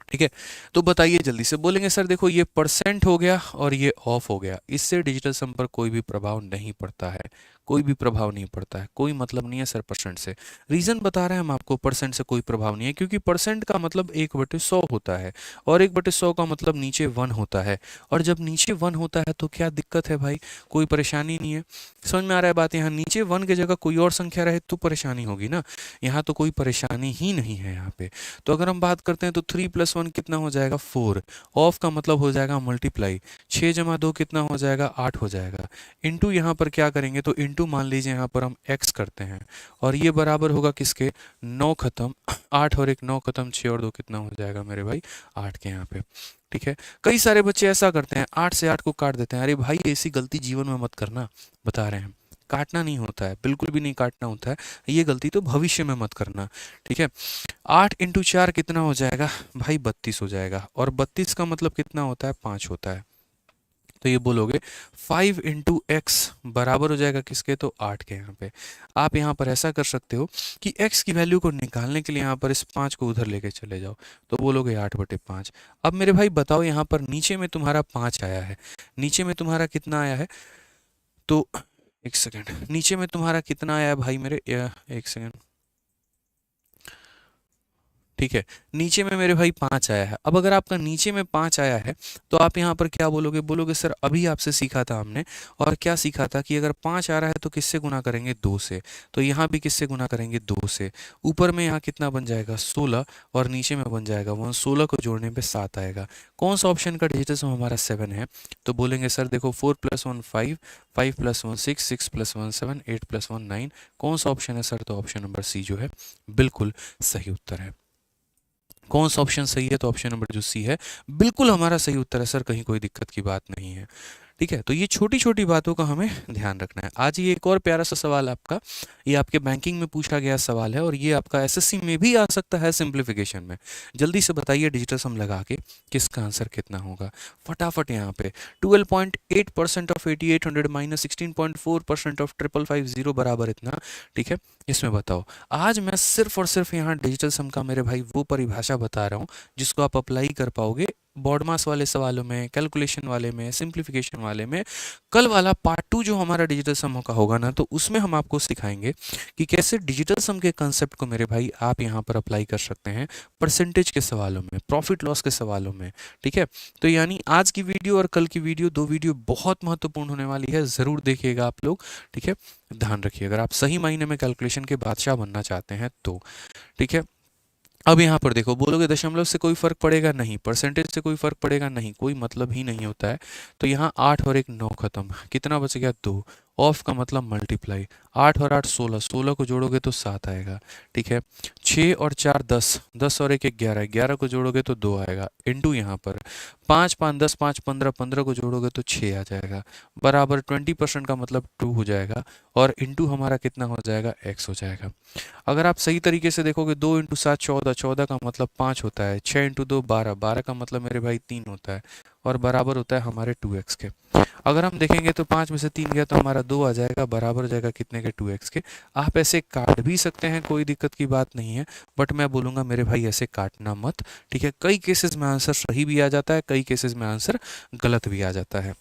ठीक है तो बताइए जल्दी से, बोलेंगे सर देखो ये परसेंट हो गया और ये ऑफ हो गया, इससे डिजिटल सम पर कोई भी प्रभाव नहीं पड़ता है, कोई भी प्रभाव नहीं पड़ता है, कोई मतलब नहीं है सर परसेंट से। रीजन बता रहे हैं हम आपको, परसेंट से कोई प्रभाव नहीं है क्योंकि परसेंट का मतलब 1/100 होता है और 1/100 का मतलब नीचे 1 होता है, और जब नीचे 1 होता है तो क्या दिक्कत है भाई, कोई परेशानी नहीं है। समझ में आ रहा है बात, यहाँ नीचे 1 की जगह कोई और संख्या रहे तो परेशानी होगी ना, यहाँ तो कोई परेशानी ही नहीं है यहाँ पे। तो अगर हम बात करते हैं तो 3 + 1 कितना हो जाएगा 4, ऑफ का मतलब हो जाएगा मल्टीप्लाई, 6 × 2 कितना हो जाएगा 8 हो जाएगा, इंटू यहाँ पर क्या करेंगे तो इंटू मान लीजिए यहाँ पर हम x करते हैं और ये बराबर होगा किसके, 9 खत्म 8 और 1 9 खत्म 6 और 2 कितना हो जाएगा मेरे भाई 8 के यहाँ पे। ठीक है कई सारे बच्चे ऐसा करते हैं 8 से 8 को काट देते हैं, अरे भाई ऐसी गलती जीवन में मत करना, बता रहे हैं काटना नहीं होता है, बिल्कुल भी नहीं काटना होता है, ये गलती तो भविष्य में मत करना। ठीक है 8 × 4 कितना हो जाएगा भाई 32 हो जाएगा, और 32 का मतलब कितना होता है 5 होता है, तो ये बोलोगे 5 × x बराबर हो जाएगा किसके, तो 8 के। यहाँ पे आप यहाँ पर ऐसा कर सकते हो कि x की वैल्यू को निकालने के लिए यहाँ पर इस 5 को उधर लेके चले जाओ, तो बोलोगे 8/5। अब मेरे भाई बताओ यहाँ पर नीचे में तुम्हारा 5 आया है, नीचे में तुम्हारा कितना आया है, तो एक सेकेंड, नीचे में तुम्हारा कितना आया है भाई मेरे, एक सेकेंड, ठीक है, नीचे में मेरे भाई 5 आया है। अब अगर आपका नीचे में 5 आया है तो आप यहाँ पर क्या बोलोगे, बोलोगे सर अभी आपसे सीखा था हमने, और क्या सीखा था कि अगर 5 आ रहा है तो किससे गुना करेंगे, 2 से। तो यहाँ भी किससे गुना करेंगे, 2 से। ऊपर में यहाँ कितना बन जाएगा, 16, और नीचे में बन जाएगा 1। 16 को जोड़ने पे 7 आएगा। कौन सा ऑप्शन का डिजिटल सम हमारा 7 है, तो बोलेंगे सर देखो 4 + 1 5, 5 + 1 6, 6 + 1 7, 8 + 1 9। कौन सा ऑप्शन है सर, तो ऑप्शन नंबर सी जो है बिल्कुल सही उत्तर है। कौन सा ऑप्शन सही है, तो ऑप्शन नंबर जो सी है बिल्कुल हमारा सही उत्तर है सर, कहीं कोई दिक्कत की बात नहीं है। ठीक है, तो ये छोटी छोटी बातों का हमें ध्यान रखना है। आज ये एक और प्यारा सा सवाल आपका, ये आपके बैंकिंग में पूछा गया सवाल है, और ये आपका एसएससी में भी आ सकता है सिंप्लीफिकेशन में। जल्दी से बताइए डिजिटल सम लगा के किसका आंसर कितना होगा, फटाफट यहाँ पे। 12.8% ऑफ 8800 माइनस 16.4% ऑफ 5550 बराबर इतना। ठीक है, इसमें बताओ। आज मैं सिर्फ और सिर्फ यहाँ डिजिटल सम का मेरे भाई वो परिभाषा बता रहा हूँ जिसको आप अप्लाई कर पाओगे बॉड मास वाले सवालों में, कैलकुलेशन वाले में, सिंप्लीफिकेशन वाले में। कल वाला पार्ट 2 जो हमारा डिजिटल सम का होगा ना, तो उसमें हम आपको सिखाएंगे कि कैसे डिजिटल सम के कंसेप्ट को मेरे भाई आप यहाँ पर अप्लाई कर सकते हैं परसेंटेज के सवालों में, प्रॉफिट लॉस के सवालों में। ठीक है, तो यानी आज की वीडियो और कल की वीडियो, 2 वीडियो बहुत महत्वपूर्ण होने वाली है, ज़रूर देखिएगा आप लोग। ठीक है, ध्यान रखिए अगर आप सही मायने में कैलकुलेशन के बादशाह बनना चाहते हैं तो। ठीक है, अब यहाँ पर देखो, बोलोगे दशमलव से कोई फर्क पड़ेगा नहीं, परसेंटेज से कोई फर्क पड़ेगा नहीं, कोई मतलब ही नहीं होता है। तो यहाँ 8 और 1 9 खत्म, कितना बच गया, 2। ऑफ का मतलब मल्टीप्लाई, 8 और 8 16, 16 को जोड़ोगे तो 7 आएगा। ठीक है, 6 और 4 10, 10 और 1 11, 11 को जोड़ोगे तो 2 आएगा। इंटू यहाँ पर 5 5 10 5 15, 15 को जोड़ोगे तो 6 आ जाएगा, बराबर 20% का मतलब 2 हो जाएगा, और इंटू हमारा कितना हो जाएगा, x हो जाएगा। अगर आप सही तरीके से देखोगे 2 × 7 14, 14 का मतलब 5 होता है, 6 × 2 12, 12 का मतलब मेरे भाई 3 होता है, और बराबर होता है हमारे 2x के। अगर हम देखेंगे तो 5 में से 3 गया तो हमारा 2 आ जाएगा, बराबर हो जाएगा कितने के, 2x के। आप ऐसे काट भी सकते हैं, कोई दिक्कत की बात नहीं है, बट मैं बोलूँगा मेरे भाई ऐसे काटना मत। ठीक है, कई केसेस में आंसर सही भी आ जाता है, कई केसेस में आंसर गलत भी आ जाता है।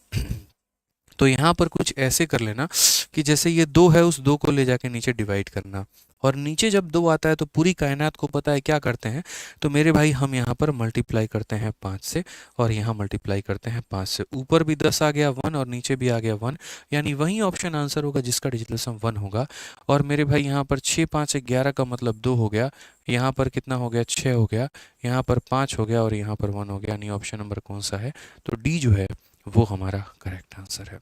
तो यहाँ पर कुछ ऐसे कर लेना कि जैसे ये 2 है, उस 2 को ले जाके नीचे डिवाइड करना, और नीचे जब 2 आता है तो पूरी कायनात को पता है क्या करते हैं, तो मेरे भाई हम यहाँ पर मल्टीप्लाई करते हैं 5 से, और यहाँ मल्टीप्लाई करते हैं 5 से। ऊपर भी 10 आ गया 1, और नीचे भी आ गया 1, यानी वही ऑप्शन आंसर होगा जिसका डिजिटल सम 1 होगा। और मेरे भाई यहाँ पर 6 5 11 का मतलब 2 हो गया, यहाँ पर कितना हो गया, 6 हो गया, यहाँ पर 5 हो गया, और यहाँ पर 1 हो गया, यानी ऑप्शन नंबर कौन सा है, तो डी जो है वो हमारा करेक्ट आंसर है।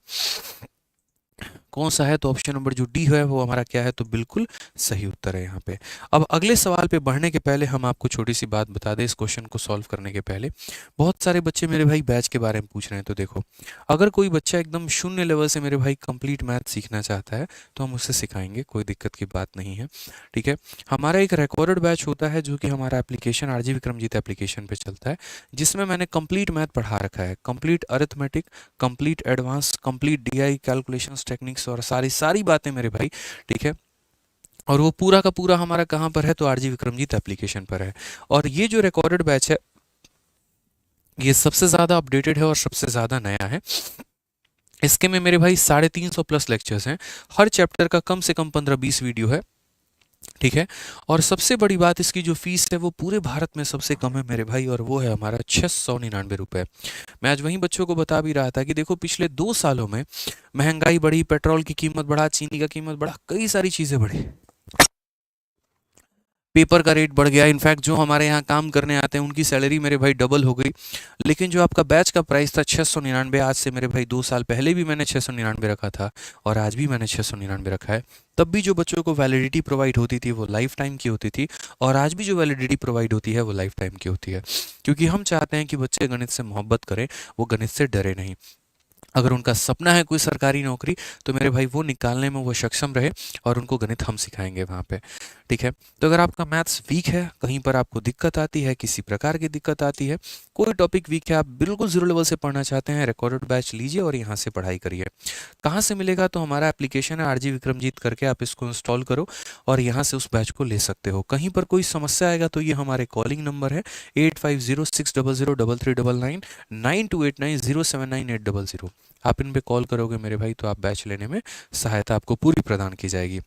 कौन सा है, तो ऑप्शन नंबर जो डी है वो हमारा क्या है, तो बिल्कुल सही उत्तर है यहाँ पे। अब अगले सवाल पे बढ़ने के पहले हम आपको छोटी सी बात बता दें, इस क्वेश्चन को सॉल्व करने के पहले। बहुत सारे बच्चे मेरे भाई बैच के बारे में पूछ रहे हैं, तो देखो अगर कोई बच्चा एकदम शून्य लेवल से मेरे भाई कंप्लीट मैथ सीखना चाहता है तो हम उससे सिखाएंगे, कोई दिक्कत की बात नहीं है। ठीक है, हमारा एक रिकॉर्डेड बैच होता है जो कि हमारा एप्लीकेशन आरजी विक्रमजीत एप्लीकेशन पे चलता है, जिसमें मैंने कंप्लीट मैथ पढ़ा रखा है, complete arithmetic, complete advance, complete DI calculations techniques, और सारी बातें मेरे भाई। ठीक है, और वो पूरा का पूरा हमारा कहाँ पर है, तो आरजी विक्रमजीत एप्लीकेशन पर है। और ये जो रिकॉर्डेड बैच है ये सबसे ज़्यादा अपडेटेड है और सबसे ज़्यादा नया है। इसके में मेरे भाई 350 प्लस लेक्चर्स हैं, हर चैप्टर का कम से कम 15-20 वीडियो है। ठीक है, और सबसे बड़ी बात इसकी जो फीस है वो पूरे भारत में सबसे कम है मेरे भाई, और वो है हमारा 699 रुपये। मैं आज वहीं बच्चों को बता भी रहा था कि देखो पिछले 2 सालों में महंगाई बढ़ी, पेट्रोल की कीमत बढ़ा, चीनी का कीमत बढ़ा, कई सारी चीज़ें बढ़ी, पेपर का रेट बढ़ गया, इनफैक्ट जो हमारे यहाँ काम करने आते हैं उनकी सैलरी मेरे भाई डबल हो गई। लेकिन जो आपका बैच का प्राइस था 699, आज से मेरे भाई 2 साल पहले भी मैंने 699 रखा था, और आज भी मैंने 699 रखा है। तब भी जो बच्चों को वैलिडिटी प्रोवाइड होती थी वो लाइफ टाइम की होती थी, और आज भी जो वैलिडिटी प्रोवाइड होती है वो लाइफ टाइम की होती है, क्योंकि हम चाहते हैं कि बच्चे गणित से मोहब्बत करें, वो गणित से डरे नहीं। अगर उनका सपना है कोई सरकारी नौकरी, तो मेरे भाई वो निकालने में वो सक्षम रहे, और उनको गणित हम सिखाएंगे वहाँ पे। ठीक है, तो अगर आपका मैथ्स वीक है, कहीं पर आपको दिक्कत आती है, किसी प्रकार की दिक्कत आती है, कोई टॉपिक वीक है, आप बिल्कुल 0 लेवल से पढ़ना चाहते हैं, रिकॉर्डेड बैच लीजिए और यहाँ से पढ़ाई करिए। कहाँ से मिलेगा, तो हमारा एप्लीकेशन है आरजी विक्रमजीत करके, आप इसको इंस्टॉल करो और यहाँ से उस बैच को ले सकते हो। कहीं पर कोई समस्या आएगा तो ये हमारे कॉलिंग नंबर है 8506003399, 9289079800। आप इन पे कॉल करोगे मेरे भाई तो आप बैच लेने में सहायता आपको पूरी प्रदान की जाएगी।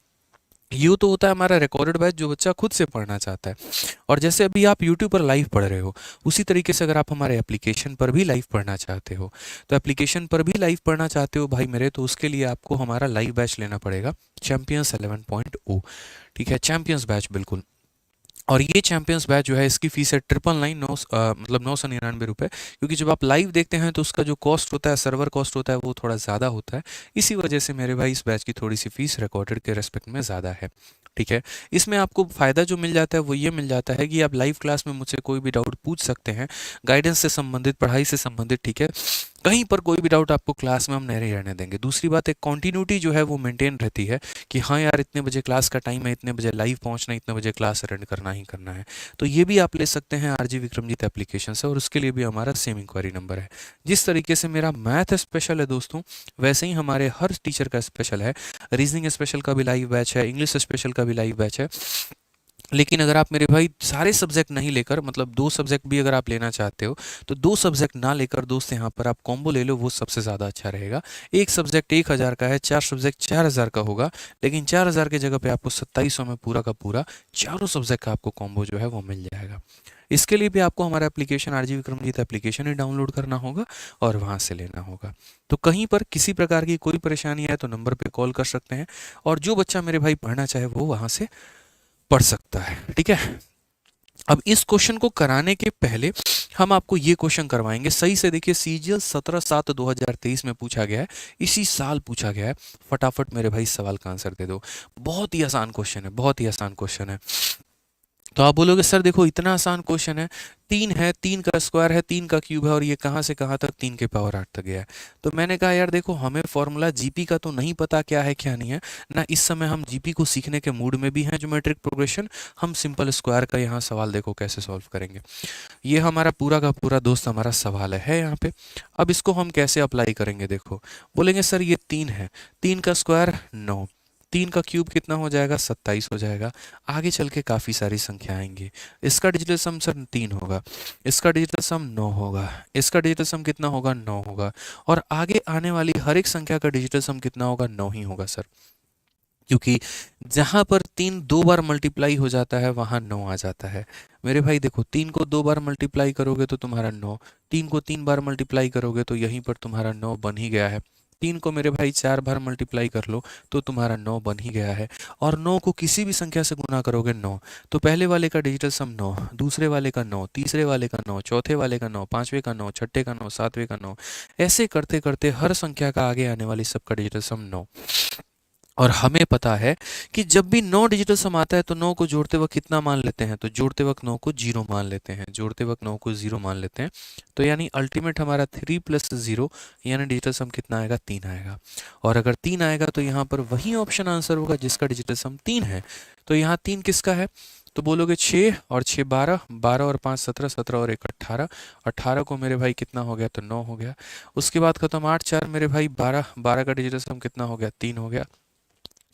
ये तो होता है हमारा रिकॉर्डेड बैच जो बच्चा खुद से पढ़ना चाहता है। और जैसे अभी आप यूट्यूब पर लाइव पढ़ रहे हो, उसी तरीके से अगर आप हमारे एप्लीकेशन पर भी लाइव पढ़ना चाहते हो, तो एप्लीकेशन पर भी लाइव पढ़ना चाहते हो भाई मेरे, तो उसके लिए आपको हमारा लाइव बैच लेना पड़ेगा, चैंपियंस 11.0। ठीक है, चैंपियंस बैच बिल्कुल। और ये चैंपियंस बैच जो है इसकी फीस है 999 मतलब 999 रुपये, क्योंकि जब आप लाइव देखते हैं तो उसका जो कॉस्ट होता है, सर्वर कॉस्ट होता है, वो थोड़ा ज़्यादा होता है। इसी वजह से मेरे भाई इस बैच की थोड़ी सी फीस रिकॉर्डेड के रेस्पेक्ट में ज़्यादा है। ठीक है, इसमें आपको फ़ायदा जो मिल जाता है वो ये मिल जाता है कि आप लाइव क्लास में मुझसे कोई भी डाउट पूछ सकते हैं, गाइडेंस से संबंधित, पढ़ाई से संबंधित। ठीक है, कहीं पर कोई भी डाउट आपको क्लास में हम नहीं रहने देंगे। दूसरी बात, एक कॉन्टीन्यूटी जो है वो मेंटेन रहती है कि हाँ यार इतने बजे क्लास का टाइम है, इतने बजे लाइव पहुंचना, इतने बजे क्लास अटेंड करना ही करना है। तो ये भी आप ले सकते हैं आरजी विक्रमजीत एप्लीकेशन से, और उसके लिए भी हमारा सेम इंक्वायरी नंबर है। जिस तरीके से मेरा मैथ स्पेशल है दोस्तों, वैसे ही हमारे हर टीचर का स्पेशल है। रीजनिंग स्पेशल का भी लाइव बैच है, इंग्लिश स्पेशल का भी लाइव बैच है। लेकिन अगर आप मेरे भाई सारे सब्जेक्ट नहीं लेकर, मतलब 2 सब्जेक्ट भी अगर आप लेना चाहते हो, तो 2 सब्जेक्ट ना लेकर दोस्त यहाँ पर आप कॉम्बो ले लो, वो सबसे ज़्यादा अच्छा रहेगा। एक सब्जेक्ट 1000 का है, 4 सब्जेक्ट 4000 का होगा, लेकिन 4000 की जगह पे आपको 2700 में पूरा का पूरा चारों सब्जेक्ट का आपको कॉम्बो जो है वो मिल जाएगा। इसके लिए भी आपको हमारा एप्लीकेशन आरजी विक्रमजीत एप्लीकेशन ही डाउनलोड करना होगा और वहाँ से लेना होगा। तो कहीं पर किसी प्रकार की कोई परेशानी है तो नंबर पे कॉल कर सकते हैं, और जो बच्चा मेरे भाई पढ़ना चाहे वो वहाँ से पढ़ सकता है। ठीक है, अब इस क्वेश्चन को कराने के पहले हम आपको ये क्वेश्चन करवाएंगे। सही से देखिए, सीजीएल 17/7/2023 में पूछा गया है, इसी साल पूछा गया है। फटाफट मेरे भाई सवाल का आंसर दे दो। बहुत ही आसान क्वेश्चन है, बहुत ही आसान क्वेश्चन है। तो आप बोलोगे सर देखो इतना आसान क्वेश्चन है, 3 है, 3 का स्क्वायर है, 3 का क्यूब है, और ये कहाँ से कहाँ तक 3 के पावर 8 तक गया है। तो मैंने कहा यार देखो, हमें फॉर्मूला जीपी का तो नहीं पता क्या है क्या नहीं है ना, इस समय हम जीपी को सीखने के मूड में भी हैं, ज्योमेट्रिक प्रोग्रेशन। हम सिंपल स्क्वायर का यहाँ सवाल देखो कैसे सॉल्व करेंगे। ये हमारा पूरा का पूरा दोस्त हमारा सवाल है यहाँ पे। अब इसको हम कैसे अप्लाई करेंगे, देखो बोलेंगे सर ये 3 है, 3 का स्क्वायर 9, 3 का क्यूब कितना हो जाएगा, 27 हो जाएगा। आगे चल के काफ़ी सारी संख्या आएंगी। इसका डिजिटल सम सर 3 होगा, इसका डिजिटल सम 9 होगा, इसका डिजिटल सम कितना होगा, 9 होगा, और आगे आने वाली हर एक संख्या का डिजिटल सम कितना होगा, 9 ही होगा सर। क्योंकि जहाँ पर 3 2 बार मल्टीप्लाई हो जाता है वहाँ 9 आ जाता है। मेरे भाई देखो, 3 को 2 बार मल्टीप्लाई करोगे तो तुम्हारा 9, 3 को 3 बार मल्टीप्लाई करोगे तो यहीं पर तुम्हारा 9 बन ही गया है। 3 को मेरे भाई 4 बार मल्टीप्लाई कर लो तो तुम्हारा 9 बन ही गया है। और 9 को किसी भी संख्या से गुना करोगे 9, तो पहले वाले का डिजिटल सम 9, दूसरे वाले का 9, तीसरे वाले का 9, चौथे वाले का 9, पांचवे का 9, छठे का 9, सातवें का 9, ऐसे करते करते हर संख्या का आगे आने वाली सबका डिजिटल सम 9। और हमें पता है कि जब भी 9 डिजिटल सम आता है तो 9 को जोड़ते वक्त कितना मान लेते हैं, तो जोड़ते वक्त 9 को 0 मान लेते हैं, जोड़ते वक्त 9 को 0 मान लेते हैं। तो यानी अल्टीमेट हमारा 3 + 0 यानी डिजिटल सम कितना आएगा, 3 आएगा। और अगर 3 आएगा तो यहाँ पर वही ऑप्शन आंसर होगा जिसका डिजिटल सम 3 है। तो यहाँ 3 किसका है, तो बोलोगे 6 और 6 12, 12 और 5 17, 17 और 1 18, 18 को मेरे भाई कितना हो गया, तो 9 हो गया। उसके बाद खत्म, 8 4 मेरे भाई 12, 12 का डिजिटल सम कितना हो गया, 3 हो गया।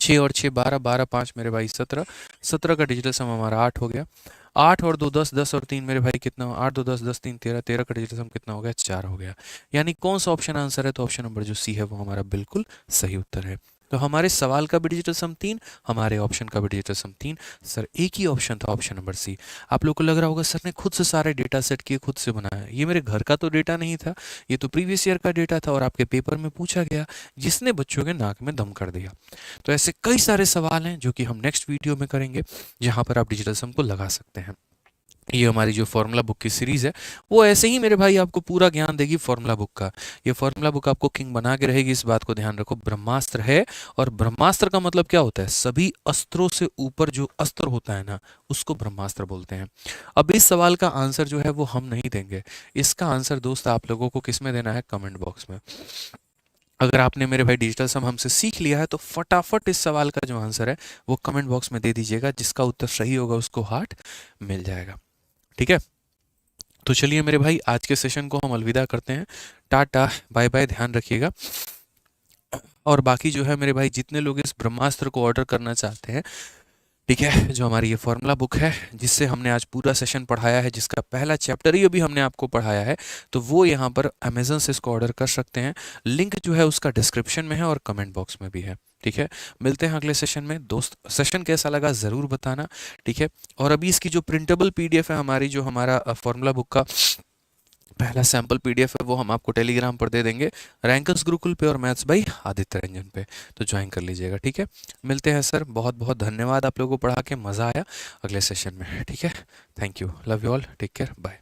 6 और 6 12, 12 5 मेरे भाई 17, 17 का डिजिटल सम हमारा 8 हो गया। 8 और 2 10, 10 और 3 मेरे भाई कितना, 8 2 10, 10 3 13, 13 का डिजिटल सम कितना हो गया, 4 हो गया। यानी कौन सा ऑप्शन आंसर है, तो ऑप्शन नंबर जो सी है वो हमारा बिल्कुल सही उत्तर है। तो हमारे सवाल का भी डिजिटल सम 3, हमारे ऑप्शन का भी डिजिटल सम 3। सर एक ही ऑप्शन था, ऑप्शन नंबर सी। आप लोग को लग रहा होगा सर ने खुद से सारे डेटा सेट किए, खुद से बनाया। ये मेरे घर का तो डेटा नहीं था, ये तो प्रीवियस ईयर का डेटा था और आपके पेपर में पूछा गया, जिसने बच्चों के नाक में दम कर दिया। तो ऐसे कई सारे सवाल हैं जो कि हम नेक्स्ट वीडियो में करेंगे, जहां पर आप डिजिटल सम को लगा सकते हैं। ये हमारी जो फॉर्मूला बुक की सीरीज़ है वो ऐसे ही मेरे भाई आपको पूरा ज्ञान देगी फॉर्मूला बुक का। ये फॉर्मूला बुक आपको किंग बना के रहेगी, इस बात को ध्यान रखो। ब्रह्मास्त्र है, और ब्रह्मास्त्र का मतलब क्या होता है, सभी अस्त्रों से ऊपर जो अस्त्र होता है ना, उसको ब्रह्मास्त्र बोलते हैं। अब इस सवाल का आंसर जो है वो हम नहीं देंगे, इसका आंसर दोस्त आप लोगों को किस में देना है, कमेंट बॉक्स में। अगर आपने मेरे भाई डिजिटल सम हमसे सीख लिया है तो फटाफट इस सवाल का जो आंसर है वो कमेंट बॉक्स में दे दीजिएगा, जिसका उत्तर सही होगा उसको हार्ट मिल जाएगा। ठीक है, तो चलिए मेरे भाई आज के सेशन को हम अलविदा करते हैं। टाटा बाय बाय, ध्यान रखिएगा। और बाकी जो है मेरे भाई जितने लोग इस ब्रह्मास्त्र को ऑर्डर करना चाहते हैं, ठीक है, जो हमारी ये फॉर्मूला बुक है जिससे हमने आज पूरा सेशन पढ़ाया है, जिसका पहला चैप्टर ही अभी हमने आपको पढ़ाया है, तो वो यहाँ पर अमेजन से इसको ऑर्डर कर सकते हैं। लिंक जो है उसका डिस्क्रिप्शन में है और कमेंट बॉक्स में भी है। ठीक है, मिलते हैं अगले सेशन में। दोस्त, सेशन कैसा लगा ज़रूर बताना। ठीक है, और अभी इसकी जो प्रिंटेबल पीडीएफ है हमारी, जो हमारा फॉर्मूला बुक का पहला सैंपल पीडीएफ है, वो हम आपको टेलीग्राम पर दे देंगे, रैंकर्स गुरुकुल पे और मैथ्स बाई आदित्य रंजन पे, तो ज्वाइन कर लीजिएगा। ठीक है, मिलते हैं सर, बहुत बहुत धन्यवाद, आप लोगों को पढ़ा के मज़ा आया। अगले सेशन में, ठीक है, thank you, love you all, take care, bye.